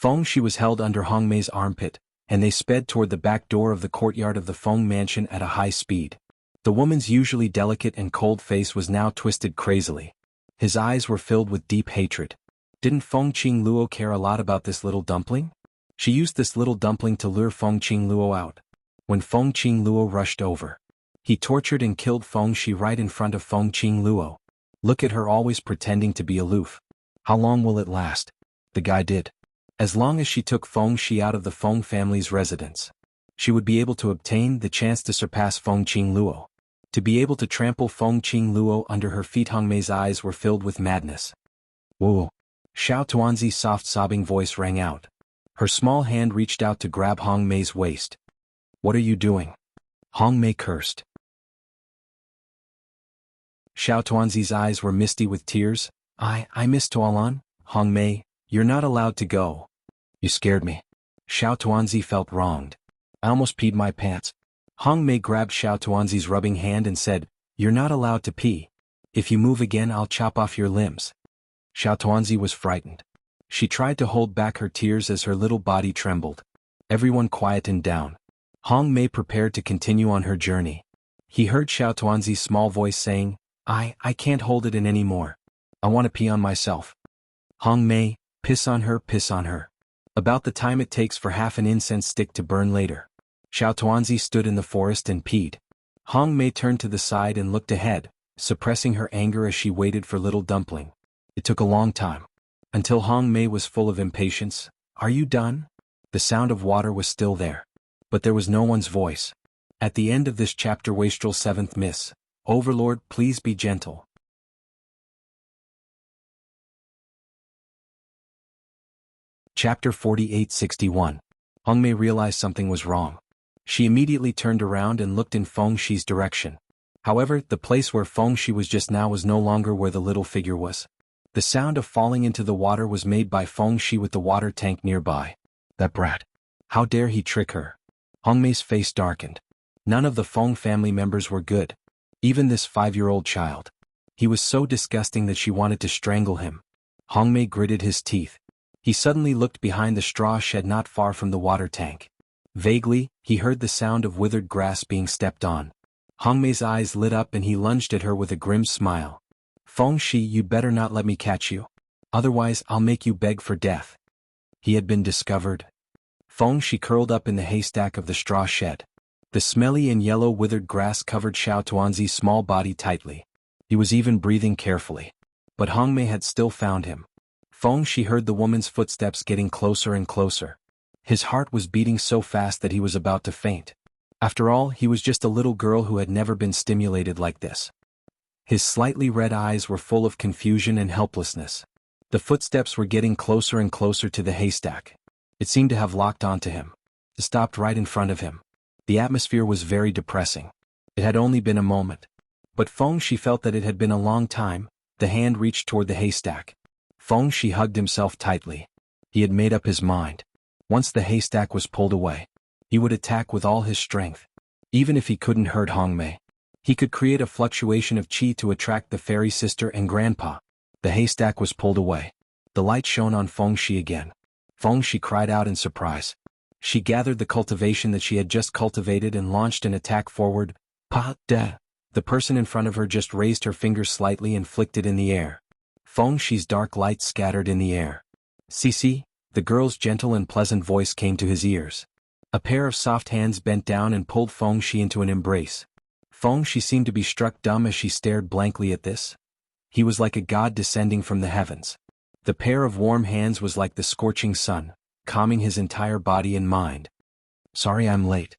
Feng Shi was held under Hongmei's armpit, and they sped toward the back door of the courtyard of the Feng mansion at a high speed. The woman's usually delicate and cold face was now twisted crazily. His eyes were filled with deep hatred. Didn't Feng Qing Luo care a lot about this little dumpling? She used this little dumpling to lure Feng Qing Luo out. When Feng Qing Luo rushed over, he tortured and killed Feng Shi right in front of Feng Qing Luo. Look at her always pretending to be aloof. How long will it last? The guy did. As long as she took Feng Shi out of the Feng family's residence, she would be able to obtain the chance to surpass Feng Qing Luo. To be able to trample Feng Qing Luo under her feet. Hongmei's eyes were filled with madness. Whoa! Xiao Tuanzi's soft sobbing voice rang out. Her small hand reached out to grab Hongmei's waist. What are you doing? Hongmei cursed. Xiao Tuanzi's eyes were misty with tears. I miss Tualan. Hongmei, you're not allowed to go. You scared me. Xiao Tuanzi felt wronged. I almost peed my pants. Hongmei grabbed Xiao Tuanzi's rubbing hand and said, You're not allowed to pee. If you move again I'll chop off your limbs. Xiao Tuanzi was frightened. She tried to hold back her tears as her little body trembled. Everyone quietened down. Hongmei prepared to continue on her journey. He heard Xiao Tuanzi's small voice saying, I can't hold it in anymore. I want to pee on myself. Hongmei, piss on her, piss on her. About the time it takes for half an incense stick to burn later. Xiao Tuanzi stood in the forest and peed. Hongmei turned to the side and looked ahead, suppressing her anger as she waited for little dumpling. It took a long time. Until Hongmei was full of impatience. Are you done? The sound of water was still there. But there was no one's voice. At the end of this chapter, Wastrel 7th Miss. Overlord, please be gentle. Chapter 4861. Hongmei realized something was wrong. She immediately turned around and looked in Feng Shi's direction. However, the place where Feng Shi was just now was no longer where the little figure was. The sound of falling into the water was made by Feng Shi with the water tank nearby. That brat. How dare he trick her? Hongmei's face darkened. None of the Feng family members were good. Even this 5-year-old child. He was so disgusting that she wanted to strangle him. Hongmei gritted his teeth. He suddenly looked behind the straw shed not far from the water tank. Vaguely, he heard the sound of withered grass being stepped on. Hongmei's eyes lit up and he lunged at her with a grim smile. Feng Shi, you'd better not let me catch you. Otherwise I'll make you beg for death. He had been discovered. Feng Shi curled up in the haystack of the straw shed. The smelly and yellow withered grass covered Xiao Tuanzi's small body tightly. He was even breathing carefully. But Hongmei had still found him. Feng Shi heard the woman's footsteps getting closer and closer. His heart was beating so fast that he was about to faint. After all, he was just a little girl who had never been stimulated like this. His slightly red eyes were full of confusion and helplessness. The footsteps were getting closer and closer to the haystack. It seemed to have locked onto him. It stopped right in front of him. The atmosphere was very depressing. It had only been a moment. But Feng Shi felt that it had been a long time. The hand reached toward the haystack. Feng Shi hugged himself tightly. He had made up his mind. Once the haystack was pulled away, he would attack with all his strength. Even if he couldn't hurt Hongmei, he could create a fluctuation of qi to attract the fairy sister and grandpa. The haystack was pulled away. The light shone on Feng Shi again. Feng Shi cried out in surprise. She gathered the cultivation that she had just cultivated and launched an attack forward. Pa-da! The person in front of her just raised her finger slightly and flicked it in the air. Feng Shi's dark light scattered in the air. Cici, the girl's gentle and pleasant voice came to his ears. A pair of soft hands bent down and pulled Feng Shi into an embrace. Feng Shi seemed to be struck dumb as she stared blankly at this. He was like a god descending from the heavens. The pair of warm hands was like the scorching sun, calming his entire body and mind. "Sorry I'm late."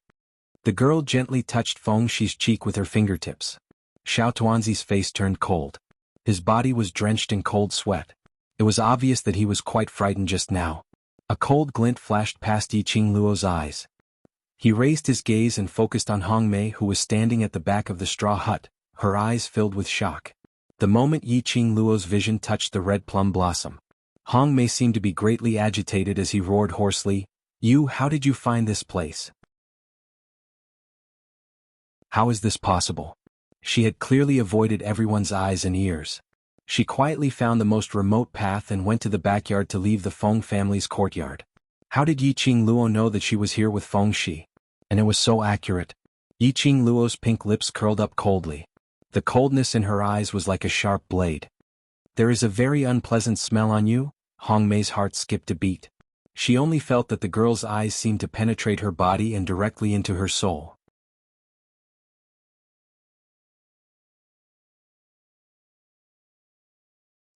The girl gently touched Feng Shi's cheek with her fingertips. Xiao Tuanzi's face turned cold. His body was drenched in cold sweat. It was obvious that he was quite frightened just now. A cold glint flashed past Yiqing Luo's eyes. He raised his gaze and focused on Hong Mei, who was standing at the back of the straw hut, her eyes filled with shock. The moment Yiqing Luo's vision touched the red plum blossom, Hong Mei seemed to be greatly agitated as he roared hoarsely, How did you find this place? How is this possible?" She had clearly avoided everyone's eyes and ears. She quietly found the most remote path and went to the backyard to leave the Feng family's courtyard. How did Yiqing Luo know that she was here with Feng Shi? And it was so accurate. Yiqing Luo's pink lips curled up coldly. The coldness in her eyes was like a sharp blade. "There is a very unpleasant smell on you?" Hong Mei's heart skipped a beat. She only felt that the girl's eyes seemed to penetrate her body and directly into her soul.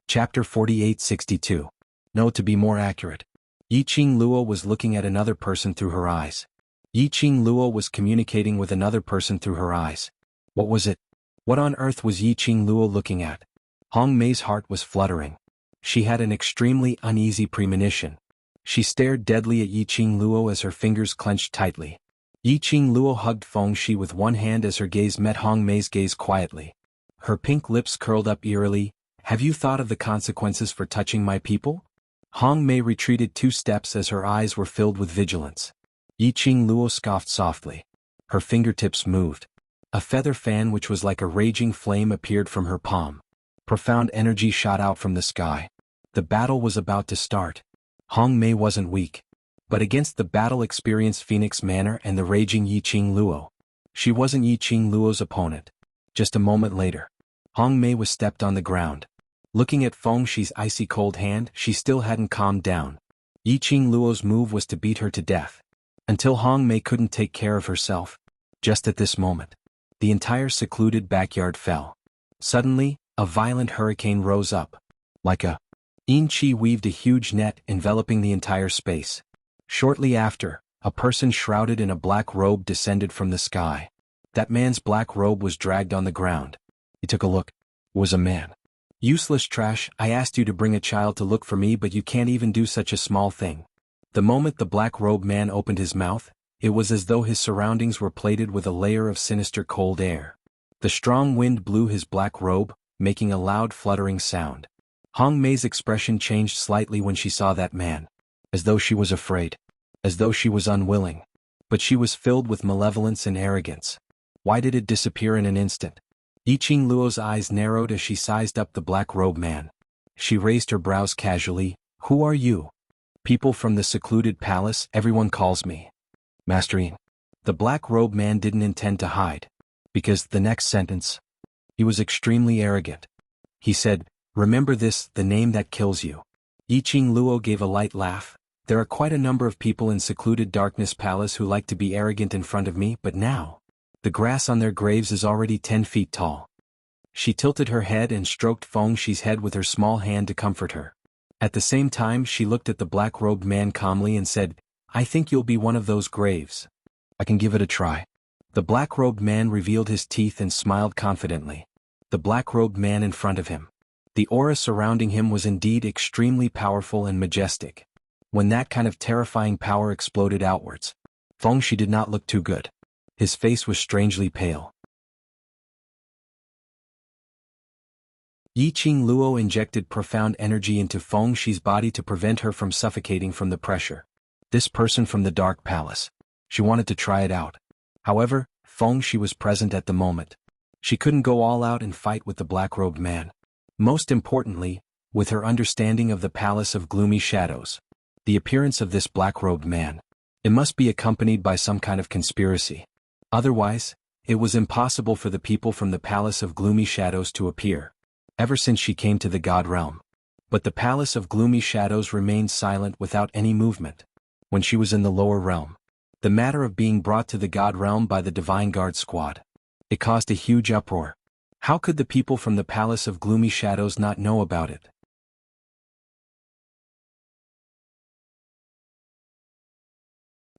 Chapter 4862. No, to be more accurate. Yiqing Luo was looking at another person through her eyes. Yiqing Luo was communicating with another person through her eyes. What was it? What on earth was Yiqing Luo looking at? Hong Mei's heart was fluttering. She had an extremely uneasy premonition. She stared deadly at Yiqing Luo as her fingers clenched tightly. Yiqing Luo hugged Feng Shi with one hand as her gaze met Hong Mei's gaze quietly. Her pink lips curled up eerily. "Have you thought of the consequences for touching my people?" Hong Mei retreated 2 steps as her eyes were filled with vigilance. Yiqing Luo scoffed softly. Her fingertips moved. A feather fan which was like a raging flame appeared from her palm. Profound energy shot out from the sky. The battle was about to start. Hong Mei wasn't weak. But against the battle-experienced Phoenix Manor and the raging Yiqing Luo, she wasn't Yiqing Luo's opponent. Just a moment later, Hong Mei was stepped on the ground. Looking at Feng Shi's icy cold hand, she still hadn't calmed down. Yiqing Luo's move was to beat her to death. Until Hong Mei couldn't take care of herself. Just at this moment, the entire secluded backyard fell. Suddenly, a violent hurricane rose up. Like a Yin Qi weaved a huge net enveloping the entire space. Shortly after, a person shrouded in a black robe descended from the sky. That man's black robe was dragged on the ground. He took a look. It was a man. "Useless trash, I asked you to bring a child to look for me, but you can't even do such a small thing." The moment the black-robed man opened his mouth, it was as though his surroundings were plated with a layer of sinister cold air. The strong wind blew his black robe, making a loud fluttering sound. Hong Mei's expression changed slightly when she saw that man. As though she was afraid. As though she was unwilling. But she was filled with malevolence and arrogance. Why did it disappear in an instant? Yiqing Luo's eyes narrowed as she sized up the black-robed man. She raised her brows casually. "Who are you?" "People from the secluded palace, everyone calls me Master Yin." The black-robed man didn't intend to hide. Because the next sentence, he was extremely arrogant. He said, "Remember this, the name that kills you." Yiqing Luo gave a light laugh. "There are quite a number of people in secluded darkness palace who like to be arrogant in front of me, but now, the grass on their graves is already 10 feet tall." She tilted her head and stroked Feng Shi's head with her small hand to comfort her. At the same time she looked at the black-robed man calmly and said, "I think you'll be one of those graves. I can give it a try." The black-robed man revealed his teeth and smiled confidently. The black-robed man in front of him. The aura surrounding him was indeed extremely powerful and majestic. When that kind of terrifying power exploded outwards, Feng Shi did not look too good. His face was strangely pale. Yiqing Luo injected profound energy into Feng Shi's body to prevent her from suffocating from the pressure. This person from the Dark Palace. She wanted to try it out. However, Feng Shi was present at the moment. She couldn't go all out and fight with the black-robed man. Most importantly, with her understanding of the Palace of Gloomy Shadows. The appearance of this black-robed man. It must be accompanied by some kind of conspiracy. Otherwise, it was impossible for the people from the Palace of Gloomy Shadows to appear. Ever since she came to the God Realm. But the Palace of Gloomy Shadows remained silent without any movement. When she was in the lower realm, The matter of being brought to the God realm by the Divine Guard squad. It caused a huge uproar. How could the people from the Palace of Gloomy Shadows not know about it?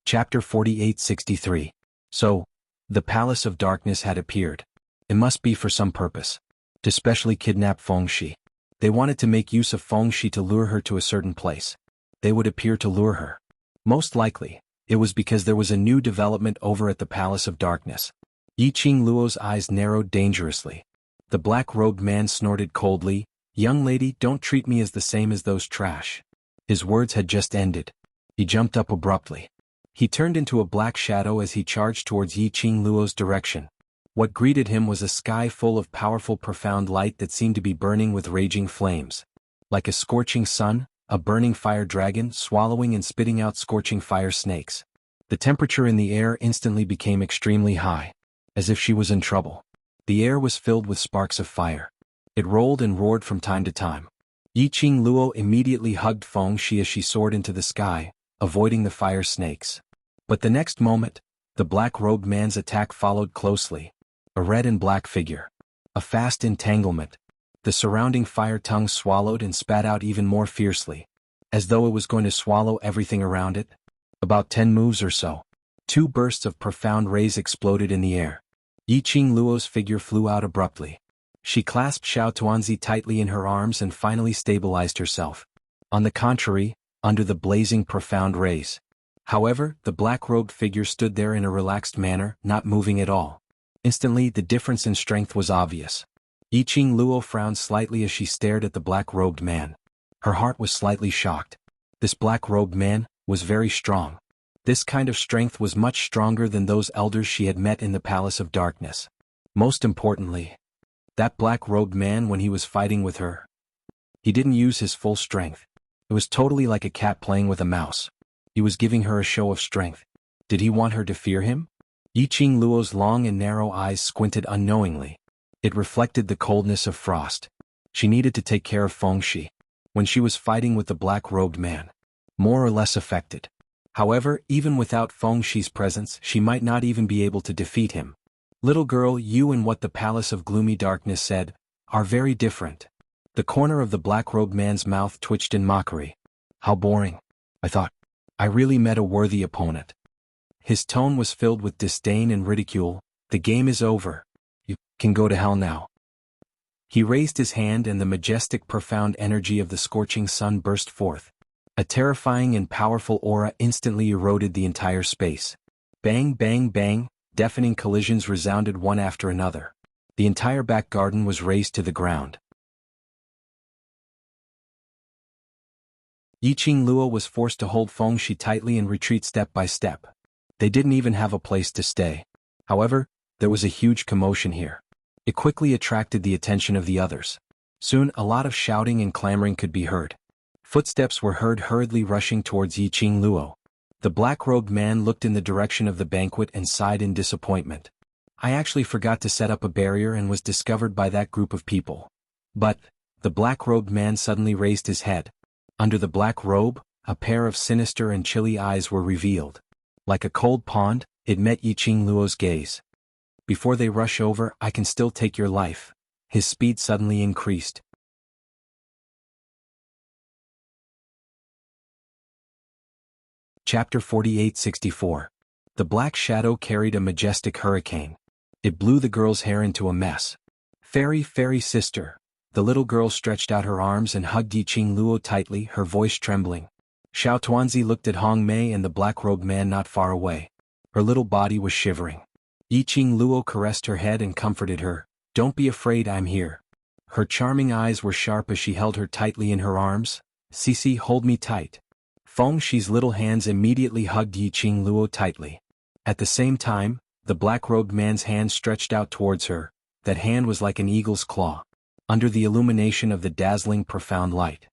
Chapter 4863. So, the Palace of Darkness had appeared. It must be for some purpose. To specially kidnap Fengxi. They wanted to make use of Fengxi to lure her to a certain place. They would appear to lure her. Most likely, it was because there was a new development over at the Palace of Darkness. Yiqing Luo's eyes narrowed dangerously. The black-robed man snorted coldly, "Young lady, don't treat me as the same as those trash." His words had just ended. He jumped up abruptly. He turned into a black shadow as he charged towards Yiqing Luo's direction. What greeted him was a sky full of powerful profound light that seemed to be burning with raging flames. Like a scorching sun, a burning fire dragon swallowing and spitting out scorching fire snakes. The temperature in the air instantly became extremely high, as if she was in trouble. The air was filled with sparks of fire. It rolled and roared from time to time. Yiqing Luo immediately hugged Fengxi as she soared into the sky, avoiding the fire snakes. But the next moment, the black-robed man's attack followed closely. A red and black figure. A fast entanglement. The surrounding fire tongue swallowed and spat out even more fiercely, as though it was going to swallow everything around it. About 10 moves or so. 2 bursts of profound rays exploded in the air. Yiqing Luo's figure flew out abruptly. She clasped Xiao Tuanzi tightly in her arms and finally stabilized herself. On the contrary, under the blazing profound rays. However, the black-robed figure stood there in a relaxed manner, not moving at all. Instantly, the difference in strength was obvious. Yiqing Luo frowned slightly as she stared at the black-robed man. Her heart was slightly shocked. This black-robed man was very strong. This kind of strength was much stronger than those elders she had met in the Palace of Darkness. Most importantly, that black-robed man, when he was fighting with her, he didn't use his full strength. It was totally like a cat playing with a mouse. He was giving her a show of strength. Did he want her to fear him? Yiqing Luo's long and narrow eyes squinted unknowingly. It reflected the coldness of frost. She needed to take care of Fengxi. When she was fighting with the black-robed man, more or less affected. However, even without Fengxi's presence, she might not even be able to defeat him. Little girl, you and what the Palace of Gloomy Darkness said, are very different. The corner of the black-robed man's mouth twitched in mockery. How boring. I thought. I really met a worthy opponent. His tone was filled with disdain and ridicule. The game is over. You can go to hell now. He raised his hand and the majestic profound energy of the scorching sun burst forth. A terrifying and powerful aura instantly eroded the entire space. Bang, bang, bang, deafening collisions resounded one after another. The entire back garden was razed to the ground. Yiqing Luo was forced to hold Fengxi tightly and retreat step by step. They didn't even have a place to stay. However, there was a huge commotion here. It quickly attracted the attention of the others. Soon, a lot of shouting and clamoring could be heard. Footsteps were heard hurriedly rushing towards Yiqing Luo. The black-robed man looked in the direction of the banquet and sighed in disappointment. I actually forgot to set up a barrier and was discovered by that group of people. But, the black-robed man suddenly raised his head. Under the black robe, a pair of sinister and chilly eyes were revealed. Like a cold pond, it met Yiqing Luo's gaze. Before they rush over, I can still take your life. His speed suddenly increased. Chapter 4864. The black shadow carried a majestic hurricane. It blew the girl's hair into a mess. Fairy, fairy sister. The little girl stretched out her arms and hugged Yiqing Luo tightly, her voice trembling. Xiao Tuanzi looked at Hong Mei and the black-robed man not far away. Her little body was shivering. Yiqing Luo caressed her head and comforted her. Don't be afraid, I'm here. Her charming eyes were sharp as she held her tightly in her arms. Sisi, hold me tight. Fengxi's little hands immediately hugged Yiqing Luo tightly. At the same time, the black-robed man's hand stretched out towards her. That hand was like an eagle's claw. Under the illumination of the dazzling profound light,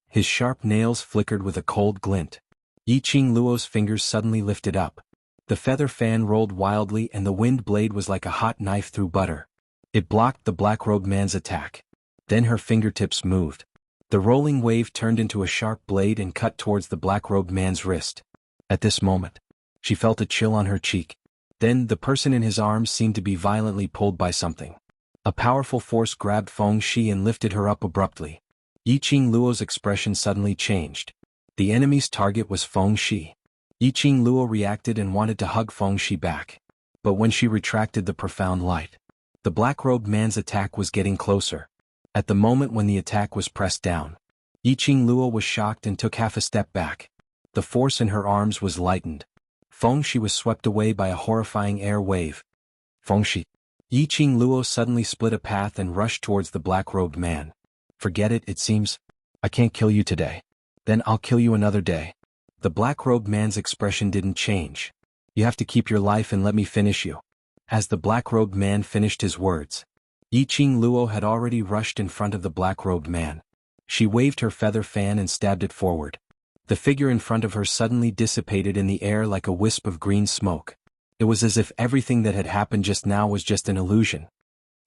his sharp nails flickered with a cold glint. Yiqing Luo's fingers suddenly lifted up. The feather fan rolled wildly and the wind blade was like a hot knife through butter. It blocked the black-robed man's attack. Then her fingertips moved. The rolling wave turned into a sharp blade and cut towards the black-robed man's wrist. At this moment, She felt a chill on her cheek. Then, the person in his arms seemed to be violently pulled by something. A powerful force grabbed Feng Shi and lifted her up abruptly. Yiqing Luo's expression suddenly changed. The enemy's target was Feng Shi. Yiqing Luo reacted and wanted to hug Feng Shi back. But when she retracted the profound light, the black-robed man's attack was getting closer. At the moment when the attack was pressed down, Yiqing Luo was shocked and took half a step back. The force in her arms was lightened. Feng Shi was swept away by a horrifying air wave. Feng Shi. Yiqing Luo suddenly split a path and rushed towards the black-robed man. Forget it, it seems. I can't kill you today. Then I'll kill you another day. The black-robed man's expression didn't change. You have to keep your life and let me finish you. As the black-robed man finished his words, Yiqing Luo had already rushed in front of the black-robed man. She waved her feather fan and stabbed it forward. The figure in front of her suddenly dissipated in the air like a wisp of green smoke. It was as if everything that had happened just now was just an illusion.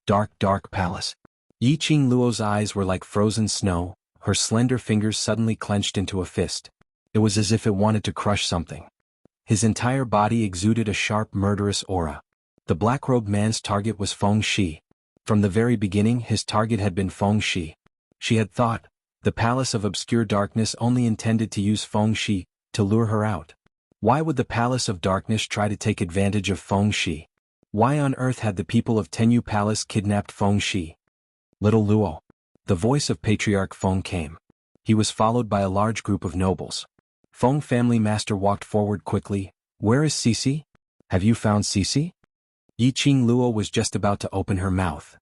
Dark, dark palace. Yiqing Luo's eyes were like frozen snow, her slender fingers suddenly clenched into a fist. It was as if it wanted to crush something. His entire body exuded a sharp, murderous aura. The black-robed man's target was Feng Shi. From the very beginning, his target had been Feng Shi. She had thought, the Palace of Obscure Darkness only intended to use Feng Shi to lure her out. Why would the Palace of Darkness try to take advantage of Feng Shi? Why on earth had the people of Tenyu Palace kidnapped Feng Shi? Little Luo. The voice of Patriarch Feng came. He was followed by a large group of nobles. Feng family master walked forward quickly. Where is Cici? Have you found Cici? Yiqing Luo was just about to open her mouth.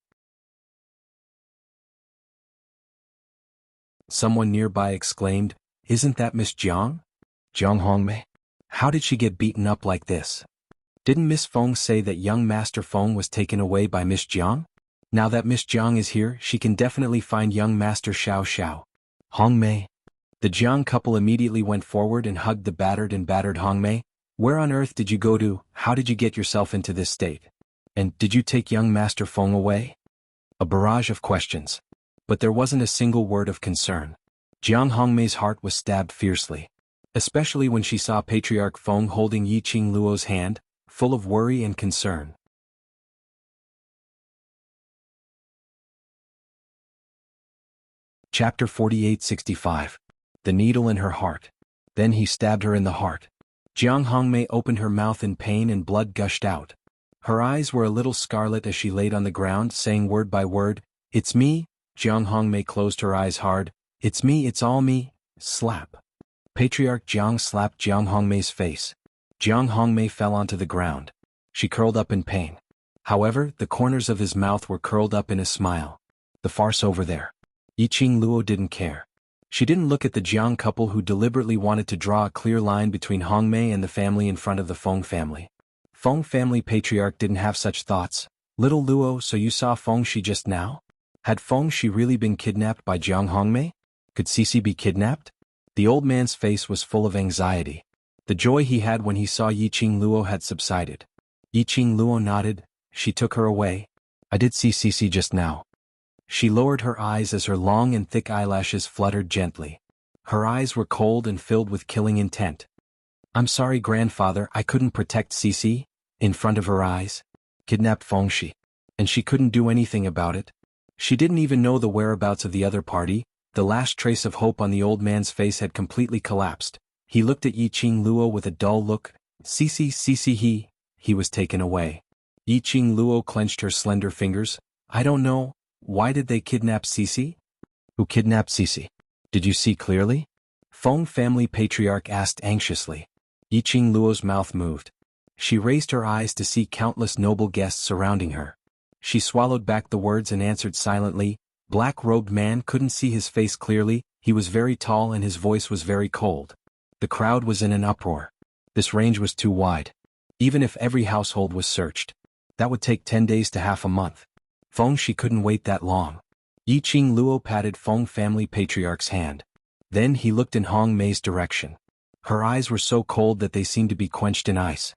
Someone nearby exclaimed, Isn't that Miss Jiang? Jiang Hongmei? How did she get beaten up like this? Didn't Miss Feng say that young Master Feng was taken away by Miss Jiang? Now that Miss Jiang is here, she can definitely find young Master Xiao Xiao. Hongmei. The Jiang couple immediately went forward and hugged the battered Hongmei. Where on earth did you go to? How did you get yourself into this state? And did you take young Master Feng away? A barrage of questions. But there wasn't a single word of concern. Jiang Hongmei's heart was stabbed fiercely. Especially when she saw Patriarch Feng holding Yiqing Luo's hand, full of worry and concern. Chapter 4865. The needle in her heart. Then he stabbed her in the heart. Jiang Hongmei opened her mouth in pain and blood gushed out. Her eyes were a little scarlet as she laid on the ground, saying word by word, It's me. Jiang Hongmei closed her eyes hard. It's me, it's all me. Slap. Patriarch Jiang slapped Jiang Hongmei's face. Jiang Hongmei fell onto the ground. She curled up in pain. However, the corners of his mouth were curled up in a smile. The farce over there. Yiqing Luo didn't care. She didn't look at the Jiang couple who deliberately wanted to draw a clear line between Hongmei and the family in front of the Feng family. Feng family patriarch didn't have such thoughts. Little Luo, so you saw Feng Shi just now? Had Feng Shi really been kidnapped by Jiang Hongmei? Could Cici be kidnapped? The old man's face was full of anxiety. The joy he had when he saw Yiqing Luo had subsided. Yiqing Luo nodded. She took her away. I did see Cici just now. She lowered her eyes as her long and thick eyelashes fluttered gently. Her eyes were cold and filled with killing intent. I'm sorry, grandfather, I couldn't protect Cici. In front of her eyes. Kidnapped Feng Shi. And she couldn't do anything about it. She didn't even know the whereabouts of the other party. The last trace of hope on the old man's face had completely collapsed. He looked at Yiqing Luo with a dull look. Cici, he was taken away. Yiqing Luo clenched her slender fingers. I don't know. Why did they kidnap Cici? Who kidnapped Cici? Did you see clearly? Feng family patriarch asked anxiously. Yiqing Luo's mouth moved. She raised her eyes to see countless noble guests surrounding her. She swallowed back the words and answered silently. Black-robed man couldn't see his face clearly, he was very tall and his voice was very cold. The crowd was in an uproar. This range was too wide. Even if every household was searched, that would take 10 days to half a month. Feng Shi couldn't wait that long. Yiqing Luo patted Feng family patriarch's hand. Then he looked in Hongmei's direction. Her eyes were so cold that they seemed to be quenched in ice.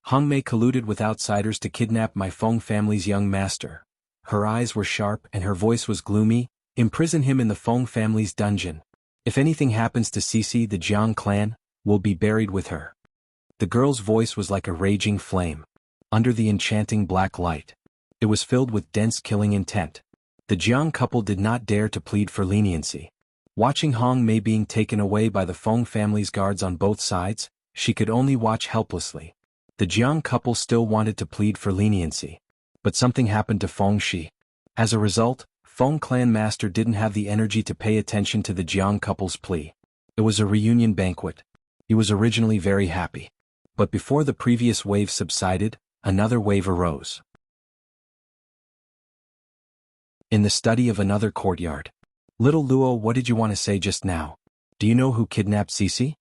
Hongmei colluded with outsiders to kidnap my Feng family's young master. Her eyes were sharp and her voice was gloomy. Imprison him in the Feng family's dungeon. If anything happens to Cici, the Jiang clan will be buried with her. The girl's voice was like a raging flame. Under the enchanting black light, it was filled with dense killing intent. The Jiang couple did not dare to plead for leniency. Watching Hong Mei being taken away by the Feng family's guards on both sides, she could only watch helplessly. The Jiang couple still wanted to plead for leniency. But something happened to Feng Shi. As a result, Feng clan master didn't have the energy to pay attention to the Jiang couple's plea. It was a reunion banquet. He was originally very happy. But before the previous wave subsided, another wave arose. In the study of another courtyard. Little Luo, what did you want to say just now? Do you know who kidnapped Cici?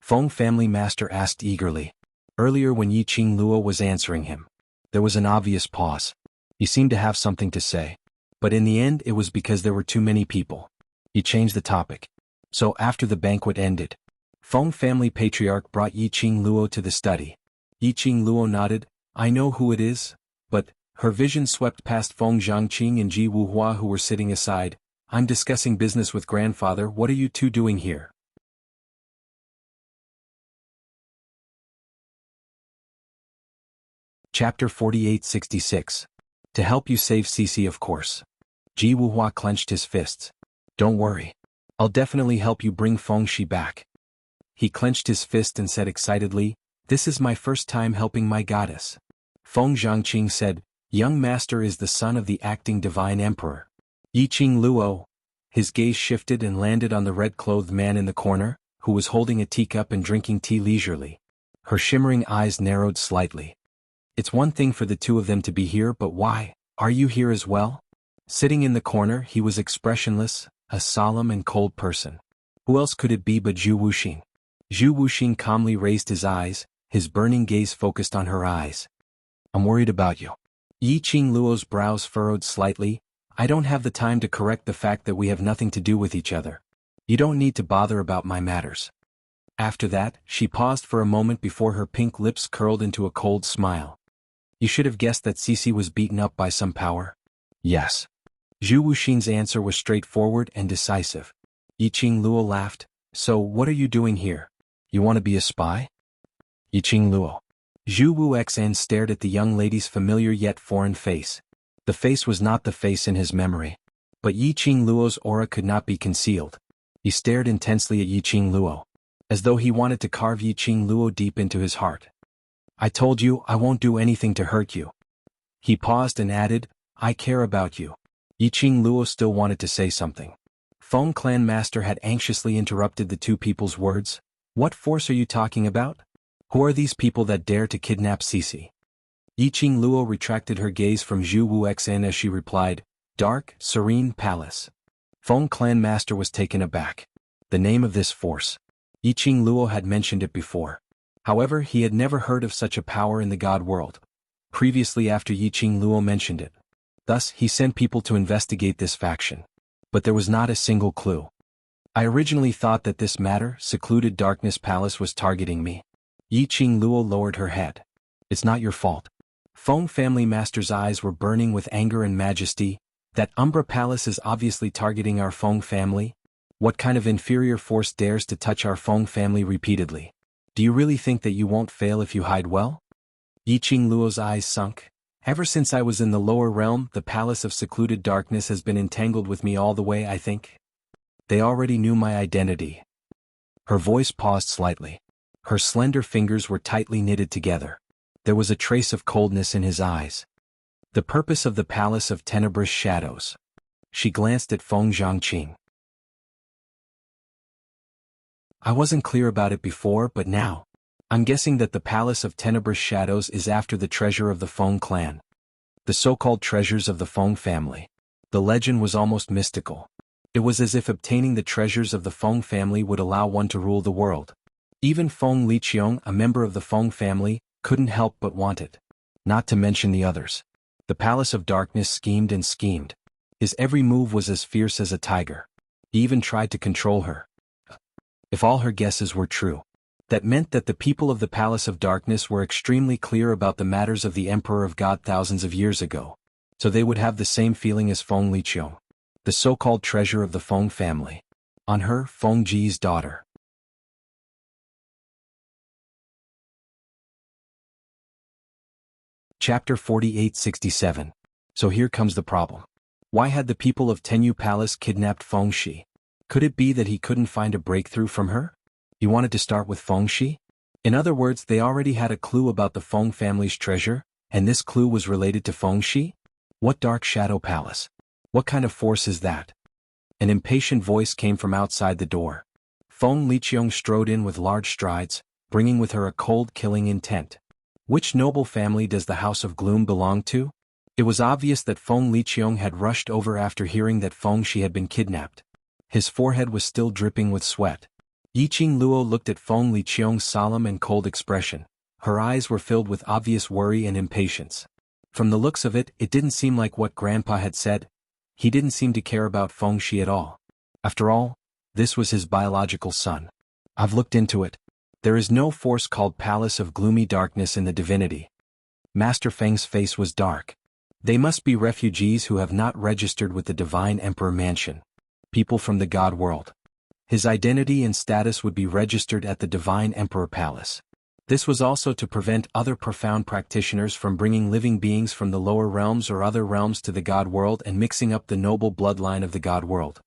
Feng family master asked eagerly. Earlier when Yiqing Luo was answering him, there was an obvious pause. He seemed to have something to say. But in the end it was because there were too many people. He changed the topic. So after the banquet ended, Feng family patriarch brought Yiqing Luo to the study. Yiqing Luo nodded. I know who it is, but her vision swept past Feng Zhangqing and Ji Wuhua who were sitting aside. I'm discussing business with grandfather. What are you two doing here? Chapter 4866. To help you save Cici, of course. Ji Wuhua clenched his fists. Don't worry. I'll definitely help you bring Feng Shi back. He clenched his fist and said excitedly, this is my first time helping my goddess. Feng Zhangqing said, young master is the son of the acting divine emperor. Yiqing Luo. His gaze shifted and landed on the red-clothed man in the corner, who was holding a teacup and drinking tea leisurely. Her shimmering eyes narrowed slightly. It's one thing for the two of them to be here, but why? Are you here as well? Sitting in the corner, he was expressionless, a solemn and cold person. Who else could it be but Zhu Wuxing? Zhu Wuxing calmly raised his eyes, his burning gaze focused on her eyes. I'm worried about you. Yiqing Luo's brows furrowed slightly. I don't have the time to correct the fact that we have nothing to do with each other. You don't need to bother about my matters. After that, she paused for a moment before her pink lips curled into a cold smile. You should have guessed that Cici was beaten up by some power. Yes. Zhu Wuxing's answer was straightforward and decisive. Yiqing Luo laughed. So what are you doing here? You want to be a spy? Yiqing Luo. Zhu Wuxin stared at the young lady's familiar yet foreign face. The face was not the face in his memory. But Yiqing Luo's aura could not be concealed. He stared intensely at Yiqing Luo, as though he wanted to carve Yiqing Luo deep into his heart. I told you I won't do anything to hurt you. He paused and added, I care about you. Yiqing Luo still wanted to say something. Feng clan master had anxiously interrupted the two people's words. What force are you talking about? Who are these people that dare to kidnap Cici? Yiqing Luo retracted her gaze from Zhu Wuxin as she replied, Dark, serene palace. Feng clan master was taken aback. The name of this force. Yiqing Luo had mentioned it before. However, he had never heard of such a power in the god world. Previously after Yiqing Luo mentioned it. Thus, he sent people to investigate this faction. But there was not a single clue. I originally thought that this matter, secluded darkness palace, was targeting me. Yiqing Luo lowered her head. It's not your fault. Feng family master's eyes were burning with anger and majesty. That Umbra palace is obviously targeting our Feng family. What kind of inferior force dares to touch our Feng family repeatedly? Do you really think that you won't fail if you hide well? Yiqing Luo's eyes sunk. Ever since I was in the lower realm, the palace of secluded darkness has been entangled with me all the way, I think. They already knew my identity. Her voice paused slightly. Her slender fingers were tightly knitted together. There was a trace of coldness in his eyes. The purpose of the palace of tenebrous shadows. She glanced at Feng Zhangqing. I wasn't clear about it before, but now. I'm guessing that the Palace of Tenebrous Shadows is after the treasure of the Feng clan. The so-called treasures of the Feng family. The legend was almost mystical. It was as if obtaining the treasures of the Feng family would allow one to rule the world. Even Feng Liqiong, a member of the Feng family, couldn't help but want it. Not to mention the others. The Palace of Darkness schemed and schemed. His every move was as fierce as a tiger. He even tried to control her. If all her guesses were true, that meant that the people of the Palace of Darkness were extremely clear about the matters of the Emperor of God thousands of years ago, so they would have the same feeling as Feng Liqiong, the so-called treasure of the Feng family. On her, Feng Ji's daughter. Chapter 4867. So here comes the problem. Why had the people of Tenyu Palace kidnapped Feng Shi? Could it be that he couldn't find a breakthrough from her? He wanted to start with Feng Shi? In other words, they already had a clue about the Feng family's treasure, and this clue was related to Feng Shi? What dark shadow palace? What kind of force is that? An impatient voice came from outside the door. Feng Liqiong strode in with large strides, bringing with her a cold killing intent. Which noble family does the House of Gloom belong to? It was obvious that Feng Liqiong had rushed over after hearing that Feng Shi had been kidnapped. His forehead was still dripping with sweat. Yiqing Luo looked at Feng Liqiong's solemn and cold expression. Her eyes were filled with obvious worry and impatience. From the looks of it, it didn't seem like what Grandpa had said. He didn't seem to care about Feng Shi at all. After all, this was his biological son. I've looked into it. There is no force called Palace of Gloomy Darkness in the divinity. Master Feng's face was dark. They must be refugees who have not registered with the Divine Emperor Mansion. People from the God world. His identity and status would be registered at the Divine Emperor Palace. This was also to prevent other profound practitioners from bringing living beings from the lower realms or other realms to the God world and mixing up the noble bloodline of the God world.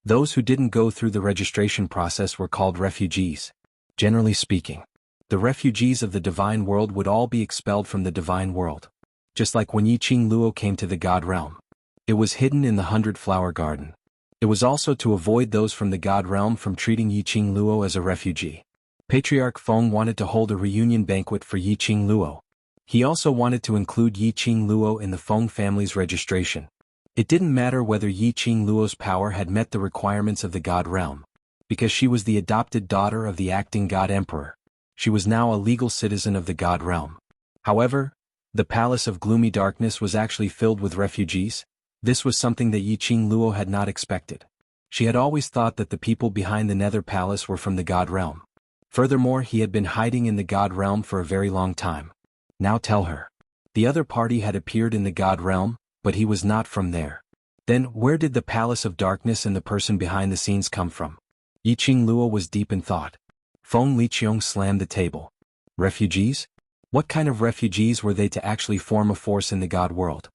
Those who didn't go through the registration process were called refugees. Generally speaking, the refugees of the divine world would all be expelled from the divine world. Just like when Yiqing Luo came to the God realm. It was hidden in the 100-flower garden. It was also to avoid those from the God realm from treating Yiqing Luo as a refugee. Patriarch Feng wanted to hold a reunion banquet for Yiqing Luo. He also wanted to include Yiqing Luo in the Feng family's registration. It didn't matter whether Yiqing Luo's power had met the requirements of the God realm. Because she was the adopted daughter of the acting God Emperor. She was now a legal citizen of the God realm. However, the Palace of Gloomy Darkness was actually filled with refugees. This was something that Yiqing Luo had not expected. She had always thought that the people behind the Nether Palace were from the God realm. Furthermore, he had been hiding in the God realm for a very long time. Now tell her. The other party had appeared in the God realm, but he was not from there. Then, where did the Palace of Darkness and the person behind the scenes come from? Yiqing Luo was deep in thought. Feng Liqiong slammed the table. Refugees? What kind of refugees were they to actually form a force in the God world?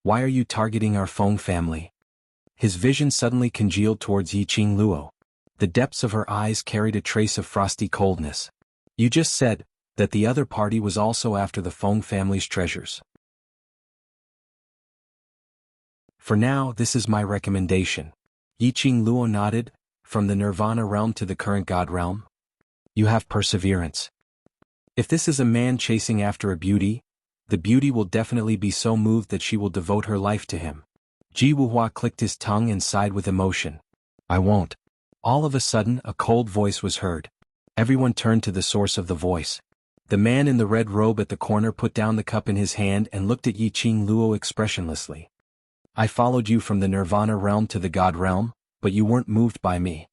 Why are you targeting our Feng family? His vision suddenly congealed towards Yiqing Luo. The depths of her eyes carried a trace of frosty coldness. You just said that the other party was also after the Feng family's treasures. For now, this is my recommendation. Yiqing Luo nodded. From the Nirvana realm to the current God realm? You have perseverance. If this is a man chasing after a beauty, the beauty will definitely be so moved that she will devote her life to him. Ji Wuhua clicked his tongue and sighed with emotion. I won't. All of a sudden, a cold voice was heard. Everyone turned to the source of the voice. The man in the red robe at the corner put down the cup in his hand and looked at Yiqing Luo expressionlessly. I followed you from the Nirvana realm to the God realm, but you weren't moved by me.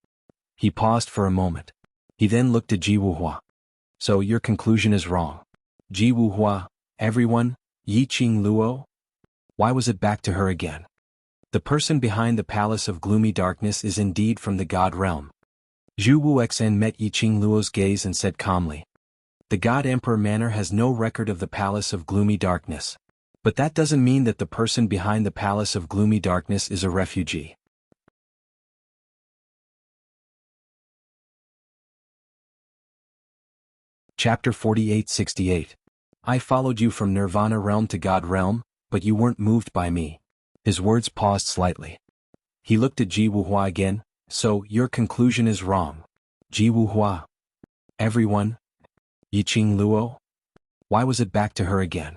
He paused for a moment. He then looked at Ji Wuhua. So your conclusion is wrong. Ji Wuhua, everyone, Yiqing Luo? Why was it back to her again? The person behind the Palace of Gloomy Darkness is indeed from the God realm. Zhu Wuxia met Yiqing Luo's gaze and said calmly. The God Emperor Manor has no record of the Palace of Gloomy Darkness. But that doesn't mean that the person behind the Palace of Gloomy Darkness is a refugee. Chapter 4868. I followed you from Nirvana realm to God realm, but you weren't moved by me. His words paused slightly. He looked at Ji Wuhua again. So, your conclusion is wrong. Ji Wuhua. Everyone. Yiqing Luo? Why was it back to her again?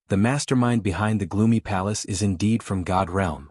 The mastermind behind the Gloomy Palace is indeed from God realm.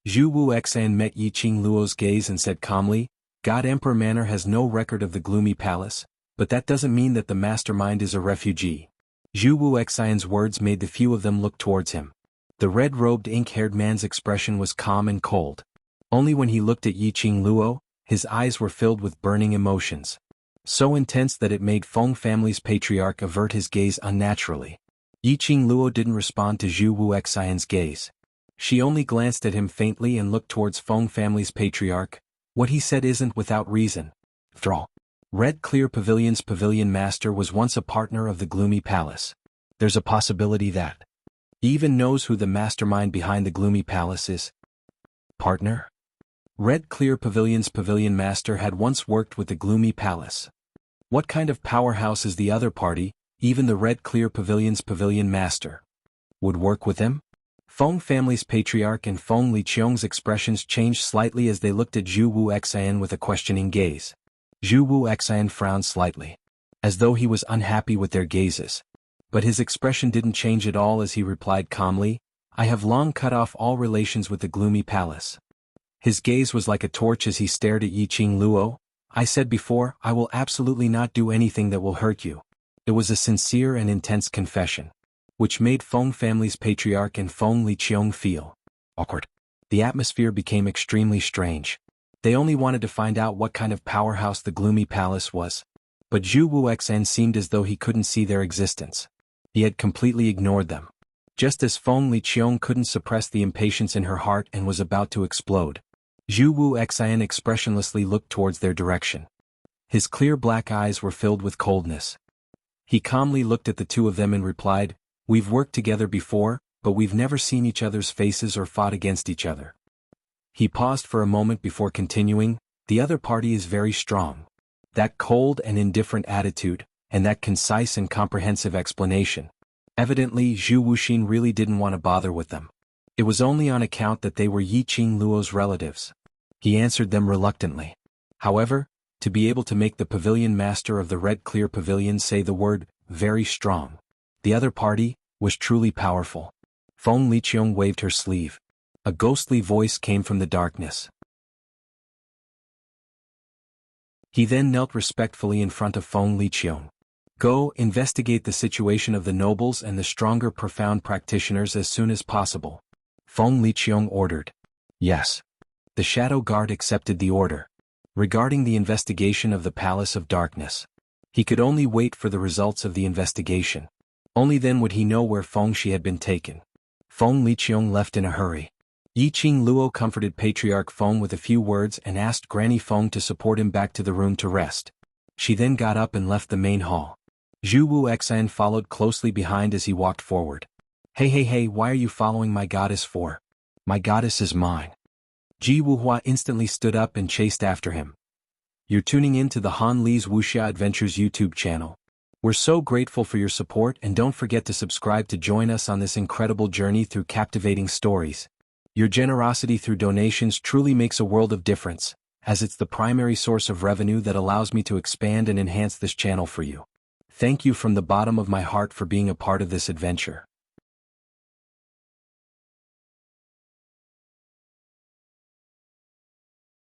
Zhu Wuxia met Yiqing Luo's gaze and said calmly, God Emperor Manor has no record of the Gloomy Palace, but that doesn't mean that the mastermind is a refugee. Zhu Wuxian's words made the few of them look towards him. The red-robed ink-haired man's expression was calm and cold. Only when he looked at Yiqing Luo, his eyes were filled with burning emotions. So intense that it made Feng family's patriarch avert his gaze unnaturally. Yiqing Luo didn't respond to Zhu Wuxian's gaze. She only glanced at him faintly and looked towards Feng family's patriarch. What he said isn't without reason. After all, Red Clear Pavilion's pavilion master was once a partner of the Gloomy Palace. There's a possibility that He even knows who the mastermind behind the gloomy palace is. Partner? Red Clear Pavilion's pavilion master had once worked with the gloomy palace. What kind of powerhouse is the other party, even the Red Clear Pavilion's pavilion master? Would work with him? Feng family's patriarch and Feng Liqiong's expressions changed slightly as they looked at Zhu Wu Xian with a questioning gaze. Zhu Wu Xian frowned slightly, as though he was unhappy with their gazes. But his expression didn't change at all as he replied calmly, I have long cut off all relations with the gloomy palace. His gaze was like a torch as he stared at Yiqing Luo. I said before, I will absolutely not do anything that will hurt you. It was a sincere and intense confession, which made Feng family's patriarch and Feng Liqiong feel awkward. The atmosphere became extremely strange. They only wanted to find out what kind of powerhouse the gloomy palace was. But Zhu Wuxian seemed as though he couldn't see their existence. He had completely ignored them. Just as Feng Liqiong couldn't suppress the impatience in her heart and was about to explode, Zhu Wuxian expressionlessly looked towards their direction. His clear black eyes were filled with coldness. He calmly looked at the two of them and replied, We've worked together before, but we've never seen each other's faces or fought against each other. He paused for a moment before continuing, The other party is very strong. That cold and indifferent attitude, and that concise and comprehensive explanation. Evidently Zhu Wuxin really didn't want to bother with them. It was only on account that they were Yiqing Luo's relatives. He answered them reluctantly. However, to be able to make the pavilion master of the Red Clear Pavilion say the word, very strong. The other party, was truly powerful. Feng Liqiong waved her sleeve. A ghostly voice came from the darkness. He then knelt respectfully in front of Feng Liqiong. Go, investigate the situation of the nobles and the stronger profound practitioners as soon as possible. Feng Liqiong ordered. Yes. The Shadow Guard accepted the order. Regarding the investigation of the Palace of Darkness, he could only wait for the results of the investigation. Only then would he know where Feng Shi had been taken. Feng Liqiong left in a hurry. Yiqing Luo comforted Patriarch Feng with a few words and asked Granny Feng to support him back to the room to rest. She then got up and left the main hall. Zhu Wuxian followed closely behind as he walked forward. Hey, why are you following my goddess for? My goddess is mine. Ji Wuhua instantly stood up and chased after him. You're tuning in to the Han Li's Wuxia Adventures YouTube channel. We're so grateful for your support and don't forget to subscribe to join us on this incredible journey through captivating stories. Your generosity through donations truly makes a world of difference, as it's the primary source of revenue that allows me to expand and enhance this channel for you. Thank you from the bottom of my heart for being a part of this adventure.